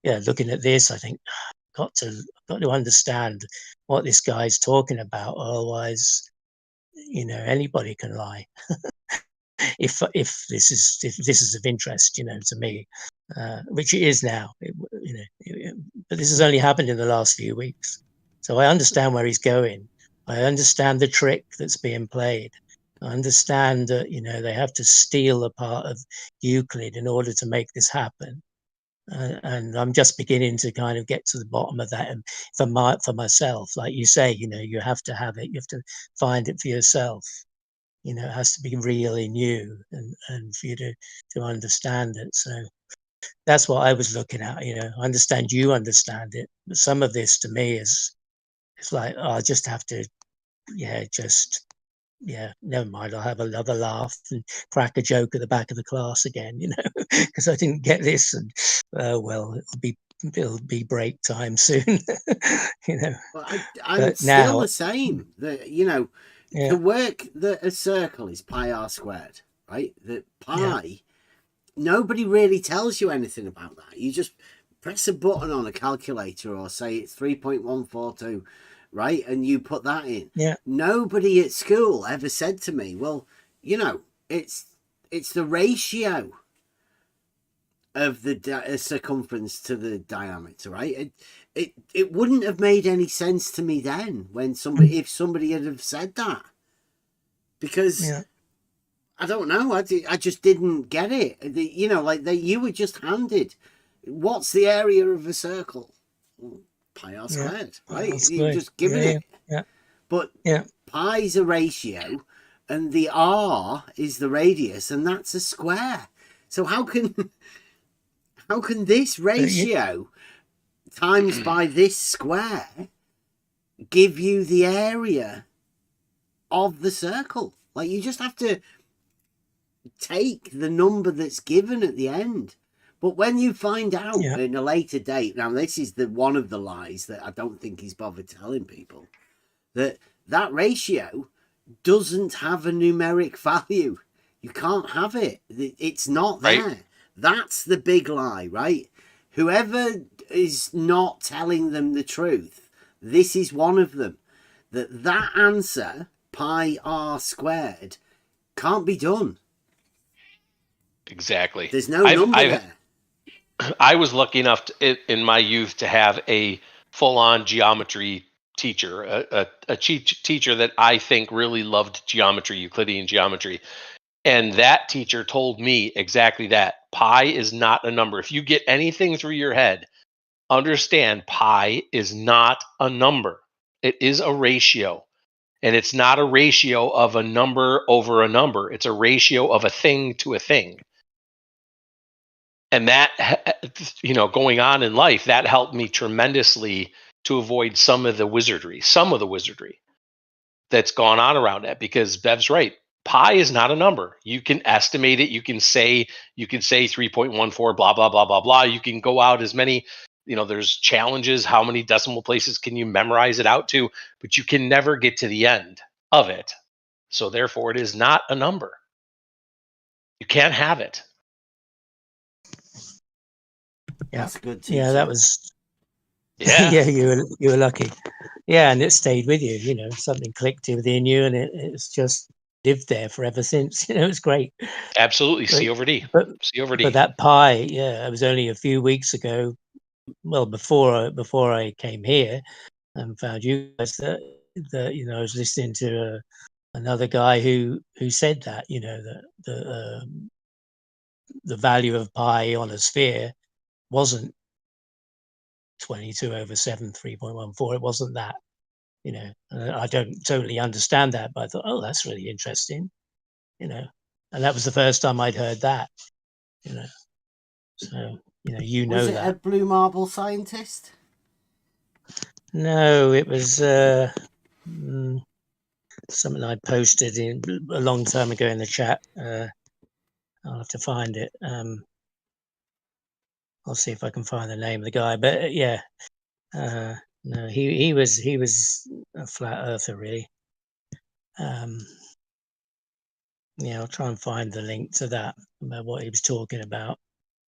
looking at this, I think, got to understand what this guy's talking about. Otherwise, you know, anybody can lie. if this is of interest, you know, to me, which it is now, but this has only happened in the last few weeks. So I understand where he's going. I understand the trick that's being played. I understand that, you know, they have to steal a part of Euclid in order to make this happen. And I'm just beginning to kind of get to the bottom of that. And for myself, like you say, you know, you have to have it. You have to find it for yourself. You know, it has to be really new and for you to understand it. So that's what I was looking at. You know, I understand you understand it, but some of this to me is, it's like, oh, I just have to, never mind. I'll have another laugh and crack a joke at the back of the class again, you know, because I didn't get this. And well, it'll be break time soon, you know. Well, I'm still the same. That, you know, the work that a circle is pi r squared, right? That pi, nobody really tells you anything about that. You just press a button on a calculator or say it's 3.142. Right, and you put that in. Nobody at school ever said to me, well, you know, it's the ratio of the circumference to the diameter, right? It wouldn't have made any sense to me then when if somebody had have said that, because I don't know, I just didn't get it. You know, like you were just handed, what's the area of a circle? Pi r squared, right? You're just giving it. But pi's a ratio and the r is the radius, and that's a square. So how can this ratio times by this square give you the area of the circle? Like, you just have to take the number that's given at the end. But when you find out in a later date, now this is one of the lies that I don't think he's bothered telling people, that ratio doesn't have a numeric value. You can't have it. It's not there. Right. That's the big lie, right? Whoever is not telling them the truth, this is one of them. That answer, pi r squared, can't be done. Exactly. There's no number there. I was lucky enough in my youth to have a full-on geometry teacher, a teacher that I think really loved geometry, Euclidean geometry. And that teacher told me exactly that. Pi is not a number. If you get anything through your head, understand pi is not a number. It is a ratio. And it's not a ratio of a number over a number. It's a ratio of a thing to a thing. And that, you know, going on in life, that helped me tremendously to avoid some of the wizardry that's gone on around that, because Bev's right. Pi is not a number. You can estimate it. You can say 3.14, blah, blah, blah, blah, blah. You can go out as many, you know, there's challenges. How many decimal places can you memorize it out to? But you can never get to the end of it. So therefore, it is not a number. You can't have it. That's good teaching. Yeah, that was. Yeah, you were lucky. Yeah, and it stayed with you. You know, something clicked within you, and it's just lived there forever since. You know, it's great. Absolutely, C over D. C over D. But that pi, it was only a few weeks ago. Well, before I came here and found you guys, that you know, I was listening to another guy who said that, you know, that the value of pi on a sphere wasn't 22/7, 3.14. It wasn't that. you know, and I don't totally understand that, but I thought, oh, that's really interesting, you know, and that was the first time I'd heard that, you know. So, you know Was it a that. blue marble scientist? No, it was something I posted in a long time ago in the chat. I'll have to find it. I'll see if I can find the name of the guy. But yeah, no, he was a flat earther, really. Yeah, I'll try and find the link to that about what he was talking about.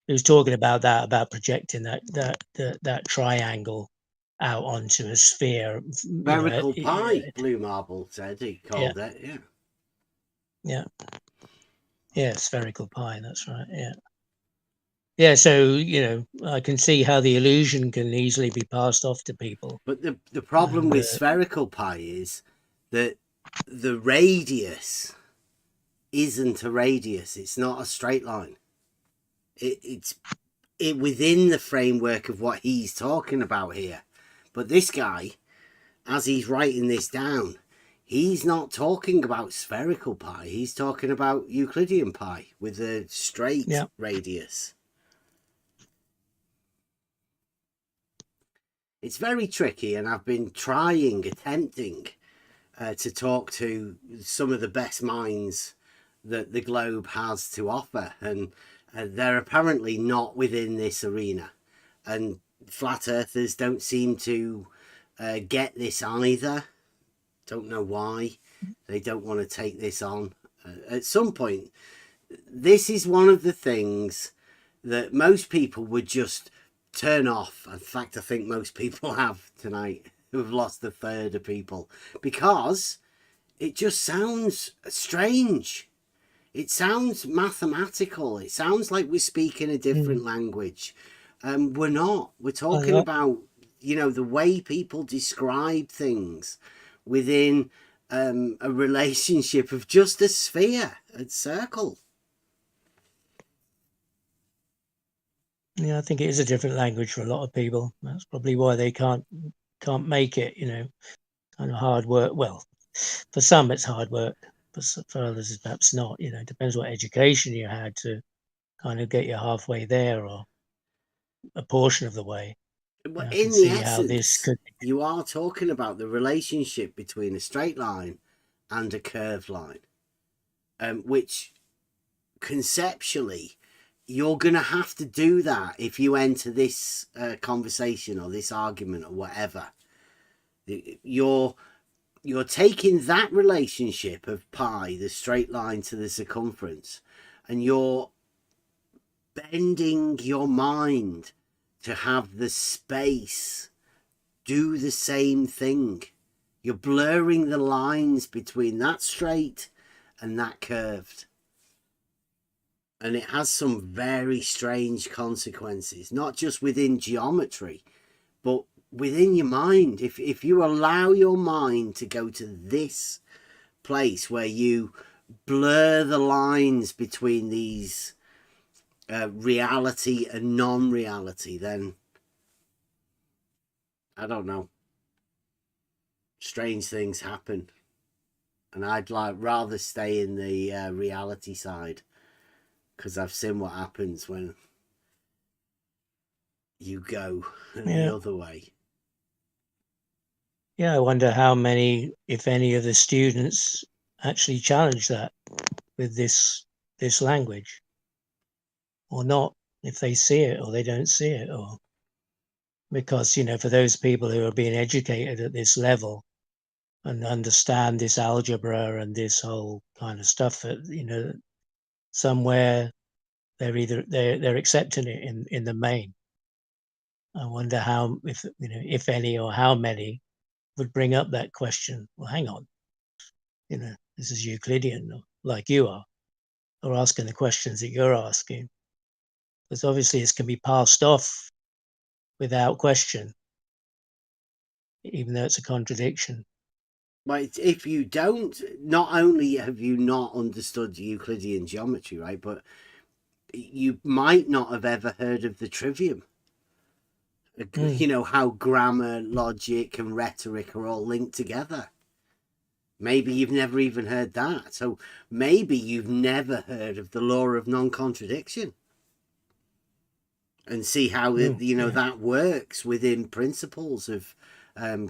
He was talking about that, about projecting that triangle out onto a sphere. Spherical pie, blue marble said he Yeah. called it. Yeah. Yeah. Yeah, spherical pie. That's right. Yeah. Yeah. So I can see how the illusion can easily be passed off to people. But the problem with spherical pie is that the radius isn't a radius. It's not a straight line. It's within the framework of what he's talking about here. But this guy, as he's writing this down, he's not talking about spherical pi. He's talking about Euclidean pi with a straight radius. It's very tricky, and I've been attempting to talk to some of the best minds that the globe has to offer, and they're apparently not within this arena, and flat earthers don't seem to get this either. Don't know why they don't want to take this on. At some point, this is one of the things that most people would just turn off. In fact, I think most people have tonight who have lost a third of people, because it just sounds strange. It sounds mathematical. It sounds like we're speaking a different language. We're not. We're talking about, the way people describe things within a relationship of just a sphere, a circle. Yeah, I think it is a different language for a lot of people. That's probably why they can't make it, kind of hard work. Well, for some it's hard work, but for others it's perhaps not. It depends what education you had to kind of get you halfway there, or a portion of the way. But in the essence, you are talking about the relationship between a straight line and a curved line, which conceptually you're going to have to do that if you enter this conversation or this argument or whatever. You're taking that relationship of pi, the straight line to the circumference, and you're bending your mind to have the space do the same thing. You're blurring the lines between that straight and that curved. And it has some very strange consequences, not just within geometry, but within your mind. If you allow your mind to go to this place where you blur the lines between these reality and non-reality, then I don't know, strange things happen. And I'd rather stay in the reality side, because I've seen what happens when you go the other way. Yeah, I wonder how many, if any, of the students actually challenge that with this language, or not, if they see it or they don't see it, or because for those people who are being educated at this level and understand this algebra and this whole kind of stuff, that somewhere they're accepting it in the main. I wonder how, if any, or how many would bring up that question. Well, hang on, this is Euclidean, like you are, or asking the questions that you're asking, because obviously this can be passed off without question, even though it's a contradiction. But if you don't, not only have you not understood Euclidean geometry, right, but you might not have ever heard of the trivium. You know, how grammar, logic, and rhetoric are all linked together. Maybe you've never even heard that. So maybe you've never heard of the law of non-contradiction, and see how that works within principles of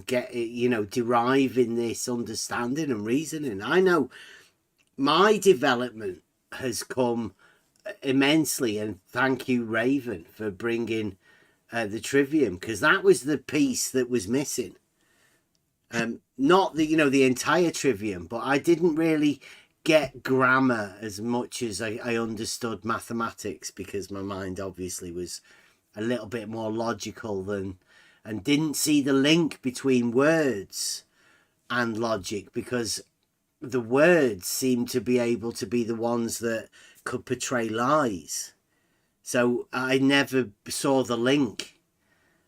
deriving this understanding and reasoning. I know my development has come immensely, and thank you, Raven, for bringing the trivium, because that was the piece that was missing. Not the entire trivium, but I didn't really get grammar as much as I understood mathematics, because my mind obviously was a little bit more logical and didn't see the link between words and logic, because the words seemed to be able to be the ones that could portray lies. So I never saw the link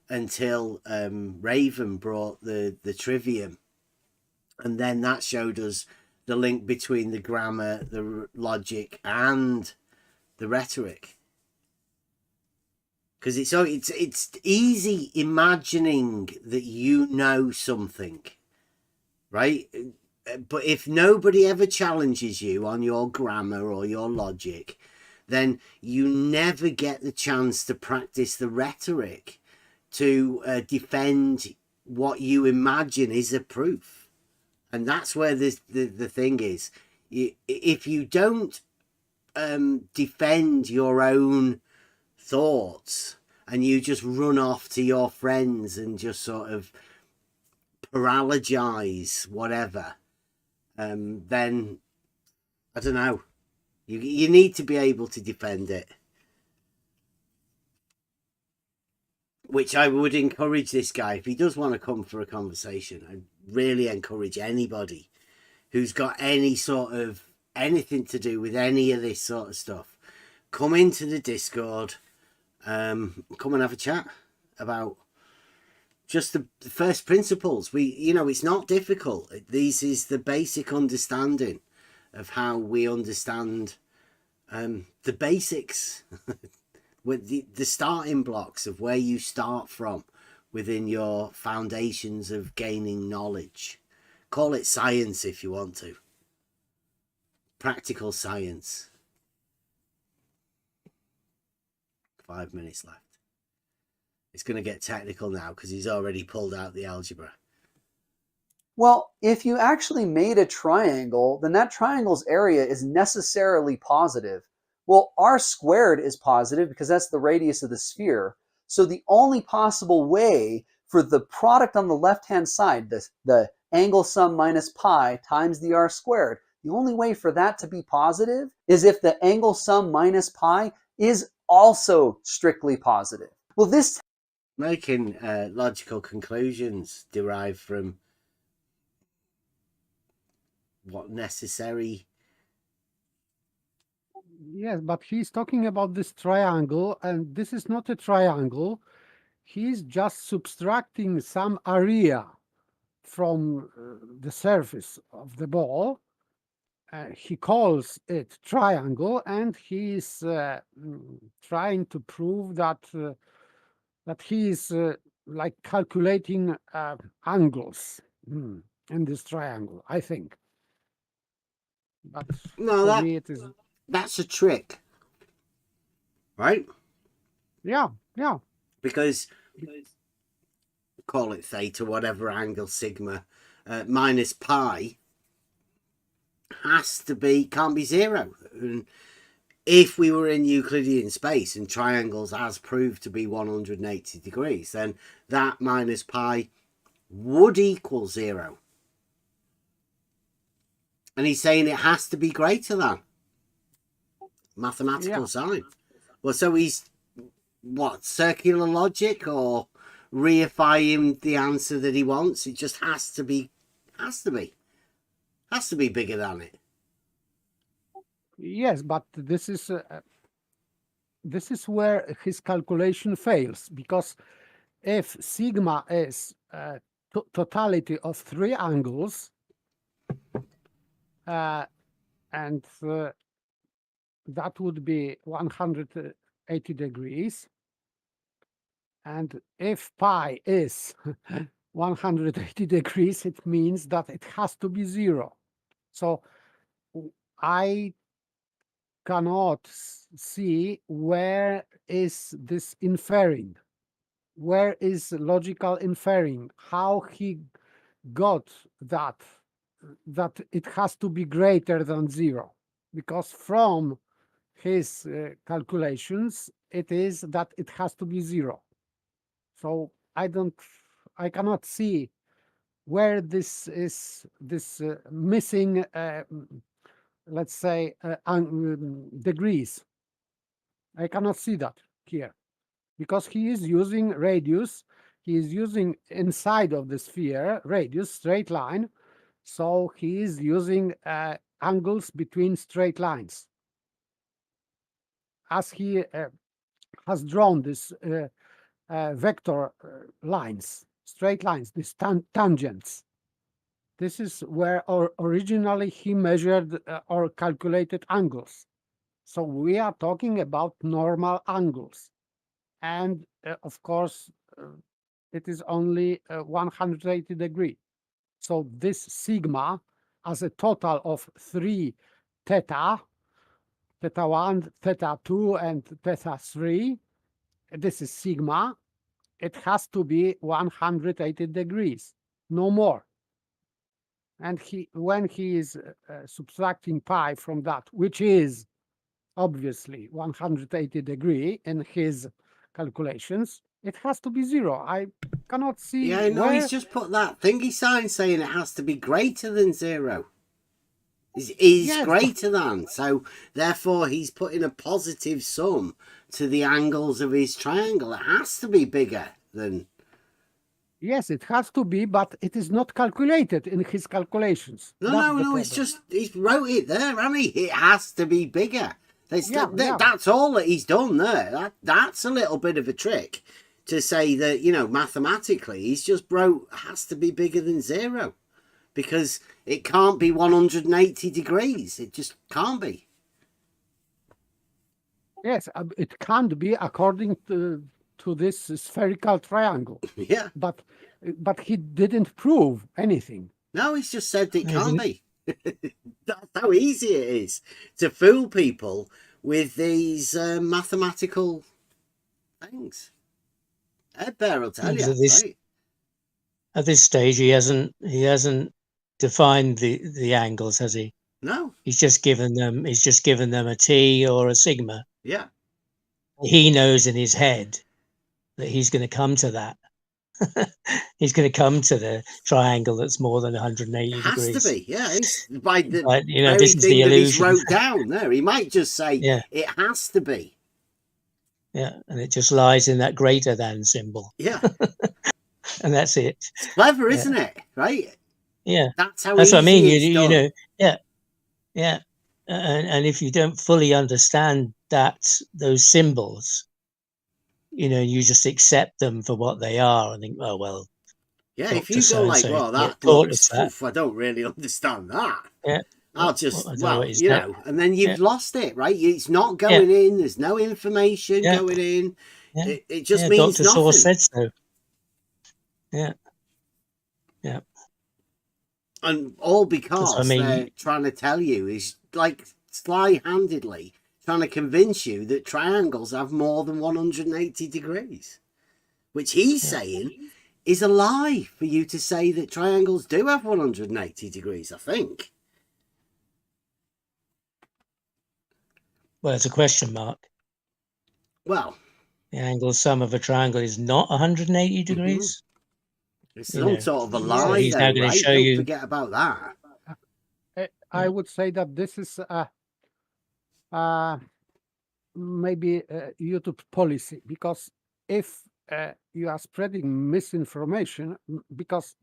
until Raven brought the trivium, and then that showed us the link between the grammar, the logic, and the rhetoric. Because it's easy imagining that you know something, right? But if nobody ever challenges you on your grammar or your logic, then you never get the chance to practice the rhetoric to defend what you imagine is a proof. And that's where the thing is. If you don't defend your own thoughts, and you just run off to your friends and just sort of paralogize whatever, then I don't know. You need to be able to defend it, which I would encourage this guy, if he does want to come for a conversation. I really encourage anybody who's got any sort of anything to do with any of this sort of stuff, come into the Discord, come and have a chat about just the first principles. It's not difficult. This is the basic understanding of how we understand the basics, with the starting blocks of where you start from within your foundations of gaining knowledge. Call it science if you want to. Practical science. 5 minutes left. It's going to get technical now because he's already pulled out the algebra. Well, if you actually made a triangle, then that triangle's area is necessarily positive. Well, r squared is positive because that's the radius of the sphere. So the only possible way for the product on the left-hand side, the angle sum minus pi times the r squared, the only way for that to be positive is if the angle sum minus pi is also strictly positive. Well, this making logical conclusions derived from what necessary. Yes, but he's talking about this triangle, and this is not a triangle. He's just subtracting some area from the surface of the ball. He calls it triangle, and he's trying to prove that that he is like calculating angles in this triangle, I think. But No, for me it is. That's a trick, right? Yeah. Because call it theta, whatever angle sigma minus pi can't be zero. And if we were in Euclidean space and triangles as proved to be 180 degrees, then that minus pi would equal zero. And he's saying it has to be greater than mathematical sign. Well, so he's circular logic, or reifying the answer that he wants? It just has to be bigger than it. Yes, but this is where his calculation fails, because if sigma is totality of three angles, and that would be 180 degrees, And if pi is 180 degrees, it means that it has to be 0. So I cannot see where is this inferring, where is logical inferring, how he got that it has to be greater than 0, because from his calculations it is that it has to be 0. So I cannot see where this is, this missing let's say degrees. I cannot see that here, because he is using radius, he is using inside of the sphere radius, straight line, so he is using angles between straight lines. As he has drawn this vector lines, straight lines, these tangents. This is where originally he measured or calculated angles. So we are talking about normal angles. And of course, it is only 180 degree. So this sigma as a total of 3 theta, theta 1, theta 2, and theta 3, this is sigma, it has to be 180 degrees, no more. And when he is subtracting pi from that, which is obviously 180 degree in his calculations, it has to be 0. I cannot see. Yeah, no, where... he's just put that thingy sign saying it has to be greater than 0. Is Yes, greater than, so therefore he's putting a positive sum to the angles of his triangle. It has to be bigger than. Yes, it has to be, but it is not calculated in his calculations. No, it's just, he's wrote it there, hasn't he? It has to be bigger. Yeah. That's all that he's done there. That's a little bit of a trick to say that, you know, mathematically, he's just wrote has to be bigger than 0. Because it can't be 180 degrees. It just can't be. Yes, it can't be according to this spherical triangle. Yeah. But he didn't prove anything. No, he's just said it can't be. That's how easy it is to fool people with these mathematical things. Ed Bear will tell you, right? At this stage, he hasn't defined the angles, has he? No. He's just given them a t or a sigma. Yeah. He knows in his head that he's going to come to that. He's going to come to the triangle that's more than 180 it has degrees. To be, yeah. It's by the but, you know, very this is thing the that he's illusion. wrote down there. He might just say, yeah, it has to be. Yeah, and it just lies in that greater than symbol. Yeah. And that's it. It's clever, isn't it? Right? Yeah. That's how that's what I mean. You know, yeah. And if you don't fully understand those symbols, you know, you just accept them for what they are and think, oh well. Yeah, if you go like, well, that looks, I don't really understand that. Yeah. I'll just, you know, and then you've lost it, right? It's not going in. There's no information going in. Yeah. It just means Dr. nothing. Source said so. Yeah. Yeah. And all because they're trying to tell you is like sly-handedly trying to convince you that triangles have more than 180 degrees, which he's saying is a lie for you to say that triangles do have 180 degrees, I think. Well, it's a question mark. Well, the angle sum of a triangle is not 180 degrees. It's some sort of a lie, he's now going to show you. Don't forget about that. I would say that this is maybe YouTube policy, because if you are spreading misinformation, because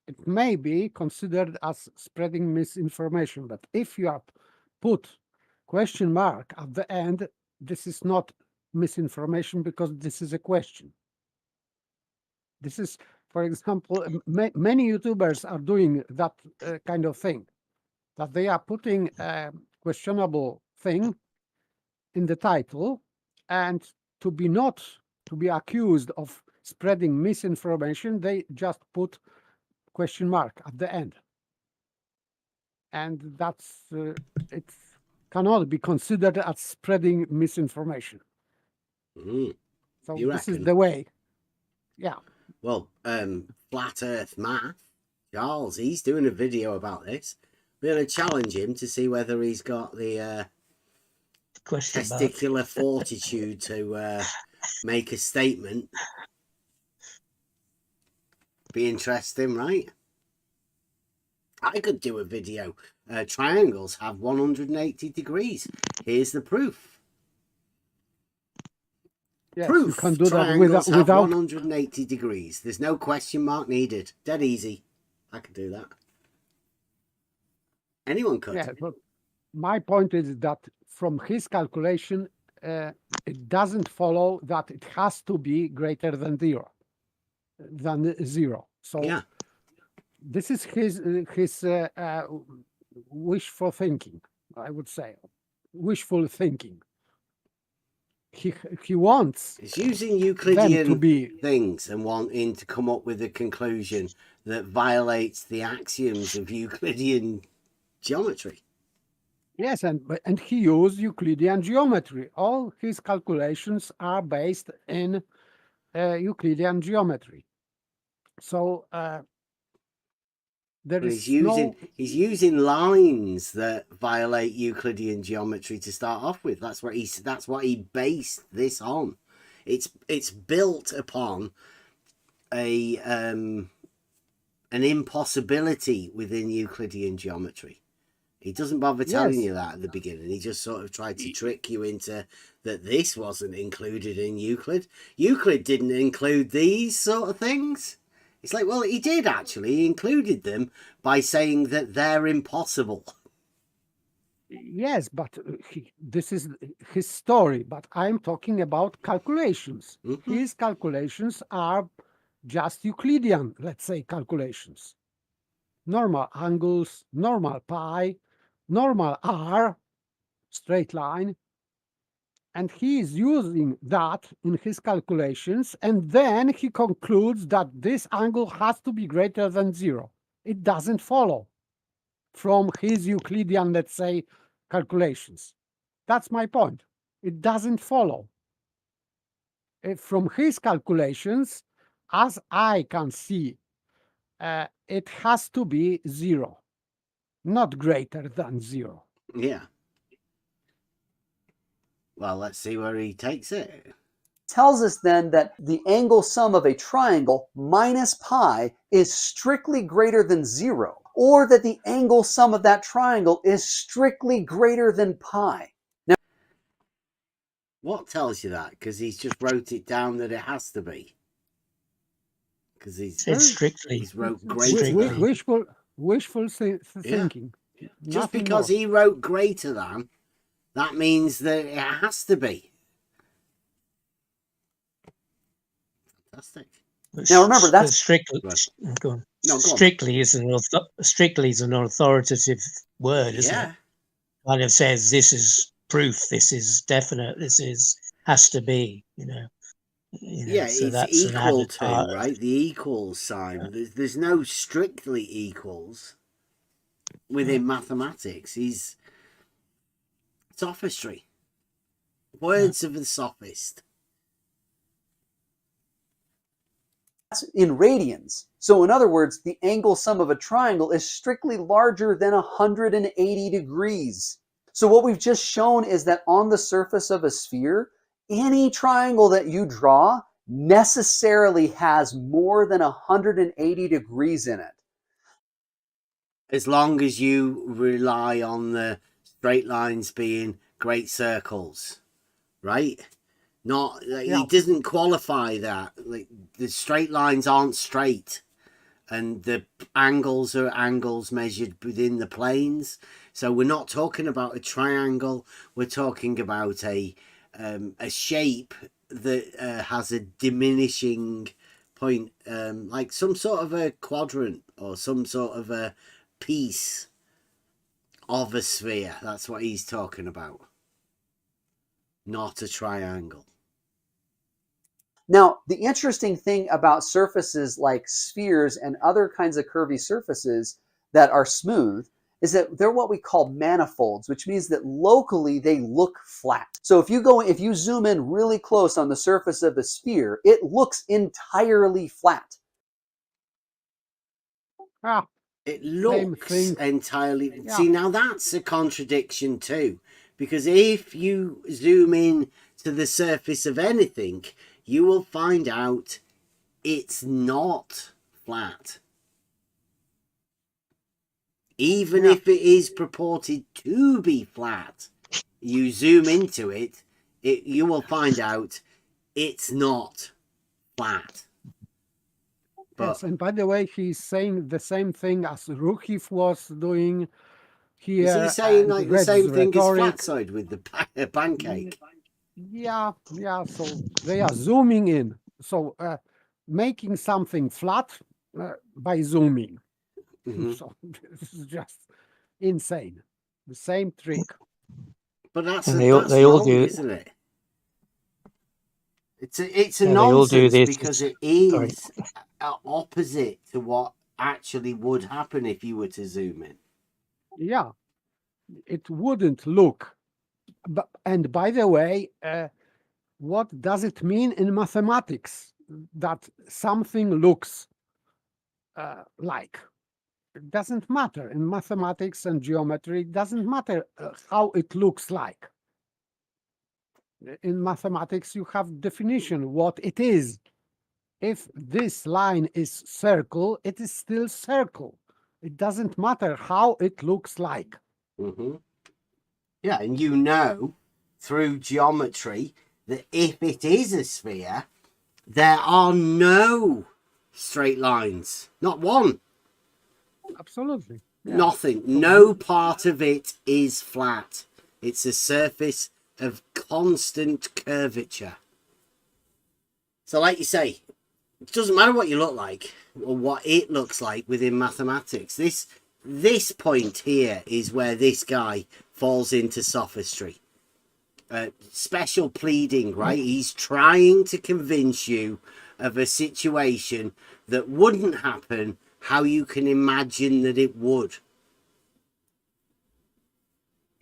it may be considered as spreading misinformation, but if you are put question mark at the end, this is not misinformation because this is a question. This is, for example, many YouTubers are doing that kind of thing, that they are putting a questionable thing in the title, and to be not to be accused of spreading misinformation, they just put question mark at the end. And that's it cannot be considered as spreading misinformation. Mm. So You this is reckon? the way. Yeah. Well, Flat Earth Math, Charles, he's doing a video about this. We're going to challenge him to see whether he's got the Question mark. testicular fortitude to make a statement. Be interesting, right? I could do a video. Triangles have 180 degrees. Here's the proof. Yes, Proof. you can do that Triangles have without 180 degrees. There's no question mark needed. Dead easy. I could do that. Anyone could. Yeah, but my point is that from his calculation, it doesn't follow that it has to be greater than zero. So Yeah. this is his wishful thinking, I would say, wishful thinking. He wants It's using them to Euclidean be things and wanting to come up with a conclusion that violates the axioms of Euclidean geometry. yes, and he used Euclidean geometry. All his calculations are based in Euclidean geometry. So there But is he's using lines that violate Euclidean geometry to start off with. That's what he based this on. It's built upon an impossibility within Euclidean geometry. He doesn't bother telling Yes. you that at the beginning. He just sort of tried to trick you into that this wasn't included in Euclid. Euclid didn't include these sort of things. It's like, well, he did actually. He included them by saying that they're impossible. Yes, but this is his story. But I'm talking about calculations. Mhm. His calculations are just Euclidean, let's say, calculations. Normal angles, normal pi, normal r, straight line. And he is using that in his calculations. And then he concludes that this angle has to be greater than zero. It doesn't follow from his Euclidean, let's say, calculations. That's my point. It doesn't follow. From his calculations, as I can see, it has to be zero, not greater than zero. Yeah. Well, let's see where he takes it. Tells us then that the angle sum of a triangle minus pi is strictly greater than zero, or that the angle sum of that triangle is strictly greater than pi. What tells you that? Because he's just wrote it down that it has to be. Because It's strictly. he's wrote It's greater strictly. than. Wishful thinking. Just Nothing because more. he wrote greater than, that means that it has to be. Fantastic. Now remember, But that's strictly. Right. Go on. No, go on. Strictly is an authoritative word, isn't Yeah. it? Kind of says this is proof, this is definite, this is has to be. Yeah, So it's that's an equal added to, part. right? The equals sign. There's no strictly equals within mathematics. It's sophistry. Words of the sophist. in radians. So in other words, the angle sum of a triangle is strictly larger than 180 degrees. So what we've just shown is that on the surface of a sphere, any triangle that you draw necessarily has more than 180 degrees in it. As long as you rely on the straight lines being great circles, right? He doesn't qualify that. Like, the straight lines aren't straight, and the angles are angles measured within the planes. So we're not talking about a triangle. We're talking about a shape that has a diminishing point, like some sort of a quadrant or some sort of a piece of a sphere. That's what he's talking about, not a triangle. Now, the interesting thing about surfaces like spheres and other kinds of curvy surfaces that are smooth is that they're what we call manifolds, which means that locally they look flat. So if you zoom in really close on the surface of a sphere, it looks entirely flat. Ah, It same looks thing. entirely. Yeah. See, now that's a contradiction too, because if you zoom in to the surface of anything, you will find out it's not flat. Even if it is purported to be flat, you zoom into it, you will find out it's not flat. Yes, and by the way, he's saying the same thing as Ruchif was doing here. Is he saying and like the Red's same thing as rhetoric. flat side with the pancake? Yeah, yeah. So they are zooming in. So making something flat by zooming. So this is just insane. The same trick. But that's And that's they all wrong, do. isn't it? It's a Yeah, they all do nonsense this. because it Sorry. is opposite to what actually would happen if you were to zoom in. Yeah, it wouldn't look. But, and by the way, what does it mean in mathematics that something looks like? It doesn't matter in mathematics and geometry. It doesn't matter how it looks like. In mathematics, you have definition what it is. If this line is circle, it is still circle. It doesn't matter how it looks like. Yeah, and you know through geometry that if it is a sphere, there are no straight lines, not one. Absolutely. Yeah. Nothing. No part of it is flat. It's a surface of constant curvature. So like you say, it doesn't matter what you look like or what it looks like within mathematics. This point here is where this guy falls into sophistry. Special pleading, right? He's trying to convince you of a situation that wouldn't happen, how you can imagine that it would.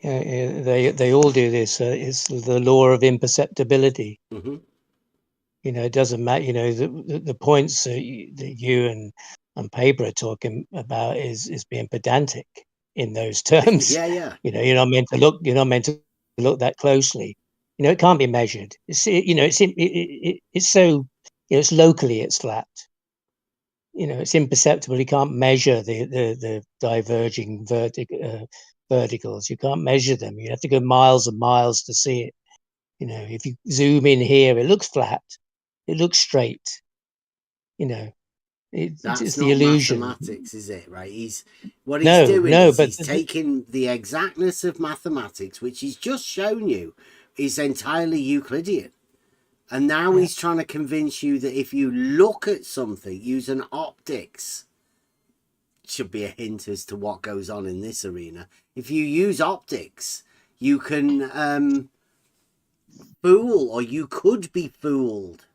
Yeah, they all do this. It's the law of imperceptibility. You know, it doesn't matter. You know, the points that you and Paper are talking about is being pedantic in those terms. Yeah. You know, you're not meant to look that closely. You know, it can't be measured. It's so, you know, it's locally it's flat. You know, it's imperceptible. You can't measure the diverging verticals. You can't measure them. You have to go miles and miles to see it. You know, if you zoom in here, it looks flat. It looks straight. You know, it's That's the not illusion. mathematics, is it? Right? He's taking the exactness of mathematics, which he's just shown you, is entirely Euclidean. And now he's trying to convince you that if you look at something using optics, should be a hint as to what goes on in this arena. If you use optics, you can fool, or you could be fooled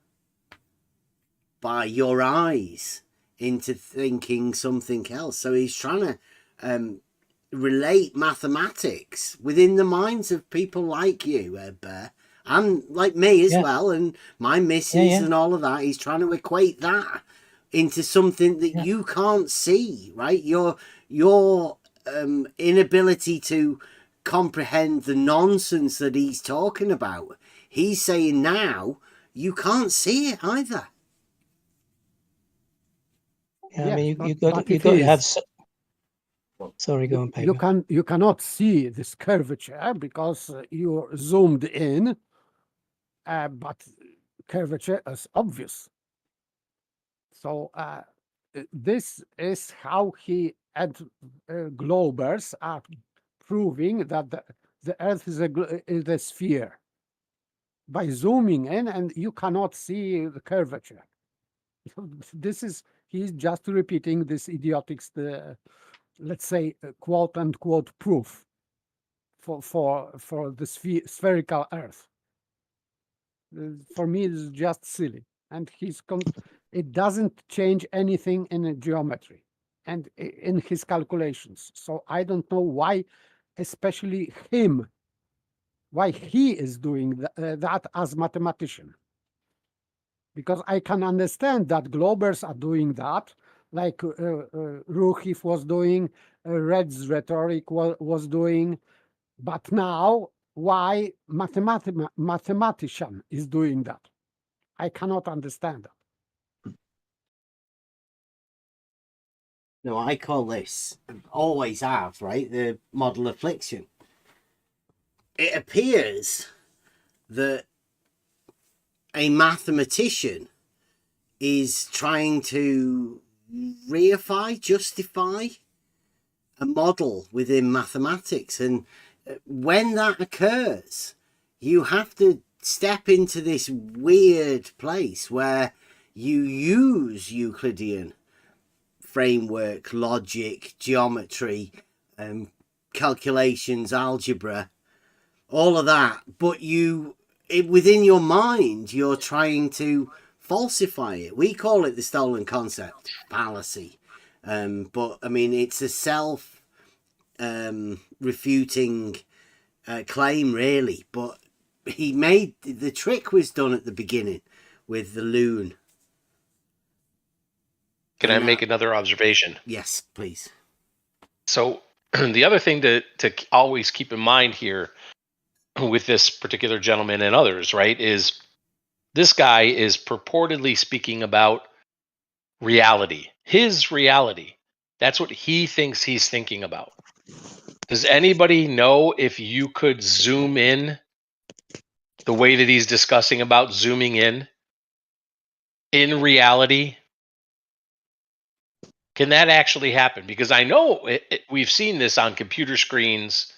by your eyes into thinking something else. So he's trying to relate mathematics within the minds of people like you, Bear, and like me as well, and my missus and all of that. He's trying to equate that into something that you can't see, right? Your inability to comprehend the nonsense that he's talking about. He's saying now you can't see it either. Yeah, I mean, you got to have. Sorry, go on, Paper. You cannot see this curvature because you zoomed in, but curvature is obvious. So this is how he and Globers are proving that the Earth is a sphere by zooming in, and you cannot see the curvature. This is he's just repeating this idiotic, let's say, quote unquote proof for the spherical Earth. For me, it's just silly. and it doesn't change anything in the geometry and in his calculations. So I don't know why, especially him, why he is doing that as mathematician. Because I can understand that Globers are doing that, like Ruchif was doing, Red's rhetoric was doing, but now why mathematician is doing that? I cannot understand that. No, I call this, always have, right, the model affliction. It appears that a mathematician is trying to reify, justify a model within mathematics. And when that occurs, you have to step into this weird place where you use Euclidean framework, logic, geometry, calculations, algebra, all of that, but within your mind, you're trying to falsify it. We call it the stolen concept fallacy, but I mean it's a self refuting claim, really. But the trick was done at the beginning with the loon. Can I make another observation? Yes, please. So the other thing to always keep in mind here with this particular gentleman and others, right, is this guy is purportedly speaking about reality, his reality. That's what he thinks he's thinking about. Does anybody know if you could zoom in the way that he's discussing about zooming in reality? Can that actually happen? Because I know we've seen this on computer screens,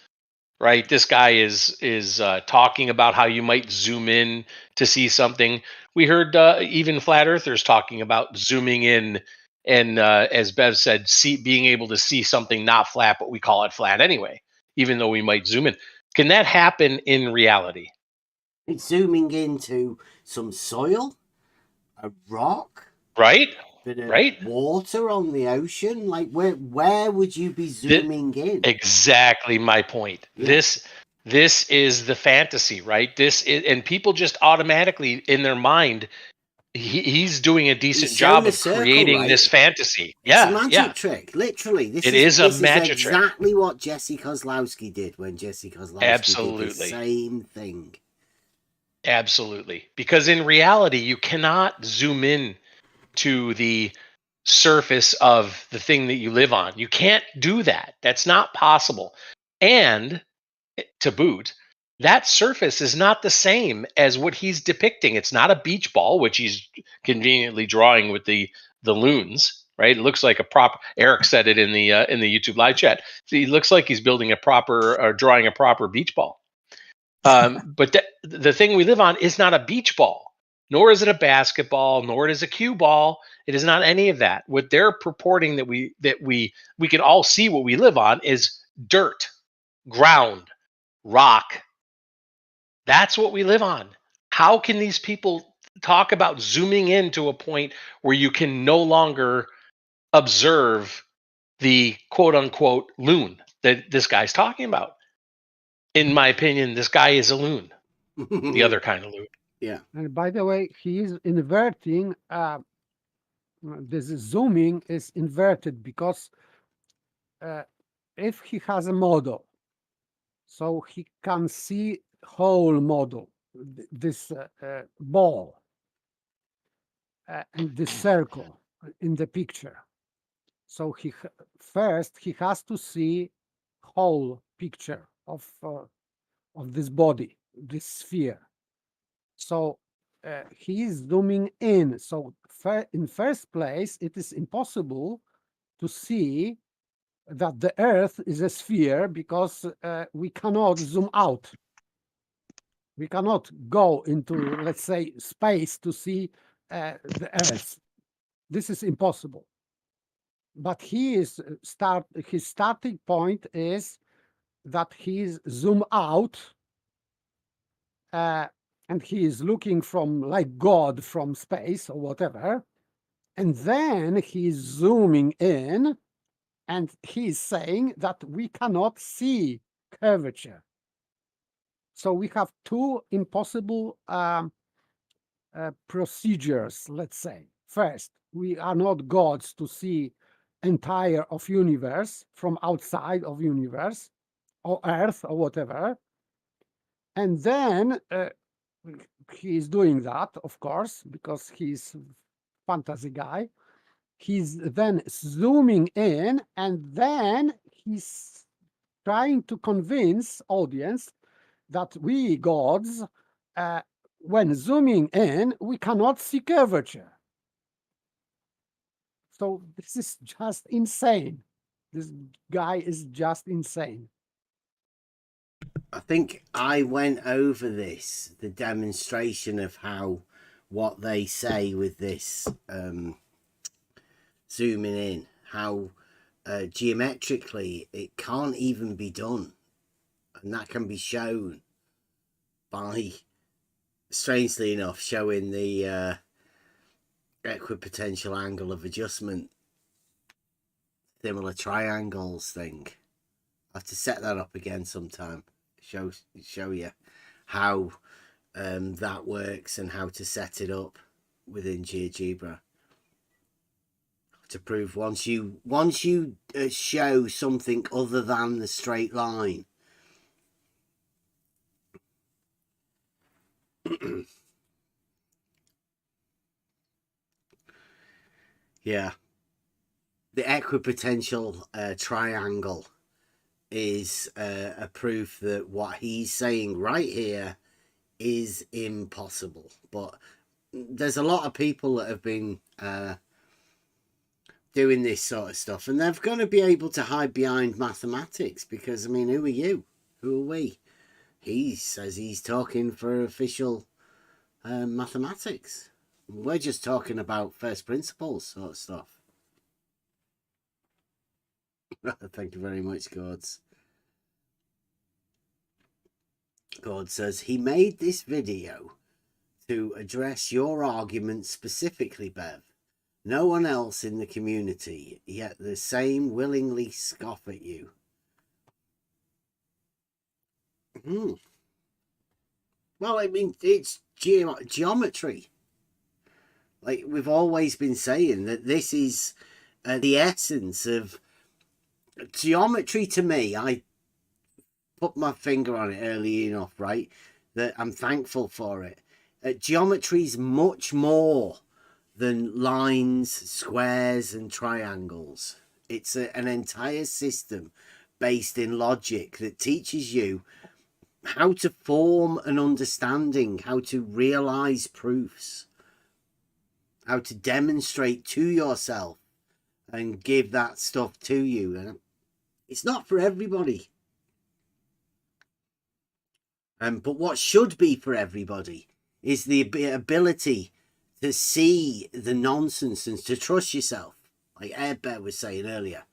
right? This guy is talking about how you might zoom in to see something. We heard even flat earthers talking about zooming in, and as Bev said, being able to see something not flat, but we call it flat anyway, even though we might zoom in. Can that happen in reality? It's zooming into some soil, a rock, right? Bit of Right. water on the ocean. Like where would you be zooming in? Exactly my point. Yeah. This is the fantasy, right? This is, and people just automatically in their mind, he's doing a decent job of circle, creating right? this fantasy. It's a magic trick, literally. This is a magic trick. Exactly what Jesse Kozlowski did when Jesse Kozlowski did the same thing. Absolutely. Because in reality, you cannot zoom in to the surface of the thing that you live on. You can't do that. That's not possible. And to boot, that surface is not the same as what he's depicting. It's not a beach ball, which he's conveniently drawing with the loons, right? It looks like a proper. Eric said it in the YouTube live chat. So he looks like he's building a proper or drawing a proper beach ball. But the thing we live on is not a beach ball, nor is it a basketball, nor is it a cue ball. It is not any of that. What they're purporting that we can all see what we live on is dirt, ground, rock. That's what we live on. How can these people talk about zooming in to a point where you can no longer observe the quote unquote loon that this guy's talking about? In my opinion, this guy is a loon. The other kind of loon. Yeah. And by the way, he is inverting. This zooming is inverted because if he has a model, so he can see whole model, this ball and this circle in the picture. So first he has to see whole picture of this body, this sphere. So he is zooming in. So in first place, it is impossible to see that the Earth is a sphere because we cannot zoom out. We cannot go into, let's say, space to see the Earth. This is impossible. But his starting point is that he is zoom out and he is looking from like God from space or whatever, and then he is zooming in, and he is saying that we cannot see curvature. So we have two impossible procedures, let's say. First, we are not gods to see entire of universe from outside of universe or earth or whatever. And then he is doing that, of course, because he's fantasy guy. He's then zooming in, and then he's trying to convince audience that we gods, when zooming in, we cannot see curvature. So this is just insane. This guy is just insane. I think I went over this, the demonstration of how what they say with this zooming in, how geometrically it can't even be done, and that can be shown by, strangely enough, showing the equipotential angle of adjustment, similar triangles thing. I have to set that up again sometime, show you how that works and how to set it up within GeoGebra, to prove once you show something other than the straight line. Yeah, the equipotential triangle is a proof that what he's saying right here is impossible. But there's a lot of people that have been doing this sort of stuff, and they're going to be able to hide behind mathematics, because, I mean, who are you? Who are we? He says he's talking for official mathematics. We're just talking about first principles sort of stuff. Thank you very much, Gods. God says he made this video to address your argument specifically, Bev. No one else in the community, yet the same willingly scoff at you. Well, I mean, it's geometry. Like we've always been saying, that this is the essence of geometry. To me, I put my finger on it early enough, right, that I'm thankful for it. Geometry is much more than lines, squares and triangles. It's an entire system based in logic that teaches you how to form an understanding, how to realize proofs, how to demonstrate to yourself and give that stuff to you. It's not for everybody. But what should be for everybody is the ability to see the nonsense and to trust yourself, like Airbear was saying earlier,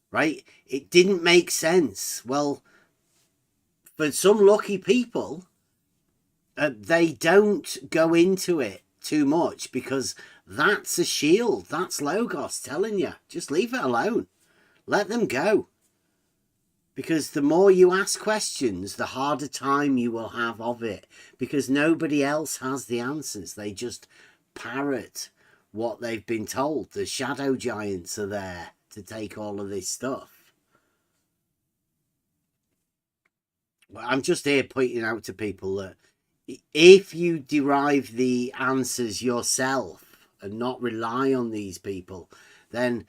right? It didn't make sense. Well, for some lucky people, they don't go into it too much, because that's a shield. That's Logos telling you, just leave it alone. Let them go. Because the more you ask questions, the harder time you will have of it, because nobody else has the answers. They just parrot what they've been told. The shadow giants are there to take all of this stuff. Well, I'm just here pointing out to people that if you derive the answers yourself and not rely on these people, then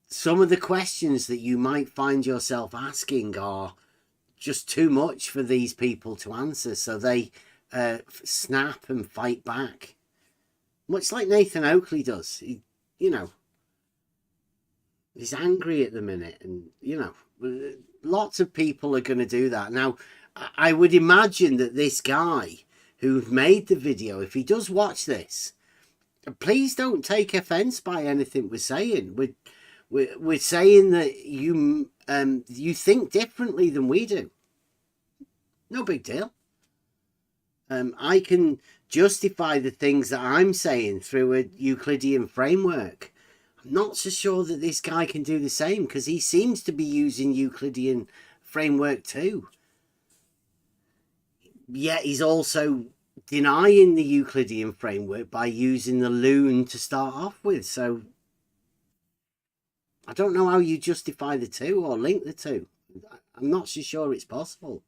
some of the questions that you might find yourself asking are just too much for these people to answer. So they snap and fight back. Much like Nathan Oakley does. He, you know, he's angry at the minute. And, you know, lots of people are going to do that. Now, I would imagine that this guy who made the video, if he does watch this, please don't take offense by anything we're saying. We're saying that you think differently than we do. No big deal. I can justify the things that I'm saying through a Euclidean framework. I'm not so sure that this guy can do the same, because he seems to be using Euclidean framework too. Yet he's also denying the Euclidean framework by using the loon to start off with. So I don't know how you justify the two or link the two. I'm not so sure it's possible.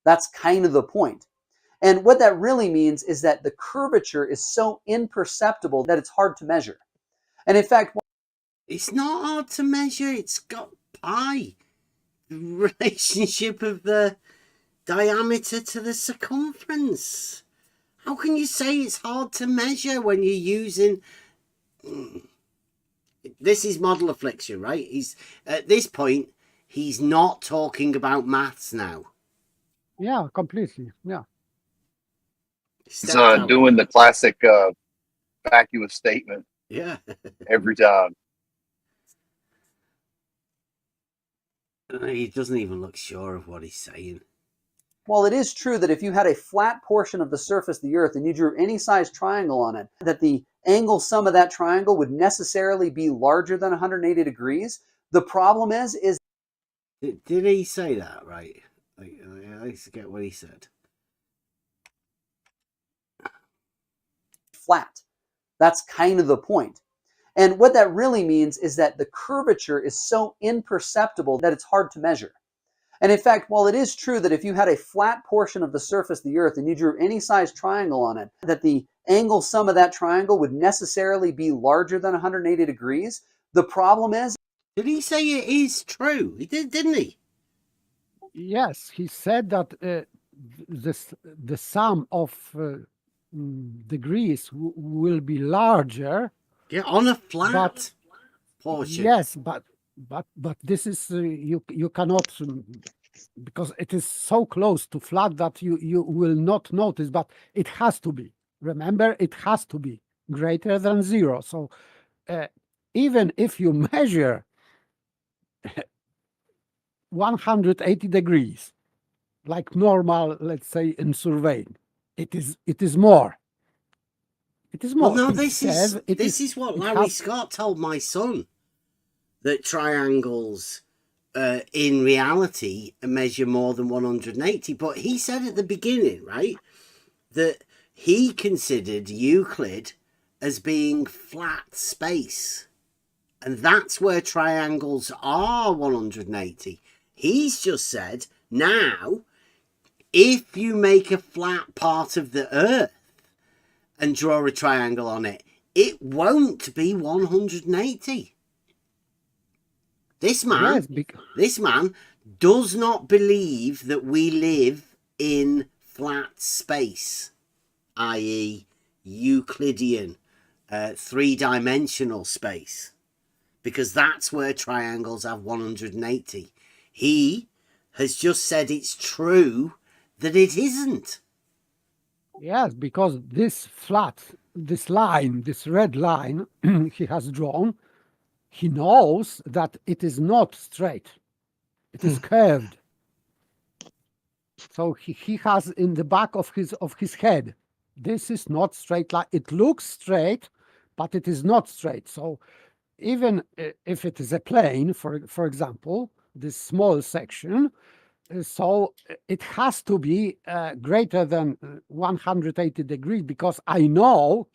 That's kind of the point. And what that really means is that the curvature is so imperceptible that it's hard to measure. And in fact, it's not hard to measure. It's got pi, the relationship of the diameter to the circumference. How can you say it's hard to measure when you're using... This is model affliction, right? He's at this point, he's not talking about maths now. Yeah, completely. Yeah. He's doing the classic vacuous statement. Yeah. Every time. He doesn't even look sure of what he's saying. while it is true that if you had a flat portion of the surface of the Earth and you drew any size triangle on it, that the angle sum of that triangle would necessarily be larger than 180 degrees, the problem is... Did he say that right? I forget what he said. Flat. That's kind of the point. And what that really means is that the curvature is so imperceptible that it's hard to measure. And in fact, while it is true that if you had a flat portion of the surface of the Earth and you drew any size triangle on it, that the angle sum of that triangle would necessarily be larger than 180 degrees, the problem is... Did he say it is true? He did, didn't he? Yes, he said that the sum of degrees will be larger. Yeah, on a flat portion. Yes, but this is you cannot, because it is so close to flat that you will not notice. But it has to be. Remember, it has to be greater than 0. So even if you measure 180 degrees, like normal, let's say in surveying, it is more. It is more. Well, no, this is what Larry Scott told my son, that triangles in reality measure more than 180. But he said at the beginning, right, that he considered Euclid as being flat space. And that's where triangles are 180. He's just said, now, if you make a flat part of the Earth and draw a triangle on it, it won't be 180. This man does not believe that we live in flat space, i.e. Euclidean, three-dimensional space, because that's where triangles have 180. He has just said it's true that it isn't. Yes, because this line, this red line he has drawn, he knows that it is not straight. It is curved. So he has in the back of his head, this is not straight line. It looks straight, but it is not straight. So even if it is a plane, for example, this small section, so it has to be greater than 180 degrees, because I know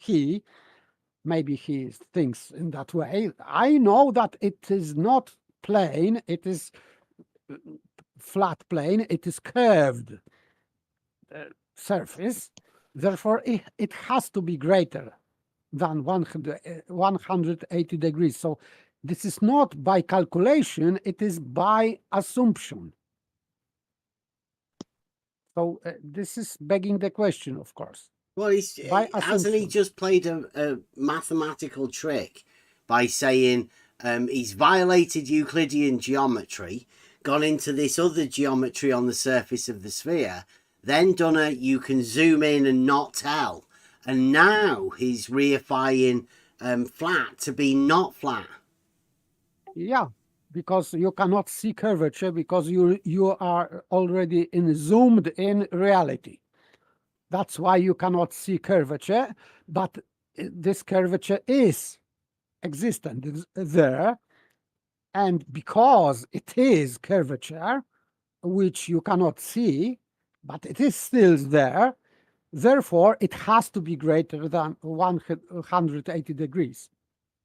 maybe he thinks in that way. I know that it is not plane, it is flat plane, it is curved surface. Therefore, it has to be greater than 180 degrees. So this is not by calculation, it is by assumption. So this is begging the question, of course. Well, hasn't he just played a mathematical trick by saying he's violated Euclidean geometry, gone into this other geometry on the surface of the sphere, then done you can zoom in and not tell, and now he's reifying flat to be not flat. Yeah, because you cannot see curvature because you are already zoomed in reality. That's why you cannot see curvature, but this curvature is existent there, and because it is curvature, which you cannot see, but it is still there, therefore it has to be greater than 180 degrees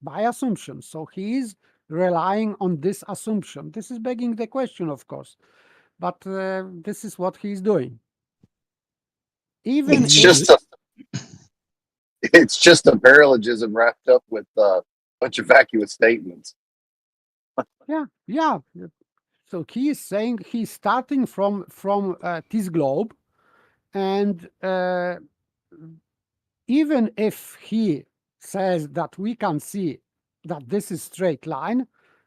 by assumption. So he is relying on this assumption. This is begging the question, of course, but this is what he's doing. Even It's if just a paralogism wrapped up with a bunch of vacuous statements. yeah. So he is saying he's starting from this globe, and even if he says that we can see that this is straight line,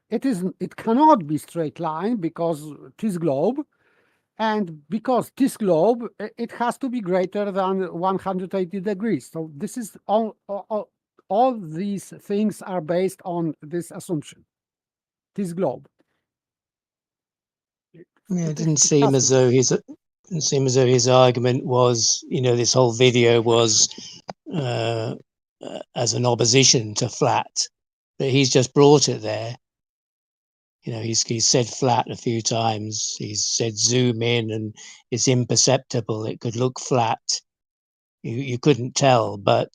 it cannot be straight line because this globe, and because this globe, it has to be greater than 180 degrees. So this is all these things are based on this assumption. This globe. Yeah, it didn't seem as though his argument was, this whole video was as an opposition to flat, but he's just brought it there. He's said flat a few times. He's said zoom in and it's imperceptible. It could look flat. You couldn't tell, but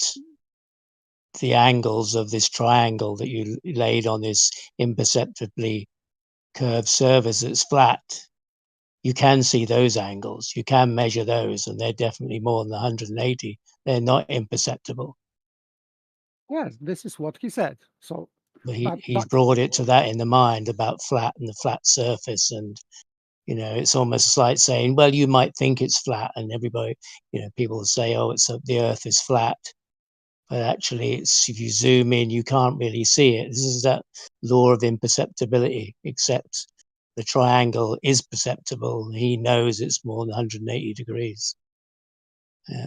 the angles of this triangle that you laid on this imperceptibly curved surface that's flat, you can see those angles. You can measure those, and they're definitely more than 180. They're not imperceptible. Yes, this is what he said. So, but he's brought it to that in the mind about flat and the flat surface, and it's almost like saying, well, you might think it's flat, and everybody, people say, oh, the Earth is flat, but actually, if you zoom in, you can't really see it. This is that law of imperceptibility, except the triangle is perceptible. He knows it's more than 180 degrees. Yeah.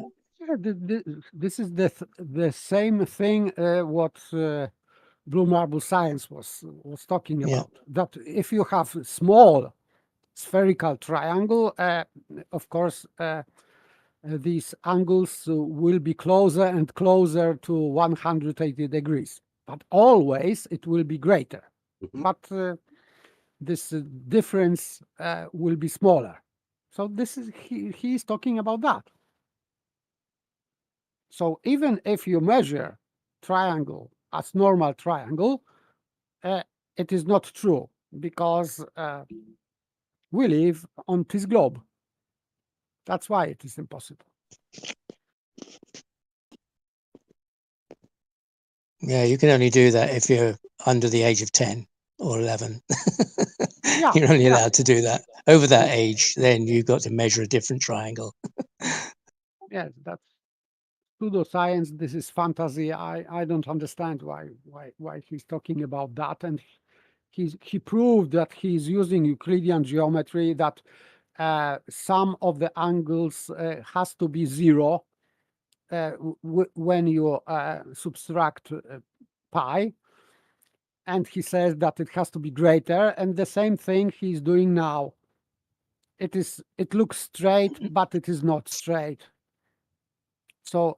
This is the same thing what Blue Marble Science was talking about. That if you have small spherical triangle, of course, these angles will be closer and closer to 180 degrees, but always it will be greater. But this difference will be smaller. So this is he is talking about that. So even if you measure triangle as normal triangle, it is not true because we live on this globe. That's why it is impossible. Yeah, you can only do that if you're under the age of 10 or 11. You're only allowed to do that. Over that age, then you've got to measure a different triangle. Yes, that's pseudoscience. This is fantasy. I don't understand why he's talking about that. And he proved that he's using Euclidean geometry, that some of the angles has to be zero when you subtract pi, and he says that it has to be greater, and the same thing he's doing now. It looks straight, but it is not straight. So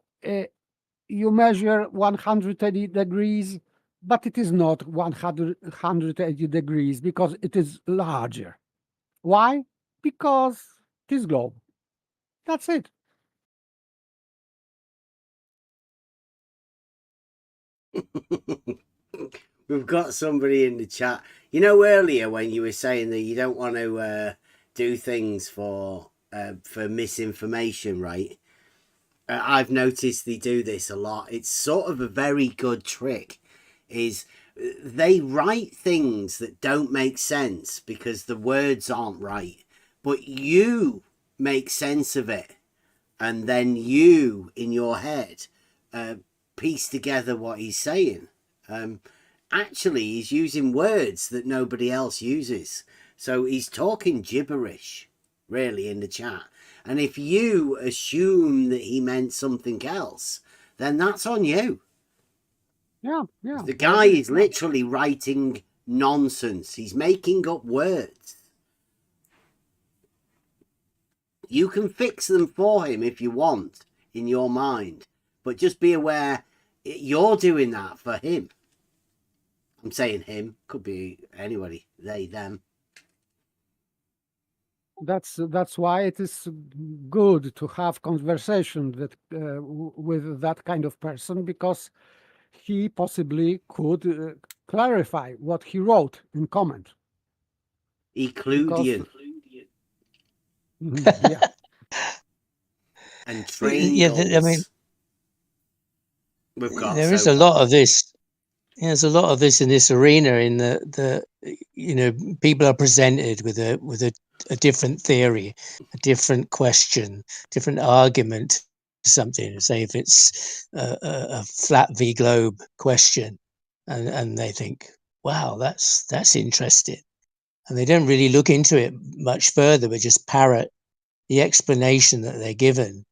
you measure 180 degrees, but it is not 180 degrees because it is larger. Why? Because this globe. That's it. We've got somebody in the chat. Earlier when you were saying that you don't want to do things for misinformation, right? I've noticed they do this a lot. It's sort of a very good trick. Is they write things that don't make sense because the words aren't right, but you make sense of it, and then you in your head piece together what he's saying. Actually, he's using words that nobody else uses, so he's talking gibberish really in the chat. And if you assume that he meant something else, then that's on you. Yeah, yeah. The guy is literally writing nonsense. He's making up words. You can fix them for him if you want in your mind, but just be aware you're doing that for him. I'm saying him, could be anybody, they, them. That's why it is good to have conversation with that kind of person, because he possibly could clarify what he wrote in comment. Euclidean. Yeah. And triangles. Yeah, I mean, we've got there so is a far. lot of this. There's a lot of this in this arena. In the you know, people are presented with a different theory, a different question, different argument to something. Say if it's a flat v globe question, and they think, wow, that's interesting, and they don't really look into it much further, but just parrot the explanation that they're given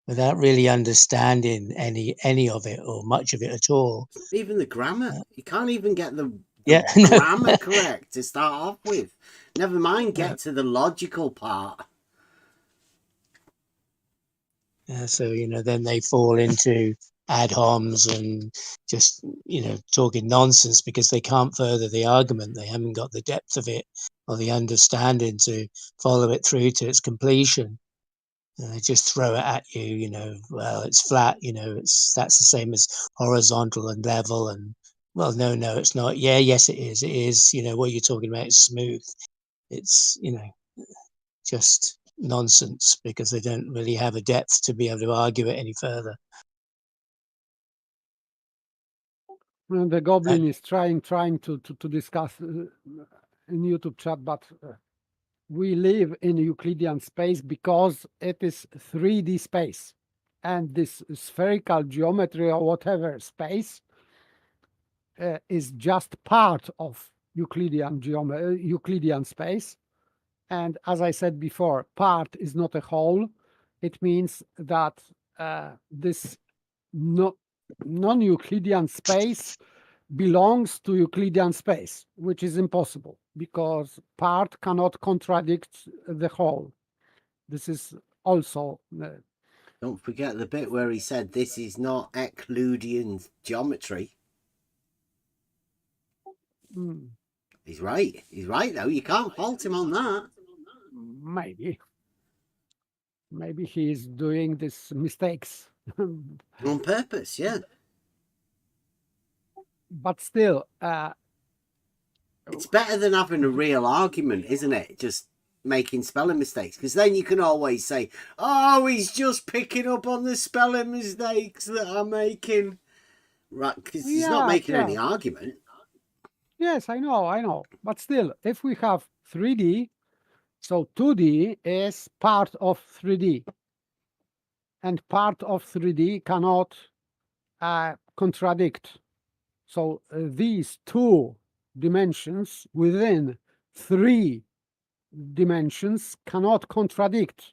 without really understanding any of it or much of it at all. Even the grammar. You can't even get the Yeah. grammar correct to start off with. Never mind get to the logical part. Yeah, so, you know, then they fall into ad homs and just, you know, talking nonsense because they can't further the argument. They haven't got the depth of it or the understanding to follow it through to its completion. And they just throw it at you, you know, well, it's flat, you know, that's the same as horizontal and level. And, well, no, it's not. Yeah, yes, it is. It is, you know, what you're talking about is smooth. It's, you know, just nonsense because they don't really have a depth to be able to argue it any further. And the goblin is trying to discuss in YouTube chat, but we live in Euclidean space because it is 3D space, and this spherical geometry or whatever space is just part of Euclidean space. And as I said before, part is not a whole. It means that this non-Euclidean space belongs to Euclidean space, which is impossible because part cannot contradict the whole. This is also... Don't forget the bit where he said this is not Euclidean geometry. He's right. He's right, though. You can't fault him on that. Maybe he is doing these mistakes. On purpose, yeah. But still... it's better than having a real argument, isn't it? Just making spelling mistakes. Because then you can always say, oh, he's just picking up on the spelling mistakes that I'm making. Right, because he's not making any argument. Yes, I know. But still, if we have 3D, so 2D is part of 3D. And part of 3D cannot contradict. So these two dimensions within 3 dimensions cannot contradict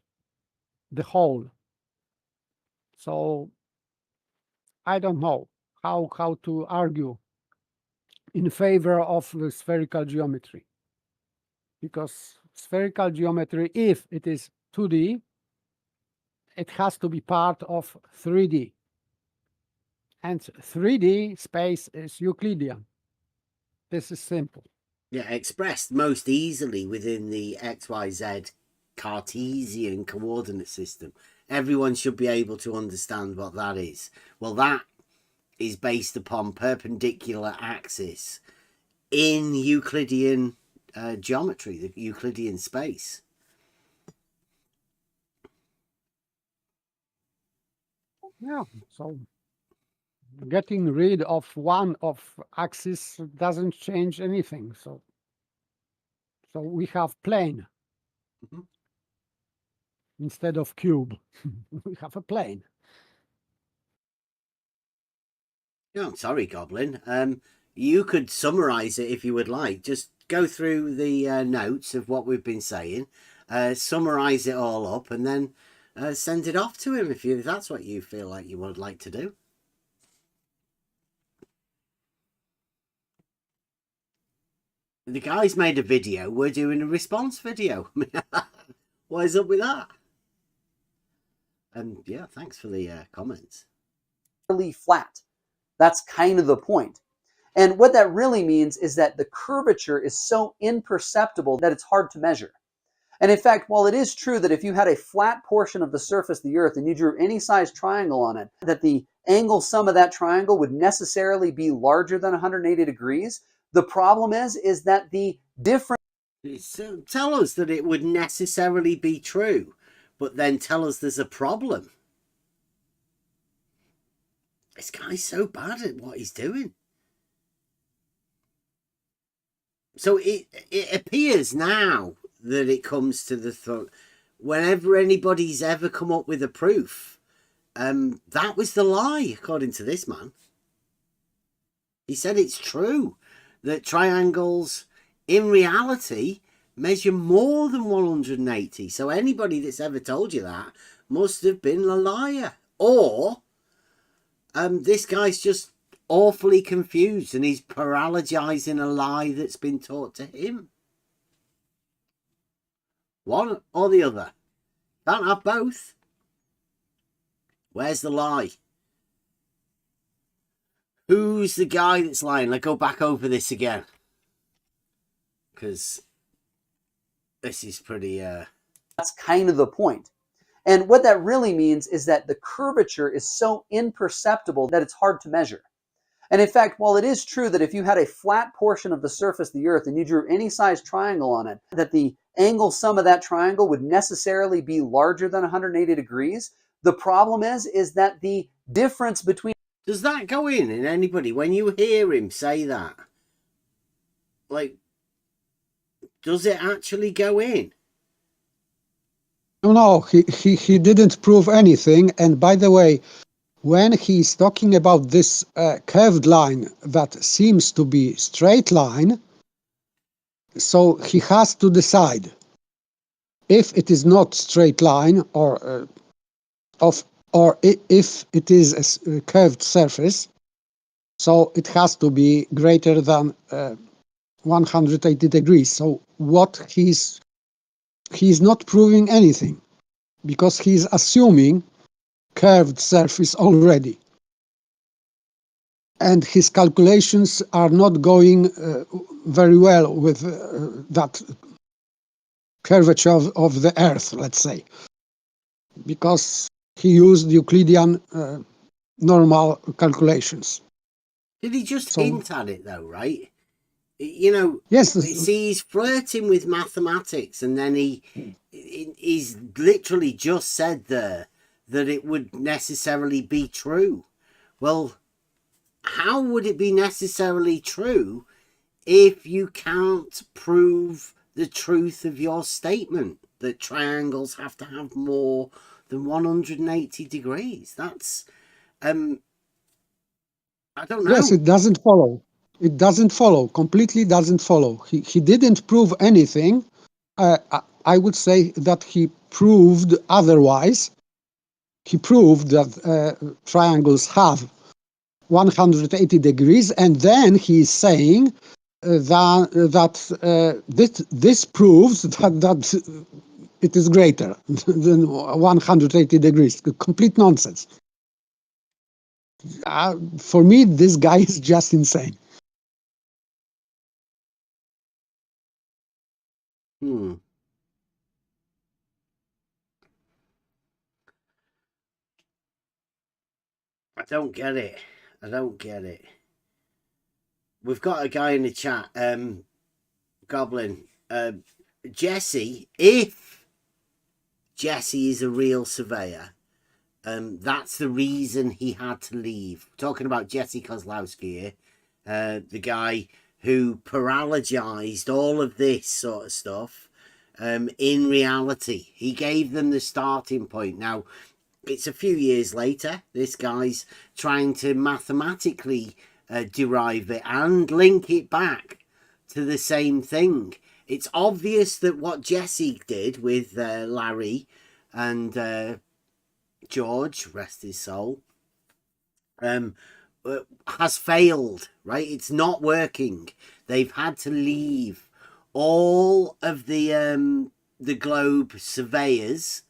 the whole. So I don't know how to argue in favor of the spherical geometry, because spherical geometry, if it is 2D, it has to be part of 3D, and 3D space is Euclidean. This is simple. Yeah, expressed most easily within the XYZ Cartesian coordinate system. Everyone should be able to understand what that is. Well, that is based upon perpendicular axis in Euclidean geometry, the Euclidean space. Yeah, so getting rid of one of axis doesn't change anything. So we have plane instead of cube. We have a plane. No, I'm sorry, Goblin. You could summarize it if you would like. Just go through the notes of what we've been saying, summarize it all up, and then send it off to him if that's what you feel like you would like to do. The guy's made a video. We're doing a response video. What is up with that? Yeah, thanks for the comments. Really flat. That's kind of the point. And what that really means is that the curvature is so imperceptible that it's hard to measure. And in fact, while it is true that if you had a flat portion of the surface of the Earth and you drew any size triangle on it, that the angle sum of that triangle would necessarily be larger than 180 degrees, the problem is that the difference... So tell us that it would necessarily be true, but then tell us there's a problem. This guy's so bad at what he's doing. So it appears now that it comes to the thought, whenever anybody's ever come up with a proof, that was the lie, according to this man. He said it's true that triangles in reality measure more than 180. So anybody that's ever told you that must have been a liar. Or this guy's just awfully confused and he's paralogizing a lie that's been taught to him. One or the other. Can't have both. Where's the lie? Who's the guy that's lying? Let's go back over this again. Because this is pretty... That's kind of the point. And what that really means is that the curvature is so imperceptible that it's hard to measure. And in fact, while it is true that if you had a flat portion of the surface of the Earth and you drew any size triangle on it, that the angle sum of that triangle would necessarily be larger than 180 degrees, the problem is that the difference between... Does that go in anybody? When you hear him say that, like, does it actually go in? No, he didn't prove anything. And by the way, when he's talking about this curved line that seems to be straight line, so he has to decide if it is not straight line or if it is a curved surface, so it has to be greater than 180 degrees. So what he's not proving anything because he's assuming curved surface already. And his calculations are not going very well with that curvature of the Earth, let's say, because he used Euclidean normal calculations. Did he just hint at it though, right? You know, yes. See, he's flirting with mathematics, and then he's literally just said there that it would necessarily be true. Well, how would it be necessarily true if you can't prove the truth of your statement that triangles have to have more than 180 degrees? That's, I don't know. Yes, it doesn't follow. It doesn't follow, completely doesn't follow. He didn't prove anything. I would say that he proved otherwise. He proved that triangles have 180 degrees, and then he's saying that this proves that it is greater than 180 degrees. Complete nonsense. For me, this guy is just insane. I don't get it. I don't get it. We've got a guy in the chat, Goblin. Jesse, if Jesse is a real surveyor, that's the reason he had to leave. Talking about Jesse Kozlowski here, the guy who paralogized all of this sort of stuff. In reality, he gave them the starting point. Now, it's a few years later. This guy's trying to mathematically derive it and link it back to the same thing. It's obvious that what Jesse did with Larry and George, rest his soul, has failed, right? It's not working. they've had to leave all of the globe surveyors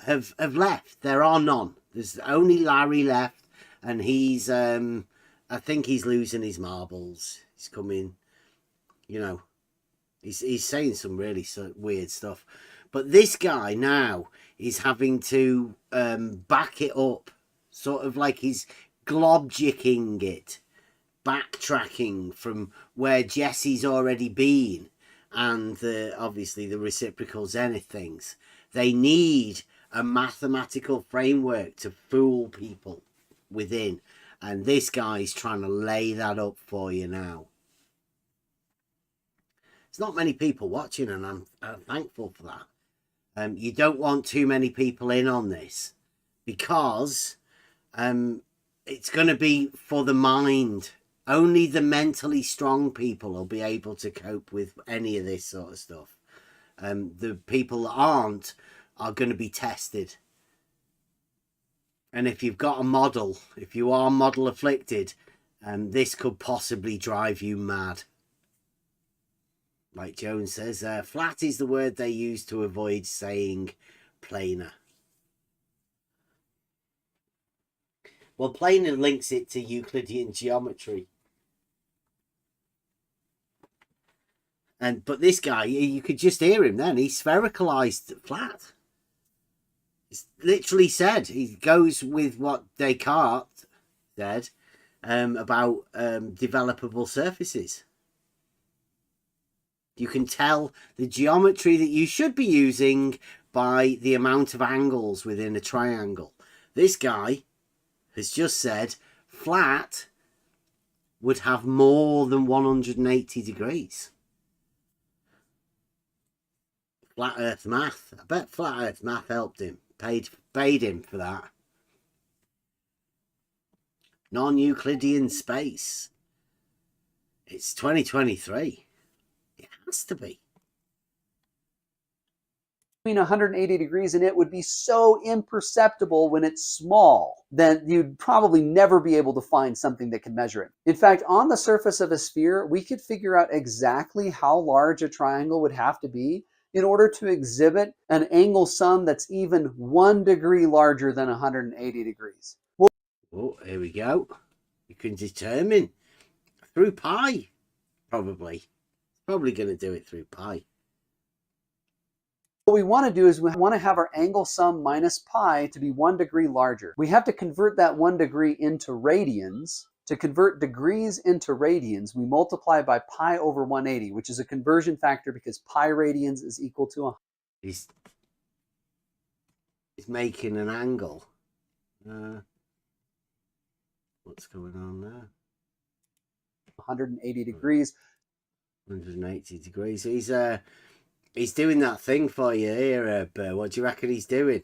have left. There are none. There's only Larry left, and he's I think he's losing his marbles. He's coming, you know, he's saying some really weird stuff. But this guy now is having to back it up, sort of like he's globjicking it, backtracking from where Jesse's already been, and obviously the reciprocal zenith things. They need a mathematical framework to fool people within, and this guy's trying to lay that up for you now. There's not many people watching, and I'm thankful for that. You don't want too many people in on this, because it's going to be for the mind. Only the mentally strong people will be able to cope with any of this sort of stuff. The people that aren't are going to be tested. And if you've got a model, if you are model afflicted, this could possibly drive you mad. Like Jones says, flat is the word they use to avoid saying planar. Well, planar links it to Euclidean geometry. But this guy, you could just hear him then. He sphericalized flat. It's literally said. He goes with what Descartes said about developable surfaces. You can tell the geometry that you should be using by the amount of angles within a triangle. This guy has just said flat would have more than 180 degrees. Flat Earth math. I bet Flat Earth math helped him. Paid him for that. Non-Euclidean space. It's 2023. It has to be. 180 degrees, and it would be so imperceptible when it's small that you'd probably never be able to find something that can measure it. In fact, on the surface of a sphere, we could figure out exactly how large a triangle would have to be in order to exhibit an angle sum that's even 1 degree larger than 180 degrees. Well, oh, here we go. You can determine through pi, probably. Probably going to do it through pi. what we want to do is we want to have our angle sum minus pi to be 1 degree larger. We have to convert that 1 degree into radians. To convert degrees into radians, we multiply by pi over 180, which is a conversion factor because pi radians is equal to 100. He's making an angle. What's going on there? 180 degrees. 180 degrees. He's doing that thing for you here, what do you reckon he's doing?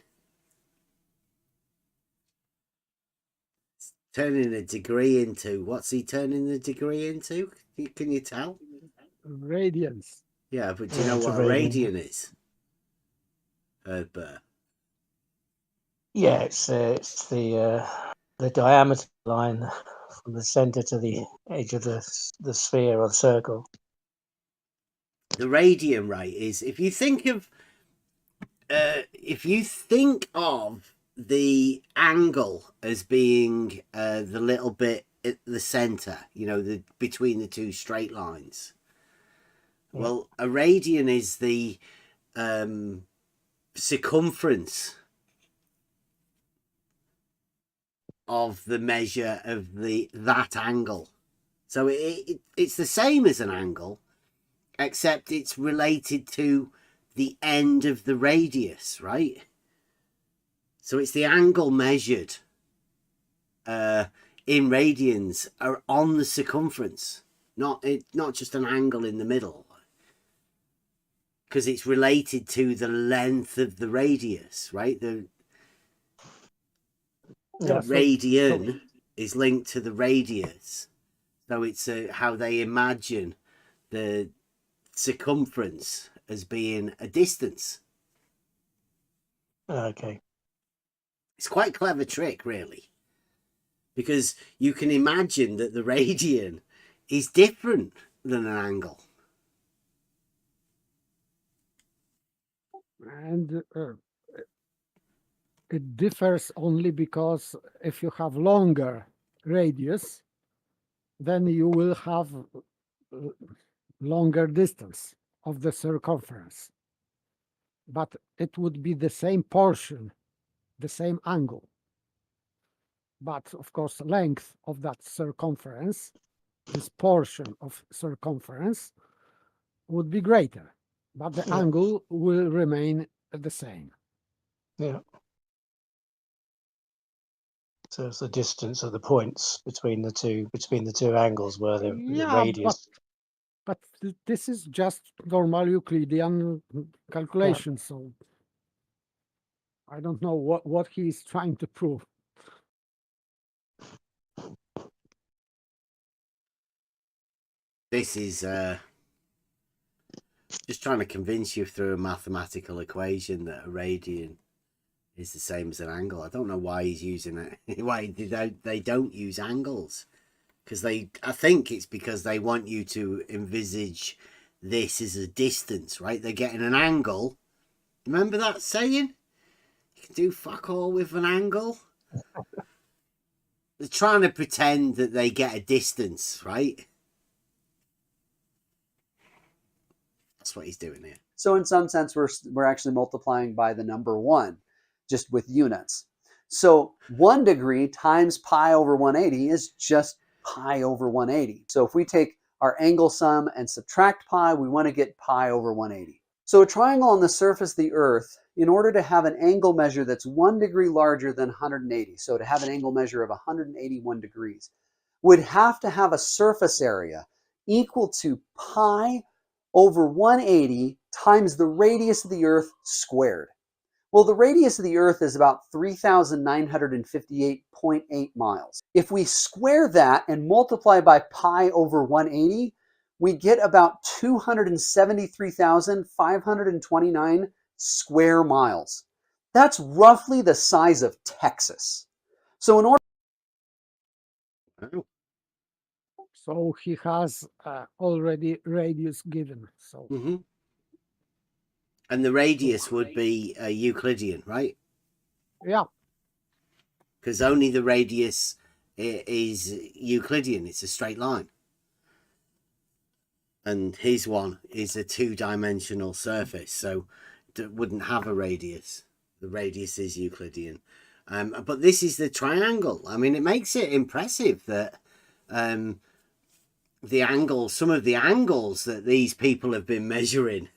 Turning a degree into, what's he turning the degree into? Can you tell? Radians. Yeah, but do you know what a radian is? Yeah, it's the diameter line from the center to the edge of the sphere or the circle. The radian, right, is if you think of the angle as being the little bit at the center, you know, between the two straight lines. Yeah. Well, a radian is the circumference of the measure of that angle. So it's the same as an angle, except it's related to the end of the radius, right? So it's the angle measured in radians are on the circumference, not just an angle in the middle, because it's related to the length of the radius, right? The radian is linked to the radius, so it's how they imagine the circumference as being a distance. Okay. It's quite a clever trick, really, because you can imagine that the radian is different than an angle. And it differs only because if you have longer radius, then you will have longer distance of the circumference. But it would be the same portion, the same angle. But of course, length of that circumference, this portion of circumference, would be greater, but the angle will remain the same. Yeah. So it's the distance of the points between the two angles where the radius. But this is just normal Euclidean calculation, so I don't know what he's trying to prove. This is just trying to convince you through a mathematical equation that a radian is the same as an angle. I don't know why he's using it. Why they don't use angles? Because I think it's because they want you to envisage this as a distance, right? They're getting an angle. Remember that saying? You can do fuck all with an angle. They're trying to pretend that they get a distance, right? That's what he's doing here. So in some sense, we're actually multiplying by the number 1, just with units. So 1 degree times pi over 180 is just pi over 180. So if we take our angle sum and subtract pi, we want to get pi over 180. So a triangle on the surface of the Earth, in order to have an angle measure that's 1 degree larger than 180, so to have an angle measure of 181 degrees, would have to have a surface area equal to pi over 180 times the radius of the Earth squared. Well, the radius of the Earth is about 3,958.8 miles. If we square that and multiply by pi over 180, we get about 273,529 square miles. That's roughly the size of Texas. So in order... So he has already radius given. So. And the radius would be Euclidean, right? Yeah. Because only the radius is Euclidean. It's a straight line. And his one is a 2-dimensional surface, so it wouldn't have a radius. The radius is Euclidean. But this is the triangle. I mean, it makes it impressive that the angles, some of the angles that these people have been measuring,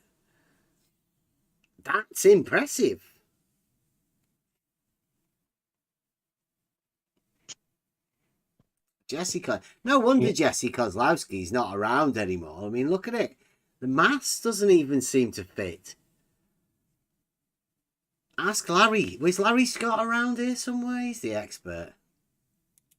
that's impressive. Jessica. No wonder Jesse Kozlowski's not around anymore. I mean, look at it. The maths doesn't even seem to fit. Ask Larry. Was Larry Scott around here somewhere? He's the expert.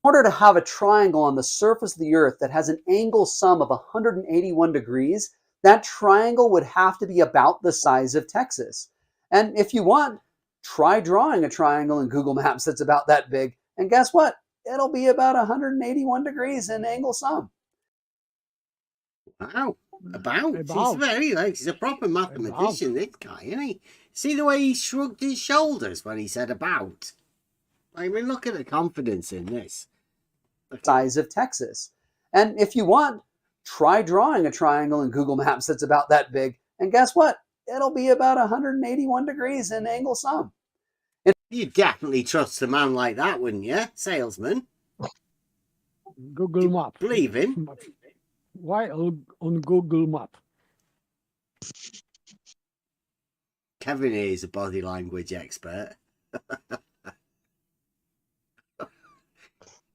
In order to have a triangle on the surface of the Earth that has an angle sum of 181 degrees, that triangle would have to be about the size of Texas. And if you want, try drawing a triangle in Google Maps that's about that big. And guess what? It'll be about 181 degrees in angle sum. Wow. About. He's very, he's a proper mathematician, this guy, isn't he? See the way he shrugged his shoulders when he said about? I mean, look at the confidence in this. Size of Texas. And if you want, try drawing a triangle in Google Maps that's about that big. And guess what? It'll be about 181 degrees in angle sum. You'd definitely trust a man like that, wouldn't you, salesman? Google Map. Believe him. But why on Google Map? Kevin here is a body language expert.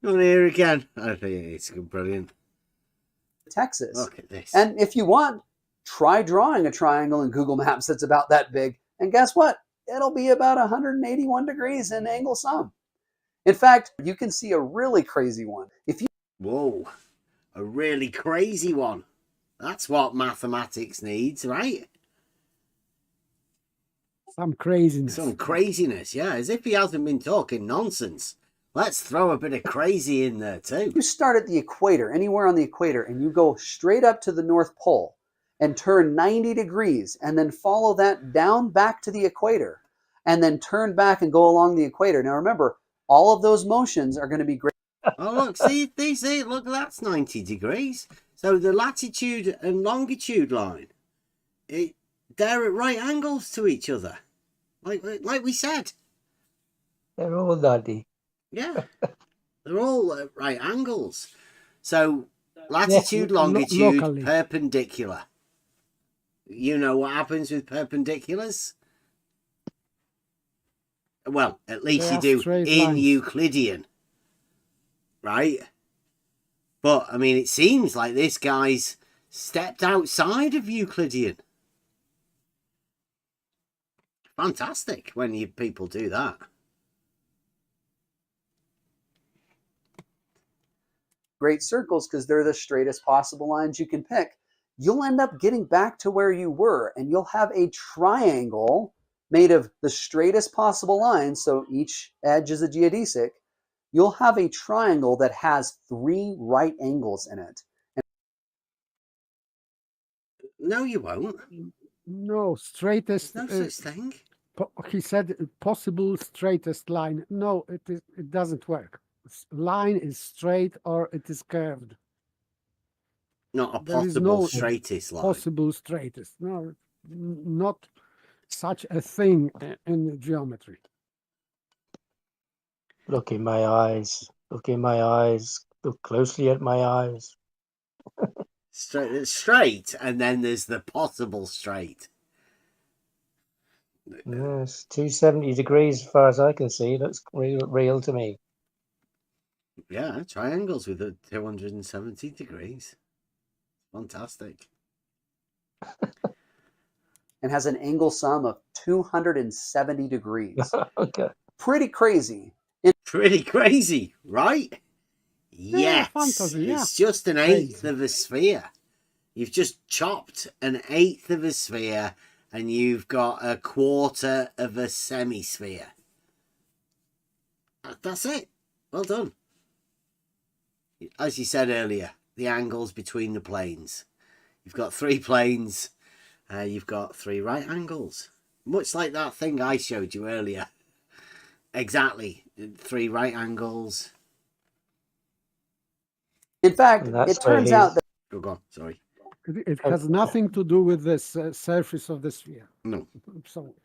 You want to hear again? I think it's brilliant. Texas. Look at this. And if you want, try drawing a triangle in Google Maps that's about that big. And guess what? It'll be about 181 degrees in angle sum. In fact, you can see a really crazy one. Whoa, a really crazy one. That's what mathematics needs, right? Some craziness. Some craziness, yeah. As if he hasn't been talking nonsense Let's throw a bit of crazy in there too. You start at the equator, anywhere on the equator, and you go straight up to the North Pole and turn 90 degrees and then follow that down back to the equator and then turn back and go along the equator. Now remember, all of those motions are going to be great. Oh, look, see, look, that's 90 degrees. So the latitude and longitude line, they're at right angles to each other. Like we said. They're all 90. Yeah, they're all at right angles. So latitude, Yeah, longitude, locally. perpendicular. You know what happens with perpendiculars? Well, at least They you are do straight in lines. Euclidean, right? But, I mean, it seems like this guy's stepped outside of Euclidean. Fantastic when people do that. Great circles because they're the straightest possible lines you can pick. You'll end up getting back to where you were, and you'll have a triangle made of the straightest possible lines. So each edge is a geodesic. You'll have a triangle that has 3 right angles in it. No, you won't. No, straightest. There's no such thing. He said possible straightest line. No, it doesn't work. Line is straight or it is curved. Not a There is possible no straightest line. Possible straightest. No, not such a thing in geometry. Look in my eyes. Look in my eyes. Look closely at my eyes. Straight, and then there's the possible straight. Yes, 270 degrees as far as I can see. Looks real to me. Yeah, triangles with a 270 degrees. Fantastic. And has an angle sum of 270 degrees. Okay. Pretty crazy. Pretty crazy, right? Yes, fantasy, yeah. it's just an eighth of a sphere. You've just chopped an eighth of a sphere and you've got a quarter of a semi-sphere. That's it. Well done. As you said earlier, the angles between the planes. You've got 3 planes. You've got 3 right angles. Much like that thing I showed you earlier. Exactly. 3 right angles. In fact, it turns out that Oh, go on. Sorry. It has nothing to do with the surface of the sphere. No. So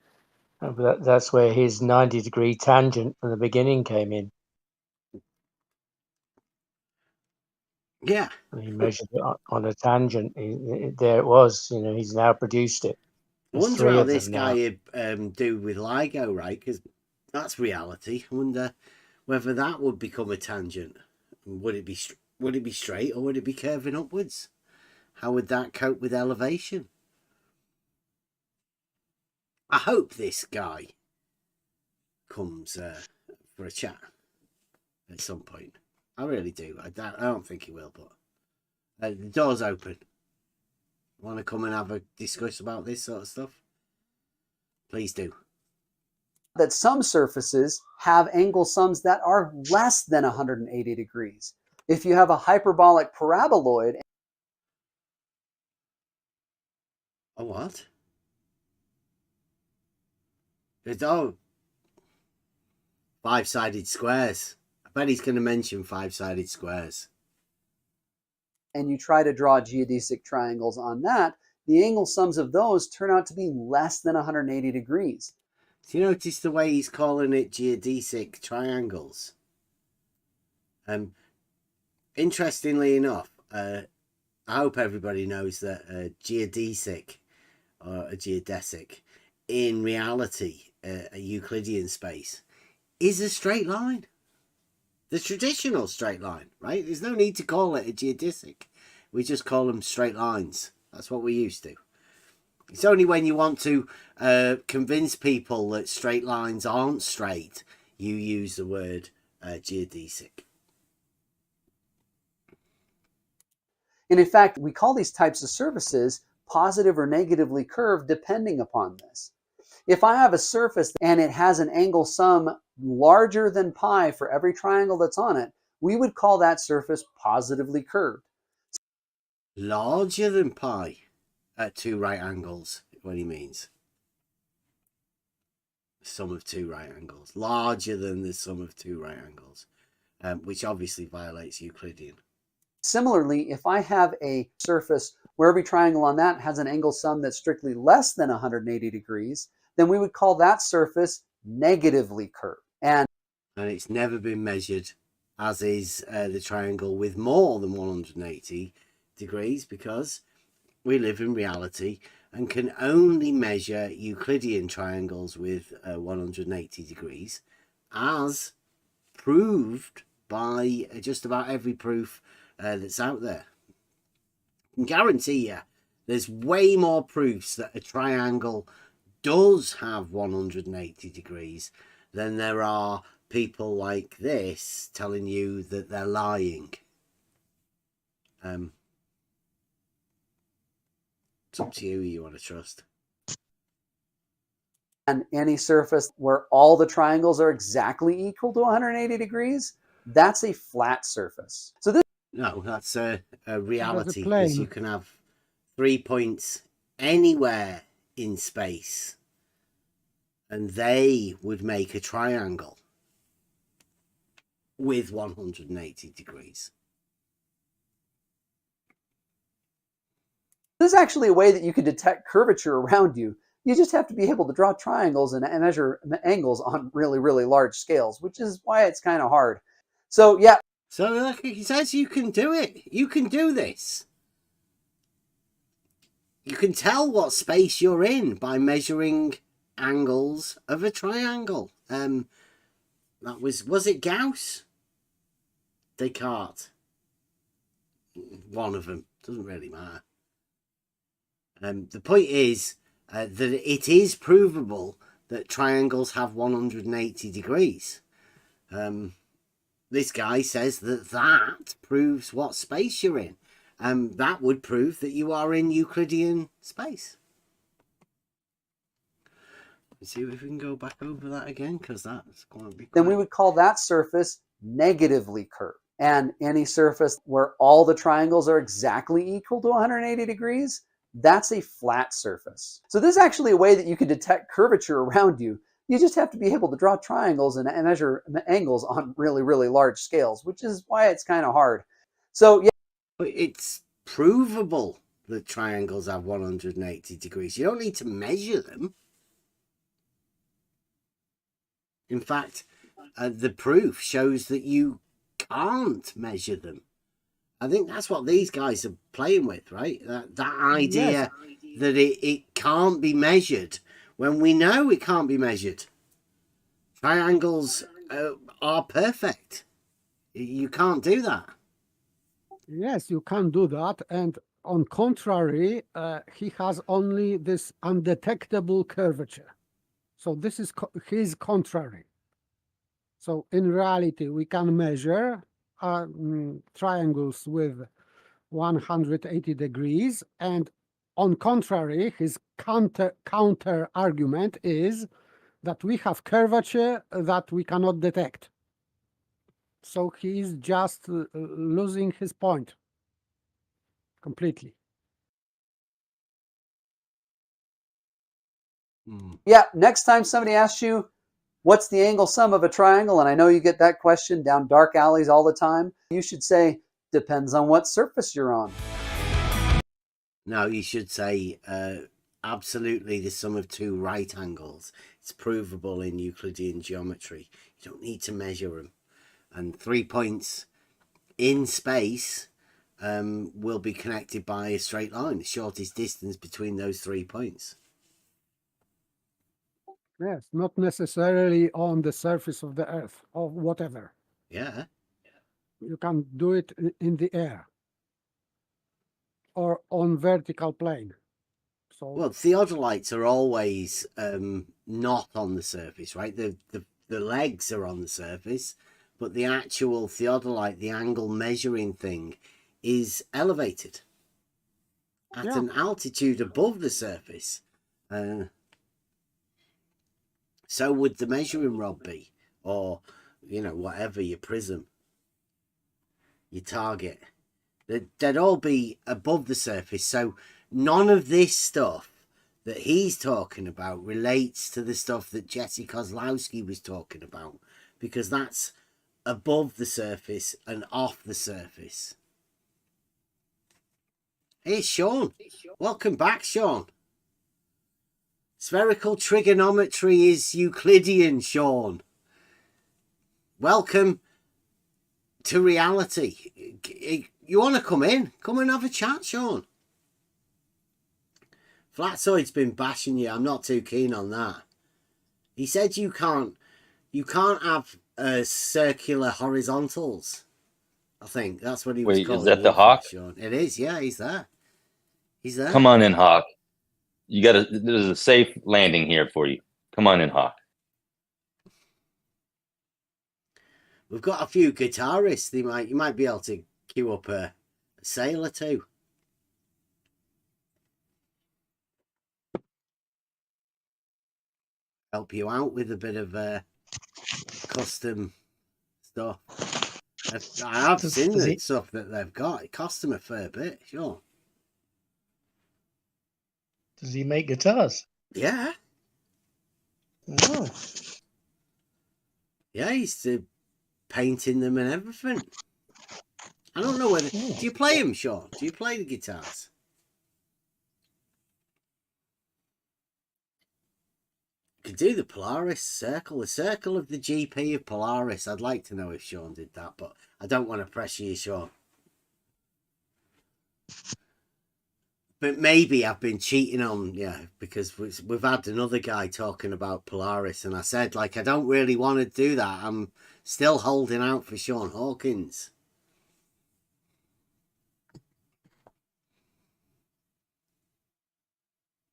But that's where his 90-degree tangent from the beginning came in. Yeah. He measured it on a tangent. There it was. You know, he's now produced it. I There's wonder 3 how of them this now. guy would do with LIGO, right? Because that's reality. I wonder whether that would become a tangent. Would it be straight or would it be curving upwards? How would that cope with elevation? I hope this guy comes for a chat at some point. I really do. I don't think he will, but the door's open. Want to come and have a discussion about this sort of stuff? Please do. that some surfaces have angle sums that are less than 180 degrees. If you have a hyperbolic paraboloid. A what? It's 5-sided squares. I bet he's going to mention 5-sided squares. And you try to draw geodesic triangles on that, the angle sums of those turn out to be less than 180 degrees. Do you notice the way he's calling it geodesic triangles? Interestingly enough, I hope everybody knows that a geodesic or a geodesic in reality, a Euclidean space, is a straight line. The traditional straight line, right? There's no need to call it a geodesic. We just call them straight lines. That's what we used to. It's only when you want to convince people that straight lines aren't straight, you use the word geodesic. And in fact, we call these types of surfaces positive or negatively curved depending upon this. If I have a surface and it has an angle sum larger than pi for every triangle that's on it, we would call that surface positively curved. Larger than pi at two right angles, what he means. Sum of two right angles. Larger than the sum of two right angles, which obviously violates Euclidean. Similarly, if I have a surface where every triangle on that has an angle sum that's strictly less than 180 degrees, then we would call that surface negatively curved. And it's never been measured, as is the triangle with more than 180 degrees, because we live in reality and can only measure Euclidean triangles with 180 degrees, as proved by just about every proof that's out there. I can guarantee you there's way more proofs that a triangle does have 180 degrees than there are people like this telling you that they're lying. It's up to you who you want to trust. And any surface where all the triangles are exactly equal to 180 degrees, that's a flat surface. So this No, that's a reality, plane. because you can have 3 points anywhere in space and they would make a triangle with 180 degrees. is actually a way that you can detect curvature around you. You just have to be able to draw triangles and measure angles on really, really large scales, which is why it's kind of hard. So, yeah. So, like he says, you can do it. You can do this. You can tell what space you're in by measuring angles of a triangle. That was it Gauss? Descartes. One of them. Doesn't really matter. The point is that it is provable that triangles have 180 degrees. This guy says that proves what space you're in. That would prove that you are in Euclidean space. Let's see if we can go back over that again, because that's going to be Then we would call that surface negatively curved. And any surface where all the triangles are exactly equal to 180 degrees, that's a flat surface. So this is actually a way that you can detect curvature around you. You just have to be able to draw triangles and measure angles on really, really large scales, which is why it's kind of hard. So, yeah. But it's provable that triangles have 180 degrees. You don't need to measure them. In fact, the proof shows that you can't measure them. I think that's what these guys are playing with, right? That idea that it can't be measured when we know it can't be measured. Triangles are perfect. You can't do that. Yes, you can do that. And on contrary, he has only this undetectable curvature. So this is his contrary. So in reality, we can measure triangles with 180 degrees. And on contrary, his counter argument is that we have curvature that we cannot detect. So he is just losing his point completely. Yeah, next time somebody asks you, what's the angle sum of a triangle? And I know you get that question down dark alleys all the time. You should say, depends on what surface you're on. No, you should say, absolutely the sum of two right angles. It's provable in Euclidean geometry. You don't need to measure them. And 3 points in space will be connected by a straight line, the shortest distance between those 3 points. Yes, not necessarily on the surface of the earth or whatever. Yeah. You can do it in the air or on vertical plane. So well, theodolites are always not on the surface, right? The legs are on the surface, but the actual theodolite, the angle measuring thing, is elevated at an altitude above the surface. So would the measuring rod be, or, you know, whatever, your prism, your target. They'd all be above the surface. So none of this stuff that he's talking about relates to the stuff that Jesse Kozlowski was talking about, because that's above the surface and off the surface. Hey, Sean. Welcome back, Sean. Spherical trigonometry is Euclidean, Sean. Welcome to reality. You want to come in? Come and have a chat, Sean. Flatsoid's been bashing you. I'm not too keen on that. He said you can't have circular horizontals. I think that's what he was Wait, calling is that you the for, hawk? Sean. It is, yeah, he's there. He's there. Come on in, Hawk. There's a safe landing here for you. Come on in, Hawk. We've got a few guitarists. You might be able to queue up a sale or two. Help you out with a bit of custom stuff. I have seen the stuff that they've got. It costs them a fair bit, sure. Does he make guitars? Yeah. Oh. Yeah, he's painting them and everything. I don't know whether... Do you play them, Sean? Do you play the guitars? You could do the Polaris circle. The circle of the GP of Polaris. I'd like to know if Sean did that, but I don't want to pressure you, Sean. But maybe I've been cheating on, because we've had another guy talking about Polaris, and I said, like, I don't really want to do that. I'm still holding out for Sean Hawkins.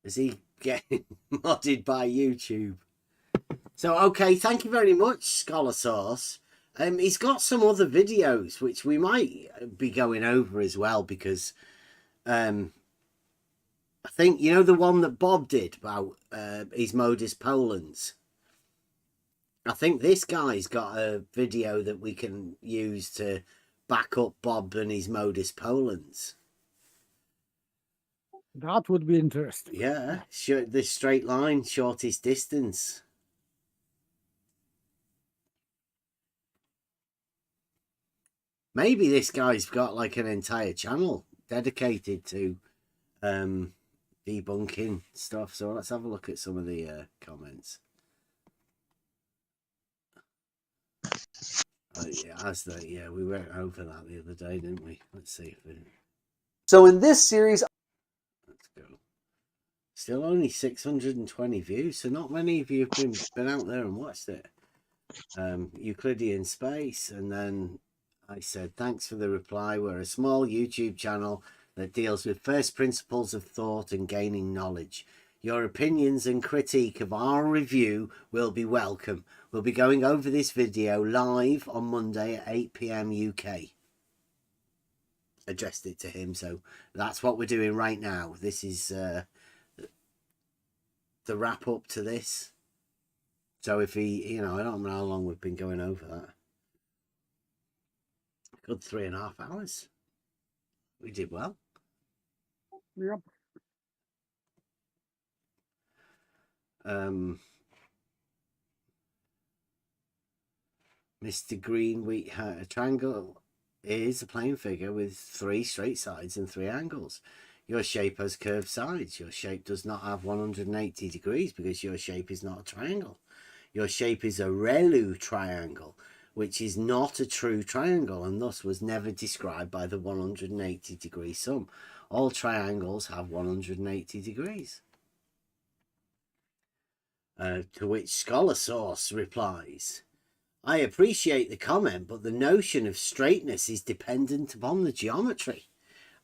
Is he getting modded by YouTube? So, okay, thank you very much, Scholar Source. He's got some other videos, which we might be going over as well, because... I think, you know, the one that Bob did about his modus polens. I think this guy's got a video that we can use to back up Bob and his modus polens. That would be interesting. Yeah, the straight line, shortest distance. Maybe this guy's got like an entire channel dedicated to debunking stuff. So let's have a look at some of the comments. We went over that the other day, didn't we? Let's see if So in this series, let's go. Still only 620 views, so not many of you have been out there and watched it. Euclidean Space, and then I said thanks for the reply. We're a small YouTube channel that deals with first principles of thought and gaining knowledge. Your opinions and critique of our review will be welcome. We'll be going over this video live on Monday at 8 PM UK. Addressed it to him, so that's what we're doing right now. This is the wrap up to this. So if he, I don't know how long we've been going over that. Good 3.5 hours. We did well. Yep. Mr. Green, a triangle is a plane figure with 3 straight sides and 3 angles. Your shape has curved sides. Your shape does not have 180 degrees because your shape is not a triangle. Your shape is a ReLU triangle, which is not a true triangle and thus was never described by the 180 degree sum. All triangles have 180 degrees. To which Scholar Source replies, I appreciate the comment, but the notion of straightness is dependent upon the geometry.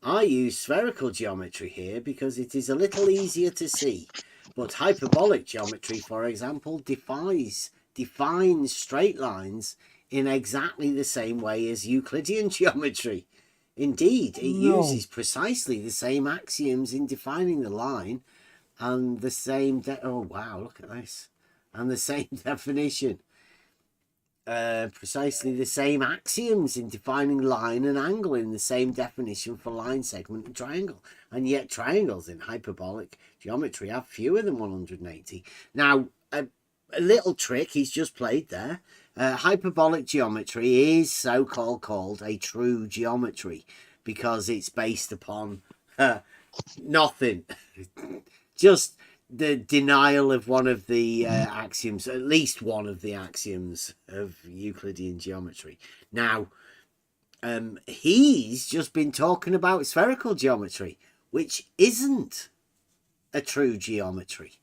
I use spherical geometry here because it is a little easier to see, but hyperbolic geometry, for example, defines straight lines in exactly the same way as Euclidean geometry. Indeed, it uses precisely the same axioms in defining the line and the same... oh, wow, look at this. And the same definition. precisely the same axioms in defining line and angle in the same definition for line, segment, and triangle. And yet triangles in hyperbolic geometry have fewer than 180. Now, a little trick he's just played there. Hyperbolic geometry is called a true geometry because it's based upon nothing. Just the denial of one of the axioms, at least one of the axioms of Euclidean geometry. Now, he's just been talking about spherical geometry, which isn't a true geometry.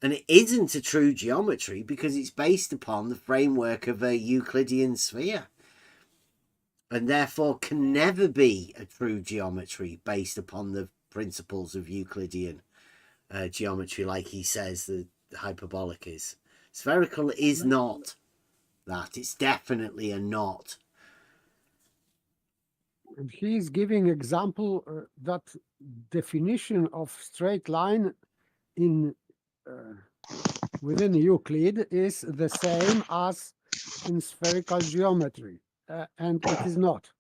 And it isn't a true geometry because it's based upon the framework of a Euclidean sphere. And therefore can never be a true geometry based upon the principles of Euclidean geometry, like he says the hyperbolic is. Spherical is not that. It's definitely a not. And he's giving example that definition of straight line in within Euclid is the same as in spherical geometry, and it is not.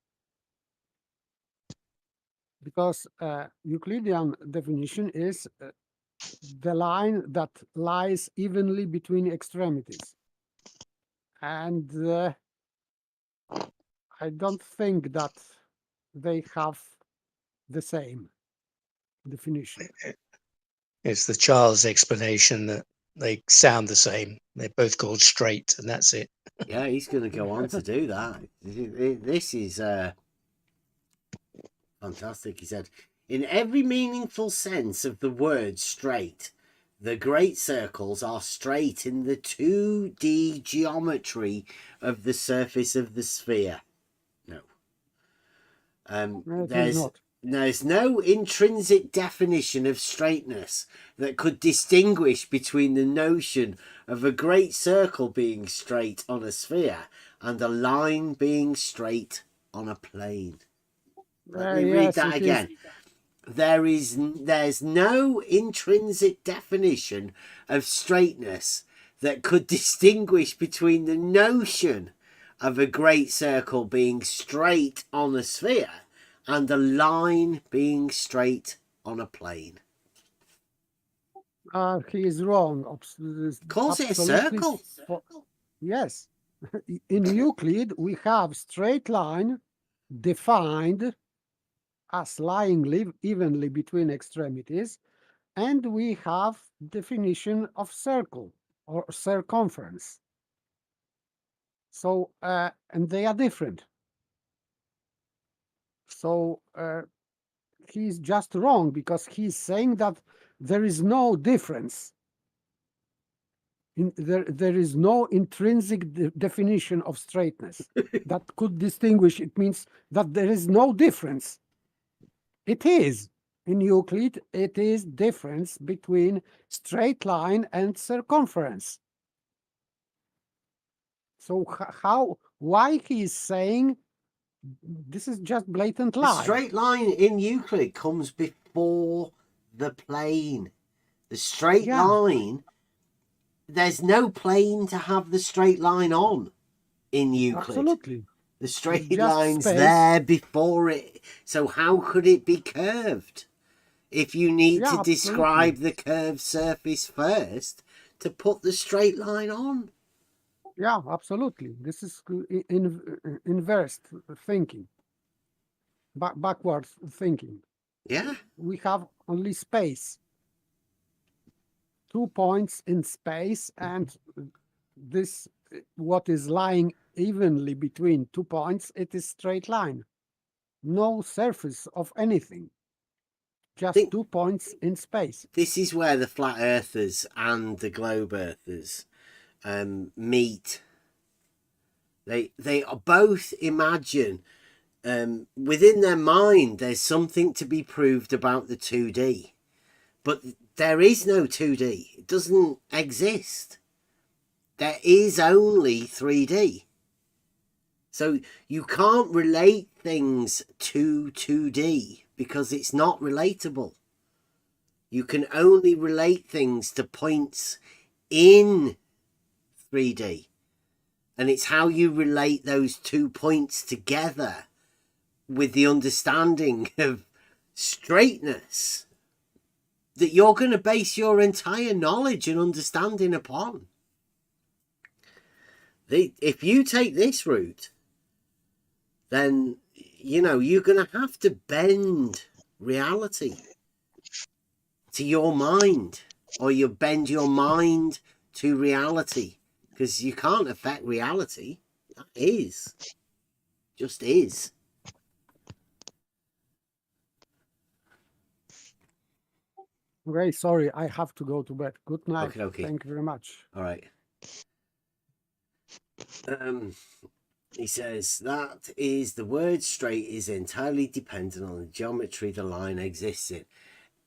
Because Euclidean definition is the line that lies evenly between extremities. And I don't think that they have the same definition. It's the child's explanation that they sound the same. They're both called straight, and that's it. Yeah, he's going to go on to do that. This is fantastic. He said, in every meaningful sense of the word straight, the great circles are straight in the 2D geometry of the surface of the sphere. No. No, it is not. There's no intrinsic definition of straightness that could distinguish between the notion of a great circle being straight on a sphere and a line being straight on a plane. Let me read that again. There's no intrinsic definition of straightness that could distinguish between the notion of a great circle being straight on a sphere and a line being straight on a plane. He is wrong. Calls it a circle. Yes. In Euclid, we have straight line defined as lying evenly between extremities, and we have definition of circle or circumference. So, and they are different. So he's just wrong because he's saying that there is no difference. There is no intrinsic definition of straightness that could distinguish. It means that there is no difference. It is. In Euclid, it is difference between straight line and circumference. So why he is saying this is just blatant lie? The straight line in Euclid comes before the plane. The straight line, there's no plane to have the straight line on in Euclid. Absolutely. The straight line's there before it. So how could it be curved? If you need to describe the curved surface first to put the straight line on. Yeah, absolutely. This is inverse thinking, backwards thinking. Yeah. We have only space, 2 points in space, and this, what is lying evenly between 2 points, it is straight line. No surface of anything, just 2 points in space. This is where the flat earthers and the globe earthers meet. They both imagine within their mind there's something to be proved about the 2D, but there is no 2D. It doesn't exist. There is only 3D. So you can't relate things to 2D because it's not relatable. You can only relate things to points in 3D. And it's how you relate those 2 points together with the understanding of straightness that you're going to base your entire knowledge and understanding upon. If you take this route, then, you know, you're going to have to bend reality to your mind, or you bend your mind to reality, because you can't affect reality. That is. Just is. Okay, sorry, I have to go to bed. Good night. Okay, okay. Thank you very much. All right. He says that is the word straight is entirely dependent on the geometry the line exists in.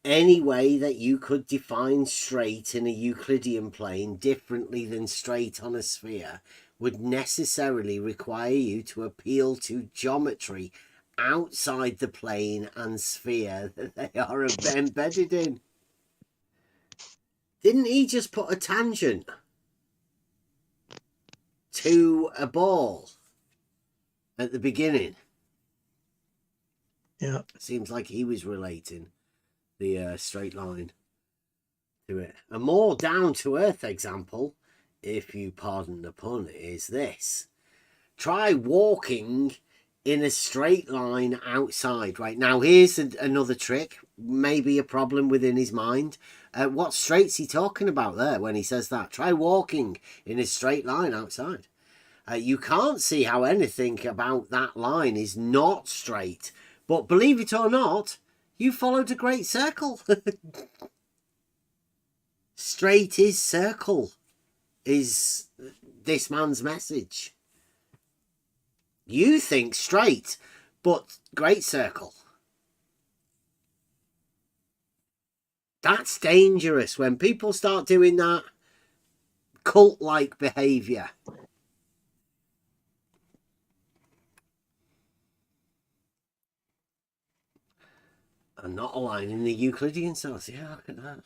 Any way that you could define straight in a Euclidean plane differently than straight on a sphere would necessarily require you to appeal to geometry outside the plane and sphere that they are embedded in. Didn't he just put a tangent to a ball at the beginning? Yeah. Seems like he was relating the straight line to it. A more down-to-earth example, if you pardon the pun, is this. Try walking in a straight line outside. Right, now here's another trick, maybe a problem within his mind. What straight's he talking about there when he says that? Try walking in a straight line outside. You can't see how anything about that line is not straight. But believe it or not, you followed a great circle. Straight is circle, is this man's message. You think straight, but great circle. That's dangerous when people start doing that cult-like behaviour. And not aligning the Euclidean cells. Yeah, look at that.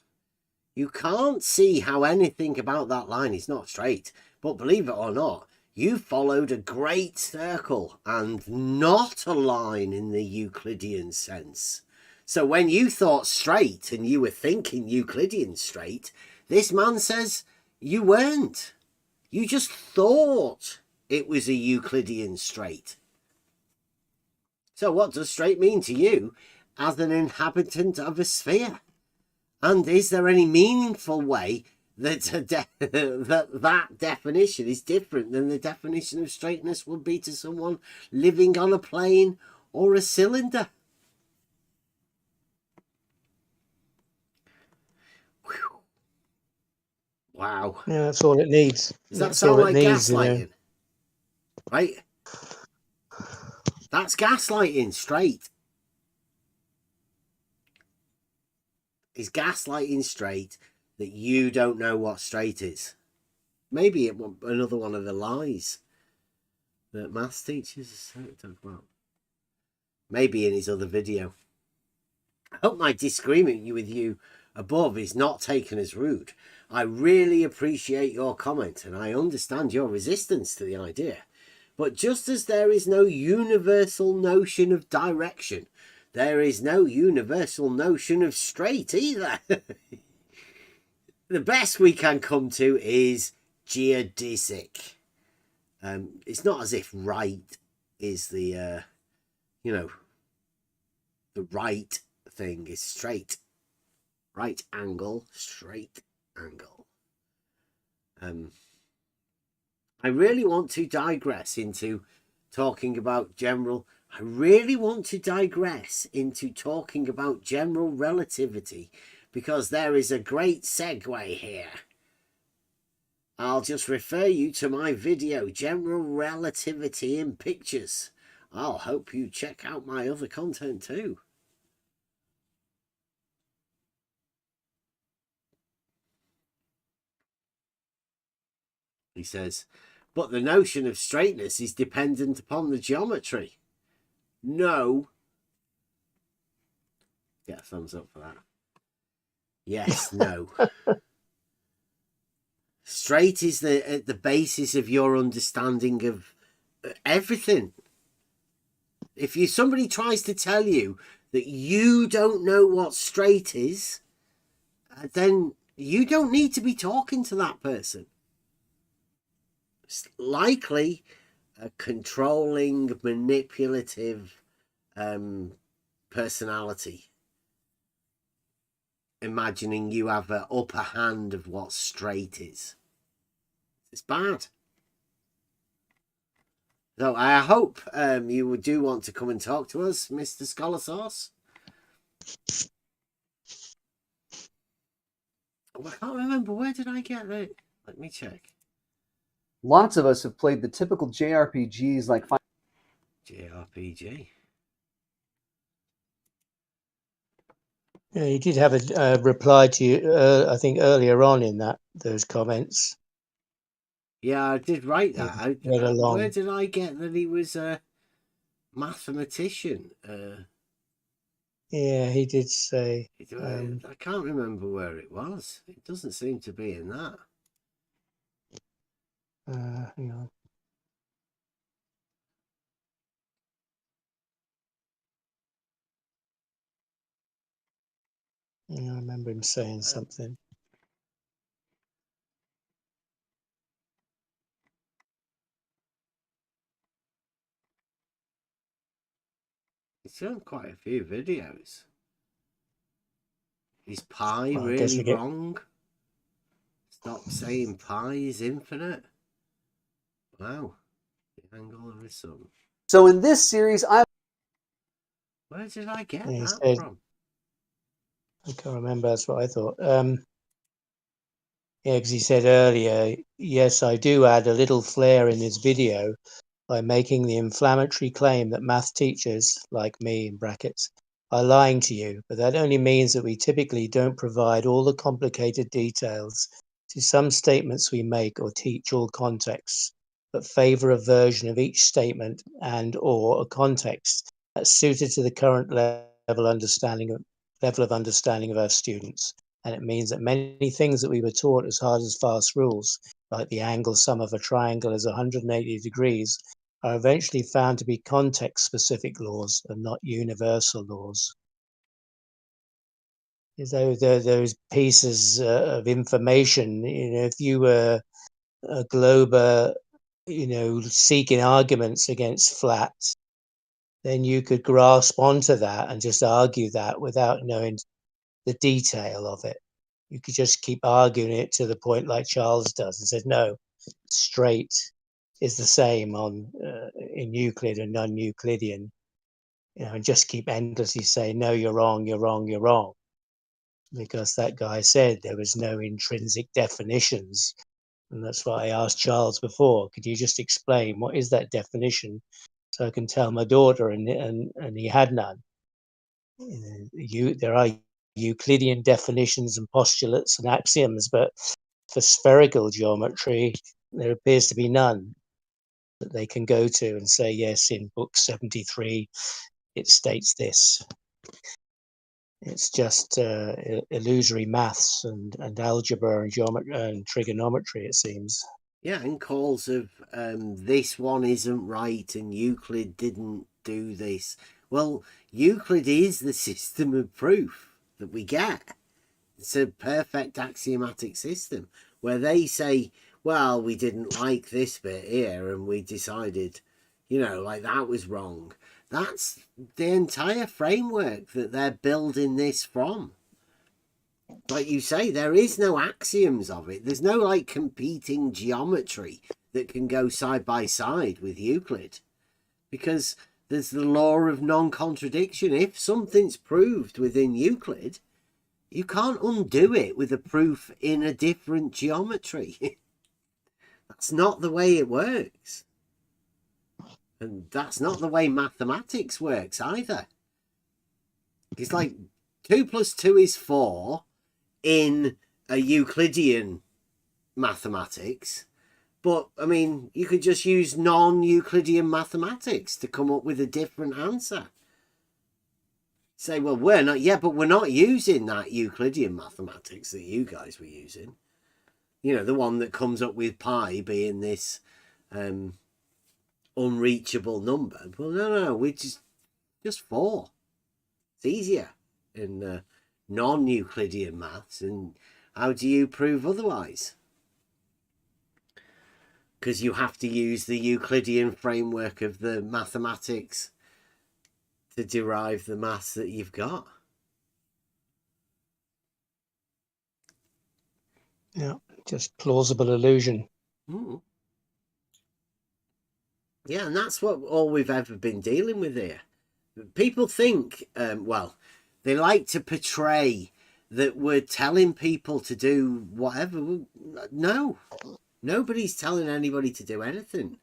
You can't see how anything about that line is not straight. But believe it or not, you followed a great circle and not a line in the Euclidean sense. So when you thought straight and you were thinking Euclidean straight, this man says you weren't. You just thought it was a Euclidean straight. So what does straight mean to you as an inhabitant of a sphere? And is there any meaningful way that that definition is different than the definition of straightness would be to someone living on a plane or a cylinder? Whew. Wow. Yeah, that's all it needs. Does that That's sound all like it needs, gaslighting? you know. Right? That's gaslighting straight. Is gaslighting straight that you don't know what straight is? Maybe another one of the lies that maths teachers talk about. Maybe in his other video. I hope my disagreement with you above is not taken as rude. I really appreciate your comment and I understand your resistance to the idea. But just as there is no universal notion of direction, there is no universal notion of straight either. The best we can come to is geodesic. It's not as if right is the, the right thing is straight. Right angle, straight angle. I really want to digress into talking about general relativity because there is a great segue here. I'll just refer you to my video, General Relativity in Pictures. I'll hope you check out my other content too. He says, but the notion of straightness is dependent upon the geometry. No. Get a thumbs up for that. Yes, no. straight is the basis of your understanding of everything. If somebody tries to tell you that you don't know what straight is, then you don't need to be talking to that person. It's likely a controlling, manipulative personality, imagining you have an upper hand of what straight is. It's bad. So I hope you do want to come and talk to us, Mr. Scholar Sauce. Oh, I can't remember. Where did I get that? Let me check. Lots of us have played the typical JRPGs like JRPG. Yeah, he did have a reply to you, I think, earlier on in those comments. Yeah, I did write that. Read along. Where did I get that he was a mathematician? Yeah, he did say. I can't remember where it was. It doesn't seem to be in that. Hang on. Yeah, I remember him saying something. He's done quite a few videos. Is pi Well, I guess really we get- wrong? Stop saying pi is infinite. Wow. The angle of the sun. So in this series, Where did I get He that said- from? I can't remember. That's what I thought. Yeah, because he said earlier, yes, I do add a little flair in this video by making the inflammatory claim that math teachers, like me in brackets, are lying to you, but that only means that we typically don't provide all the complicated details to some statements we make or teach all contexts, but favor a version of each statement and or a context that's suited to the current level of understanding of our students. And it means that many things that we were taught as hard as fast rules, like the angle sum of a triangle is 180 degrees, are eventually found to be context-specific laws and not universal laws. Those pieces of information, if you were a glober, seeking arguments against flat, then you could grasp onto that and just argue that without knowing the detail of it. You could just keep arguing it to the point like Charles does and said, no, straight is the same in Euclid and non-Euclidean, and just keep endlessly saying, no, you're wrong, you're wrong, you're wrong. Because that guy said there was no intrinsic definitions. And that's what I asked Charles before. Could you just explain what is that definition so I can tell my daughter? And he had none. There are Euclidean definitions and postulates and axioms, but for spherical geometry, there appears to be none that they can go to and say, yes, in book 73, it states this. It's just illusory maths and algebra and geometry and trigonometry, it seems. Yeah, and calls of this one isn't right and Euclid didn't do this. Well, Euclid is the system of proof that we get. It's a perfect axiomatic system where they say, well, we didn't like this bit here and we decided, like that was wrong. That's the entire framework that they're building this from. Like you say, there is no axioms of it. There's no like competing geometry that can go side by side with Euclid, because there's the law of non-contradiction. If something's proved within Euclid, you can't undo it with a proof in a different geometry. That's not the way it works. And that's not the way mathematics works either. It's like 2 + 2 is 4 in a Euclidean mathematics. But, I mean, you could just use non-Euclidean mathematics to come up with a different answer. Say, well, we're not using that Euclidean mathematics that you guys were using. You know, the one that comes up with pi being this unreachable number. Well, no, we just 4. It's easier in non-Euclidean maths. And how do you prove otherwise? Because you have to use the Euclidean framework of the mathematics to derive the maths that you've got. Yeah, just plausible illusion. Mm. Yeah, and that's what all we've ever been dealing with here. People think, well, they like to portray that we're telling people to do whatever. No, nobody's telling anybody to do anything.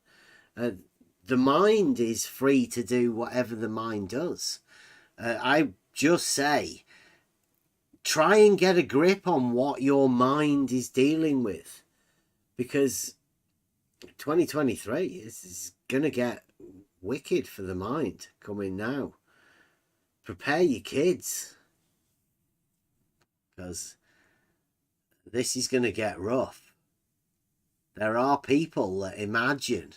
The mind is free to do whatever the mind does. I just say, try and get a grip on what your mind is dealing with, because 2023 is going to get wicked for the mind coming now. Prepare your kids, because this is going to get rough. There are people that imagine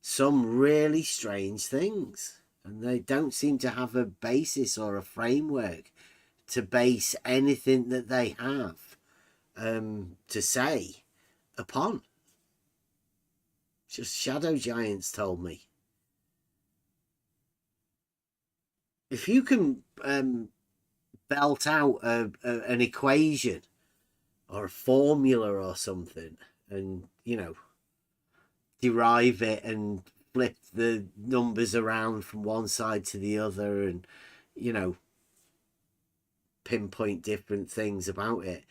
some really strange things, and they don't seem to have a basis or a framework to base anything that they have to say upon. Just shadow giants told me. If you can belt out an equation or a formula or something, and, you know, derive it and flip the numbers around from one side to the other, and, you know, pinpoint different things about it,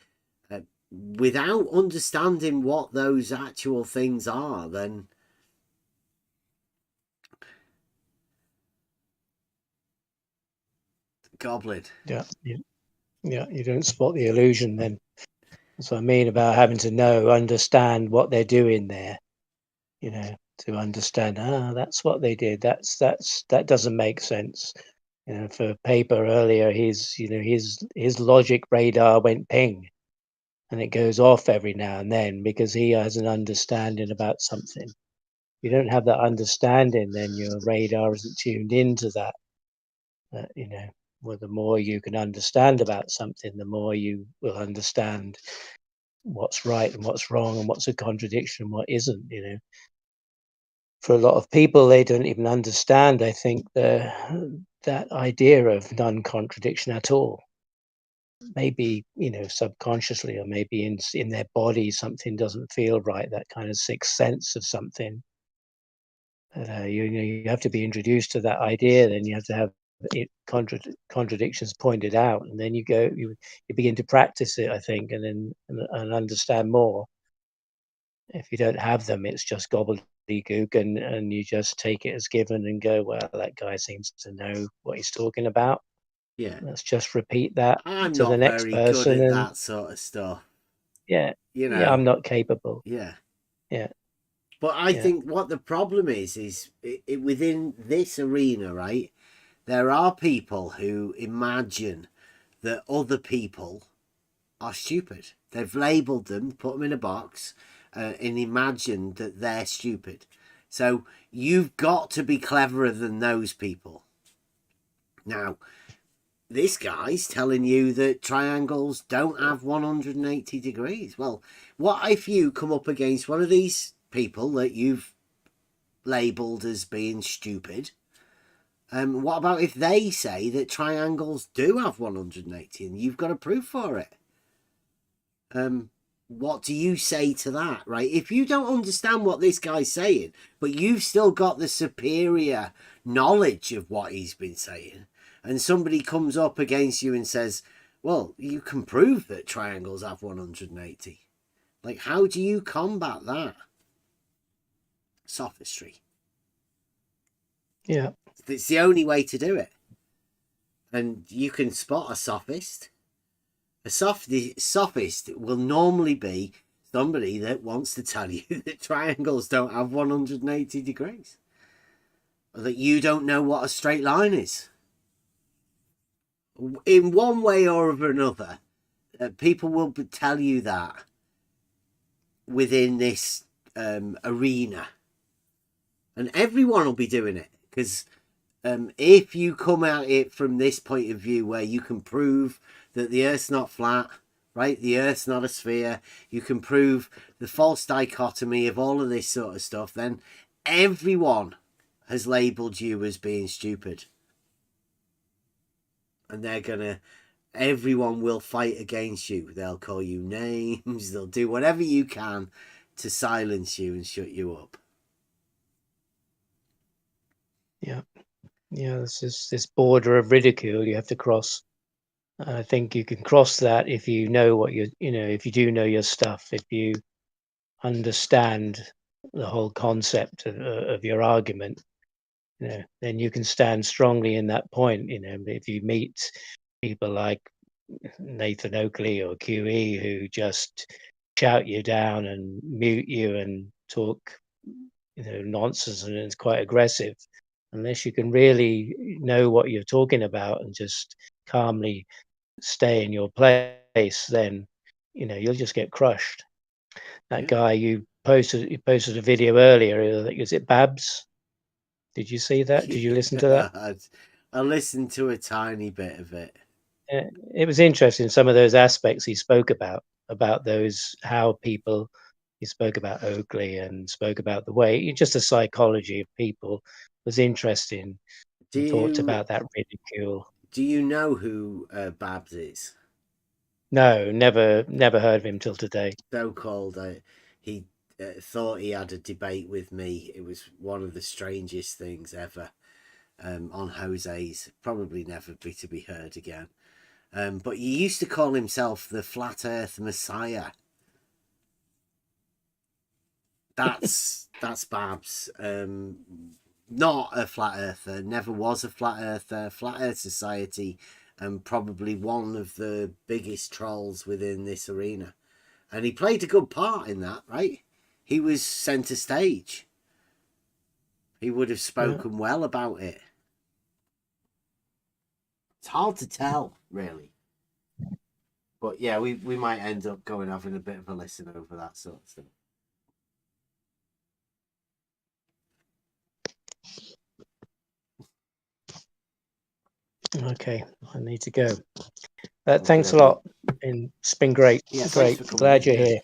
without understanding what those actual things are, then goblin. Yeah, you don't spot the illusion then. That's what I mean about having to understand what they're doing there. You know, to understand, that's what they did. That doesn't make sense. You know, for paper earlier, his logic radar went ping, and it goes off every now and then because he has an understanding about something. If you don't have that understanding, then your radar isn't tuned into that. You know, well, the more you can understand about something, the more you will understand what's right and what's wrong and what's a contradiction and what isn't. You know, for a lot of people, they don't even understand, I think, that idea of non-contradiction at all. Maybe, you know, subconsciously, or maybe in their body something doesn't feel right, that kind of sixth sense of something. You have to be introduced to that idea, then you have to have contradictions pointed out, and then you begin to practice it, I think, and understand more. If you don't have them, it's just gobbledygook, and you just take it as given and go, well, that guy seems to know what he's talking about. Yeah, Let's just repeat that I'm to not the next very person. good at And that sort of stuff. yeah, You know. yeah, I'm not capable. Yeah. Yeah. But I Yeah. think what the problem is within this arena, right? There are people who imagine that other people are stupid. They've labelled them, put them in a box, and imagine that they're stupid. So you've got to be cleverer than those people. Now, this guy's telling you that triangles don't have 180 degrees. Well, what if you come up against one of these people that you've labelled as being stupid? What about if they say that triangles do have 180 and you've got a proof for it? What do you say to that, right? If you don't understand what this guy's saying, but you've still got the superior knowledge of what he's been saying, and somebody comes up against you and says, well, you can prove that triangles have 180. Like, how do you combat that? Sophistry. Yeah. It's the only way to do it. And you can spot a sophist. A sophist will normally be somebody that wants to tell you that triangles don't have 180 degrees. Or that you don't know what a straight line is. In one way or another, people will tell you that. within this arena, and everyone will be doing it, because if you come at it from this point of view where you can prove that the Earth's not flat, right, the Earth's not a sphere, you can prove the false dichotomy of all of this sort of stuff, then everyone has labelled you as being stupid. And everyone will fight against you. They'll call you names, they'll do whatever you can to silence you and shut you up. Yeah. Yeah, this border of ridicule you have to cross. I think you can cross that if you know what if you do know your stuff, if you understand the whole concept of your argument, then you can stand strongly in that point. If you meet people like Nathan Oakley or QE who just shout you down and mute you and talk, nonsense, and it's quite aggressive, unless you can really know what you're talking about and just calmly stay in your place, then you'll just get crushed. That guy you posted a video earlier, is it Babs? Did you see that? Did you listen to that? I listened to a tiny bit of it. It was interesting, some of those aspects he spoke about those, how people, he spoke about Oakley and spoke about the way, just the psychology of people was interesting. He talked about that ridicule. Do you know who Babs is? No, never heard of him till today. So-called, he thought he had a debate with me. It was one of the strangest things ever, on Jose's. Probably never be to be heard again. But he used to call himself the Flat Earth Messiah. That's Babs. Not a flat earther, never was a flat earther. Flat Earth Society, and probably one of the biggest trolls within this arena. And he played a good part in that, right? He was centre stage. He would have spoken well about it. It's hard to tell, really. But yeah, we might end up having a bit of a listen over that sort of stuff. Okay, I need to go. Thanks a lot. It's been great. Yeah, great. Glad you're here.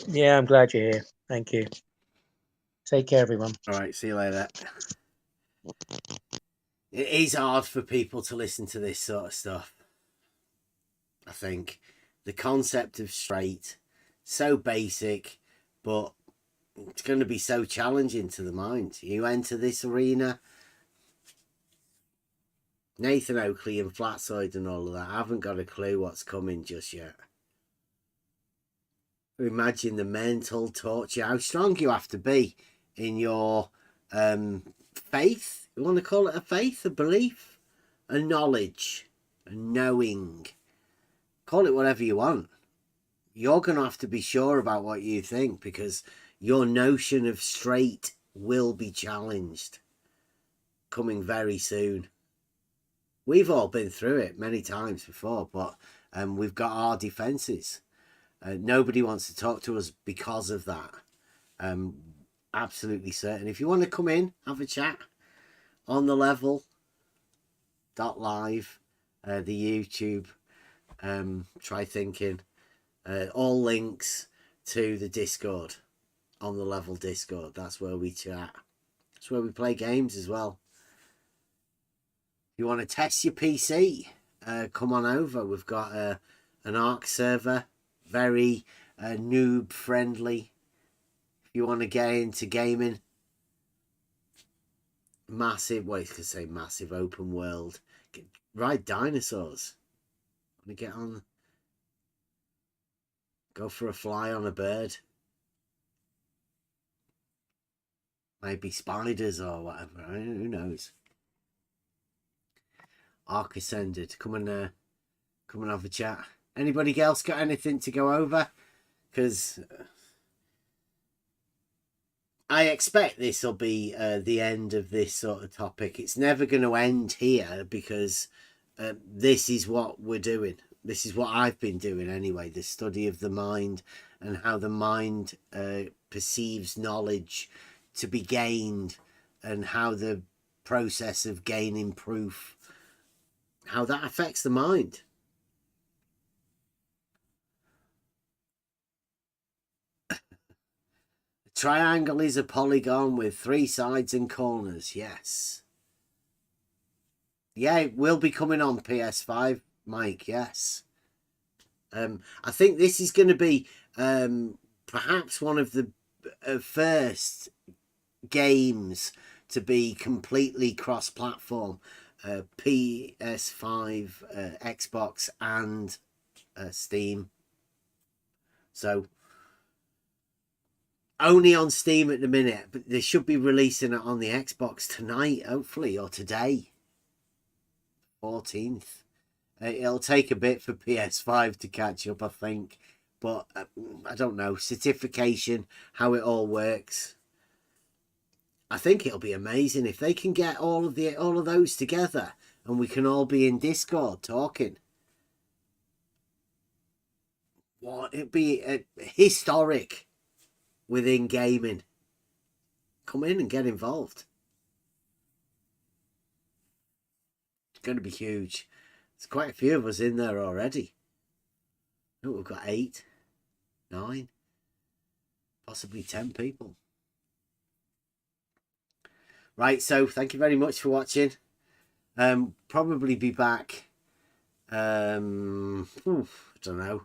Yeah, I'm glad you're here. Thank you. Take care, everyone. All right, see you later. It is hard for people to listen to this sort of stuff. I think the concept of straight, so basic, but it's going to be so challenging to the mind. You enter this arena, Nathan Oakley and Flatside and all of that, I haven't got a clue what's coming just yet. Imagine the mental torture, how strong you have to be in your faith. You want to call it a faith, a belief, a knowledge, a knowing. Call it whatever you want. You're going to have to be sure about what you think, because your notion of straight will be challenged coming very soon. We've all been through it many times before, but we've got our defences. Nobody wants to talk to us because of that. Absolutely certain. If you want to come in, have a chat on the level.live, the YouTube, try thinking. All links to the Discord, on the level Discord. That's where we chat. That's where we play games as well. If you want to test your PC, come on over. We've got an Arc server, very noob friendly. If you want to get into gaming, massive, well, you could say massive open world. Ride dinosaurs. Want to get on, go for a fly on a bird. Maybe spiders or whatever. Who knows? Arc Ascended. Come and have a chat. Anybody else got anything to go over? Because I expect this will be the end of this sort of topic. It's never going to end here, because this is what we're doing. This is what I've been doing anyway, the study of the mind and how the mind perceives knowledge to be gained, and how the process of gaining proof, how that affects the mind. A triangle is a polygon with 3 sides and corners. Yes. Yeah, it will be coming on PS5, Mike. Yes. I think this is going to be perhaps one of the first games to be completely cross-platform, PS5, Xbox, and Steam. So only on Steam at the minute, but they should be releasing it on the Xbox tonight, hopefully, or today, 14th. It'll take a bit for PS5 to catch up, I think, but I don't know, certification, how it all works. I think it'll be amazing if they can get all of those together, and we can all be in Discord talking. What, it'd be historic within gaming. Come in and get involved. It's going to be huge. There's quite a few of us in there already. Oh, we've got 8, 9, possibly 10 people. Right, so thank you very much for watching. Probably be back. I don't know.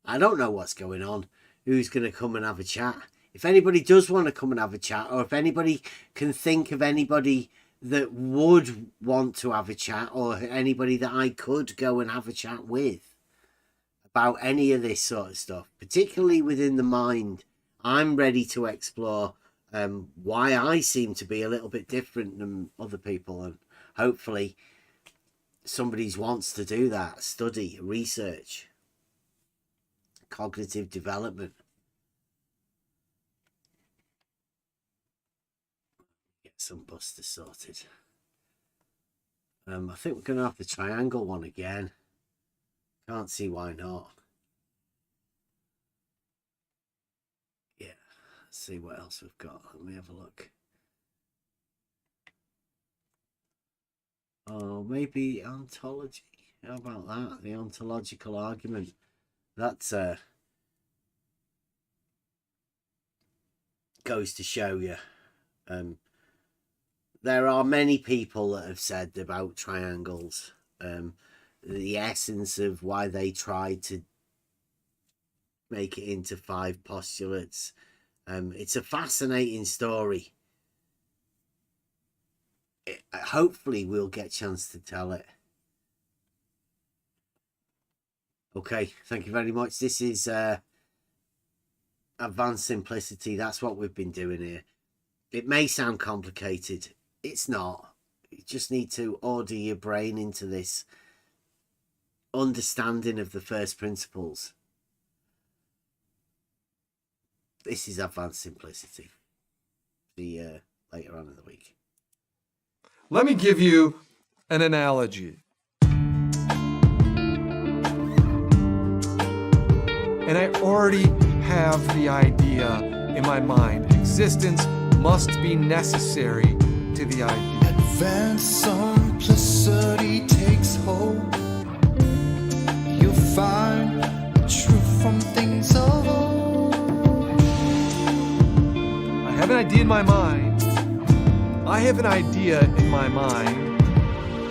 I don't know what's going on. Who's going to come and have a chat? If anybody does want to come and have a chat, or if anybody can think of anybody that would want to have a chat, or anybody that I could go and have a chat with about any of this sort of stuff, particularly within the mind, I'm ready to explore why I seem to be a little bit different than other people, and hopefully somebody wants to do that, study, research, cognitive development. Get some busters sorted. I think we're going to have the triangle one again. Can't see why not. See what else we've got. Let me have a look. Oh, maybe ontology. How about that? The ontological argument. That's goes to show you. There are many people that have said about triangles, the essence of why they tried to make it into 5 postulates. It's a fascinating story. Hopefully we'll get a chance to tell it. Okay, thank you very much. This is advanced simplicity. That's what we've been doing here. It may sound complicated. It's not. You just need to order your brain into this understanding of the first principles. This is advanced simplicity. See you later on in the week. Let me give you an analogy. And I already have the idea in my mind. Existence must be necessary to the idea. Advanced simplicity takes hold. You'll find the truth from things of old. I have an idea in my mind. I have an idea in my mind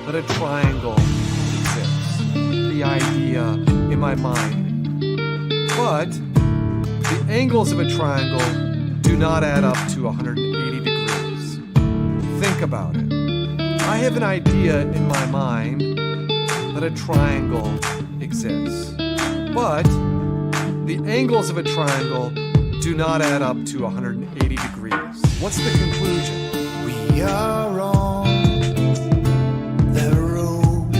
that a triangle exists. The idea in my mind. But the angles of a triangle do not add up to 180 degrees. Think about it. I have an idea in my mind that a triangle exists. But the angles of a triangle do not add up to 180 degrees. What's the conclusion? We are on the road,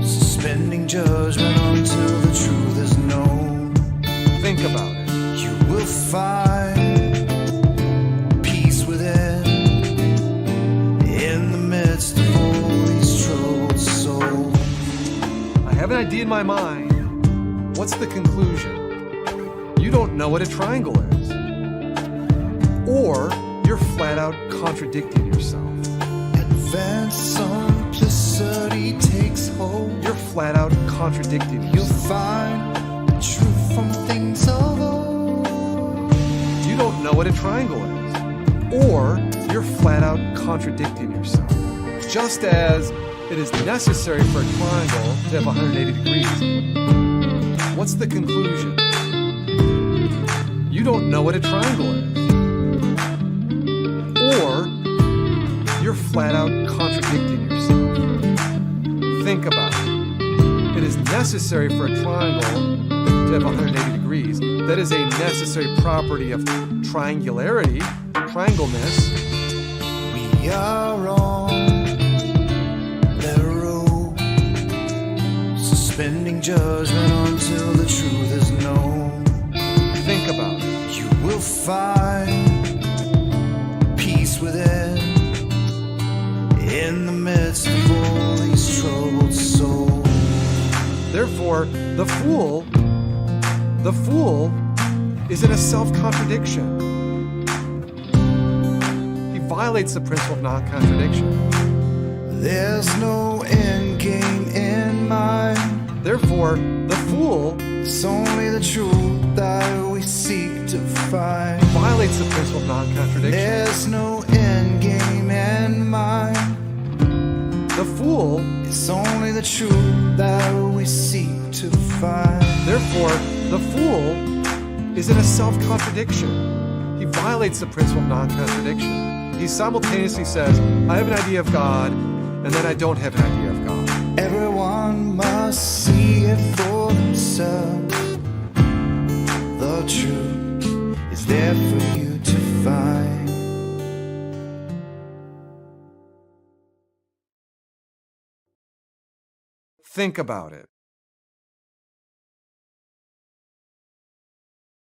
suspending judgment until the truth is known. Think about it. You will find peace within, in the midst of all these troubled souls. I have an idea in my mind, what's the conclusion? You don't know what a triangle is. Or you're flat out contradicting yourself. Advanced simplicity takes hold. You're flat out contradicting You'll yourself. find the truth from things of old. You don't know what a triangle is. Or you're flat out contradicting yourself. Just as it is necessary for a triangle to have 180 degrees. What's the conclusion? You don't know what a triangle is. Or you're flat out contradicting yourself. Think about it. It is necessary for a triangle to have 180 degrees. That is a necessary property of triangularity, triangleness. We are on the road, suspending judgment until the truth is known. Think about it. You will find peace within, in the midst of all these troubled souls. Therefore, the fool is in a self-contradiction. He violates the principle of non-contradiction. There's no end game in mind. Therefore, the fool It's only the truth that we seek to find. violates the principle of non-contradiction. There's no end game in mind. The fool, It's only the truth that we seek to find. therefore, the fool is in a self-contradiction. He violates the principle of non-contradiction. He simultaneously says, I have an idea of God, and then I don't have an idea of God. Everyone must see it for themselves. The truth is there for you to find. Think about it.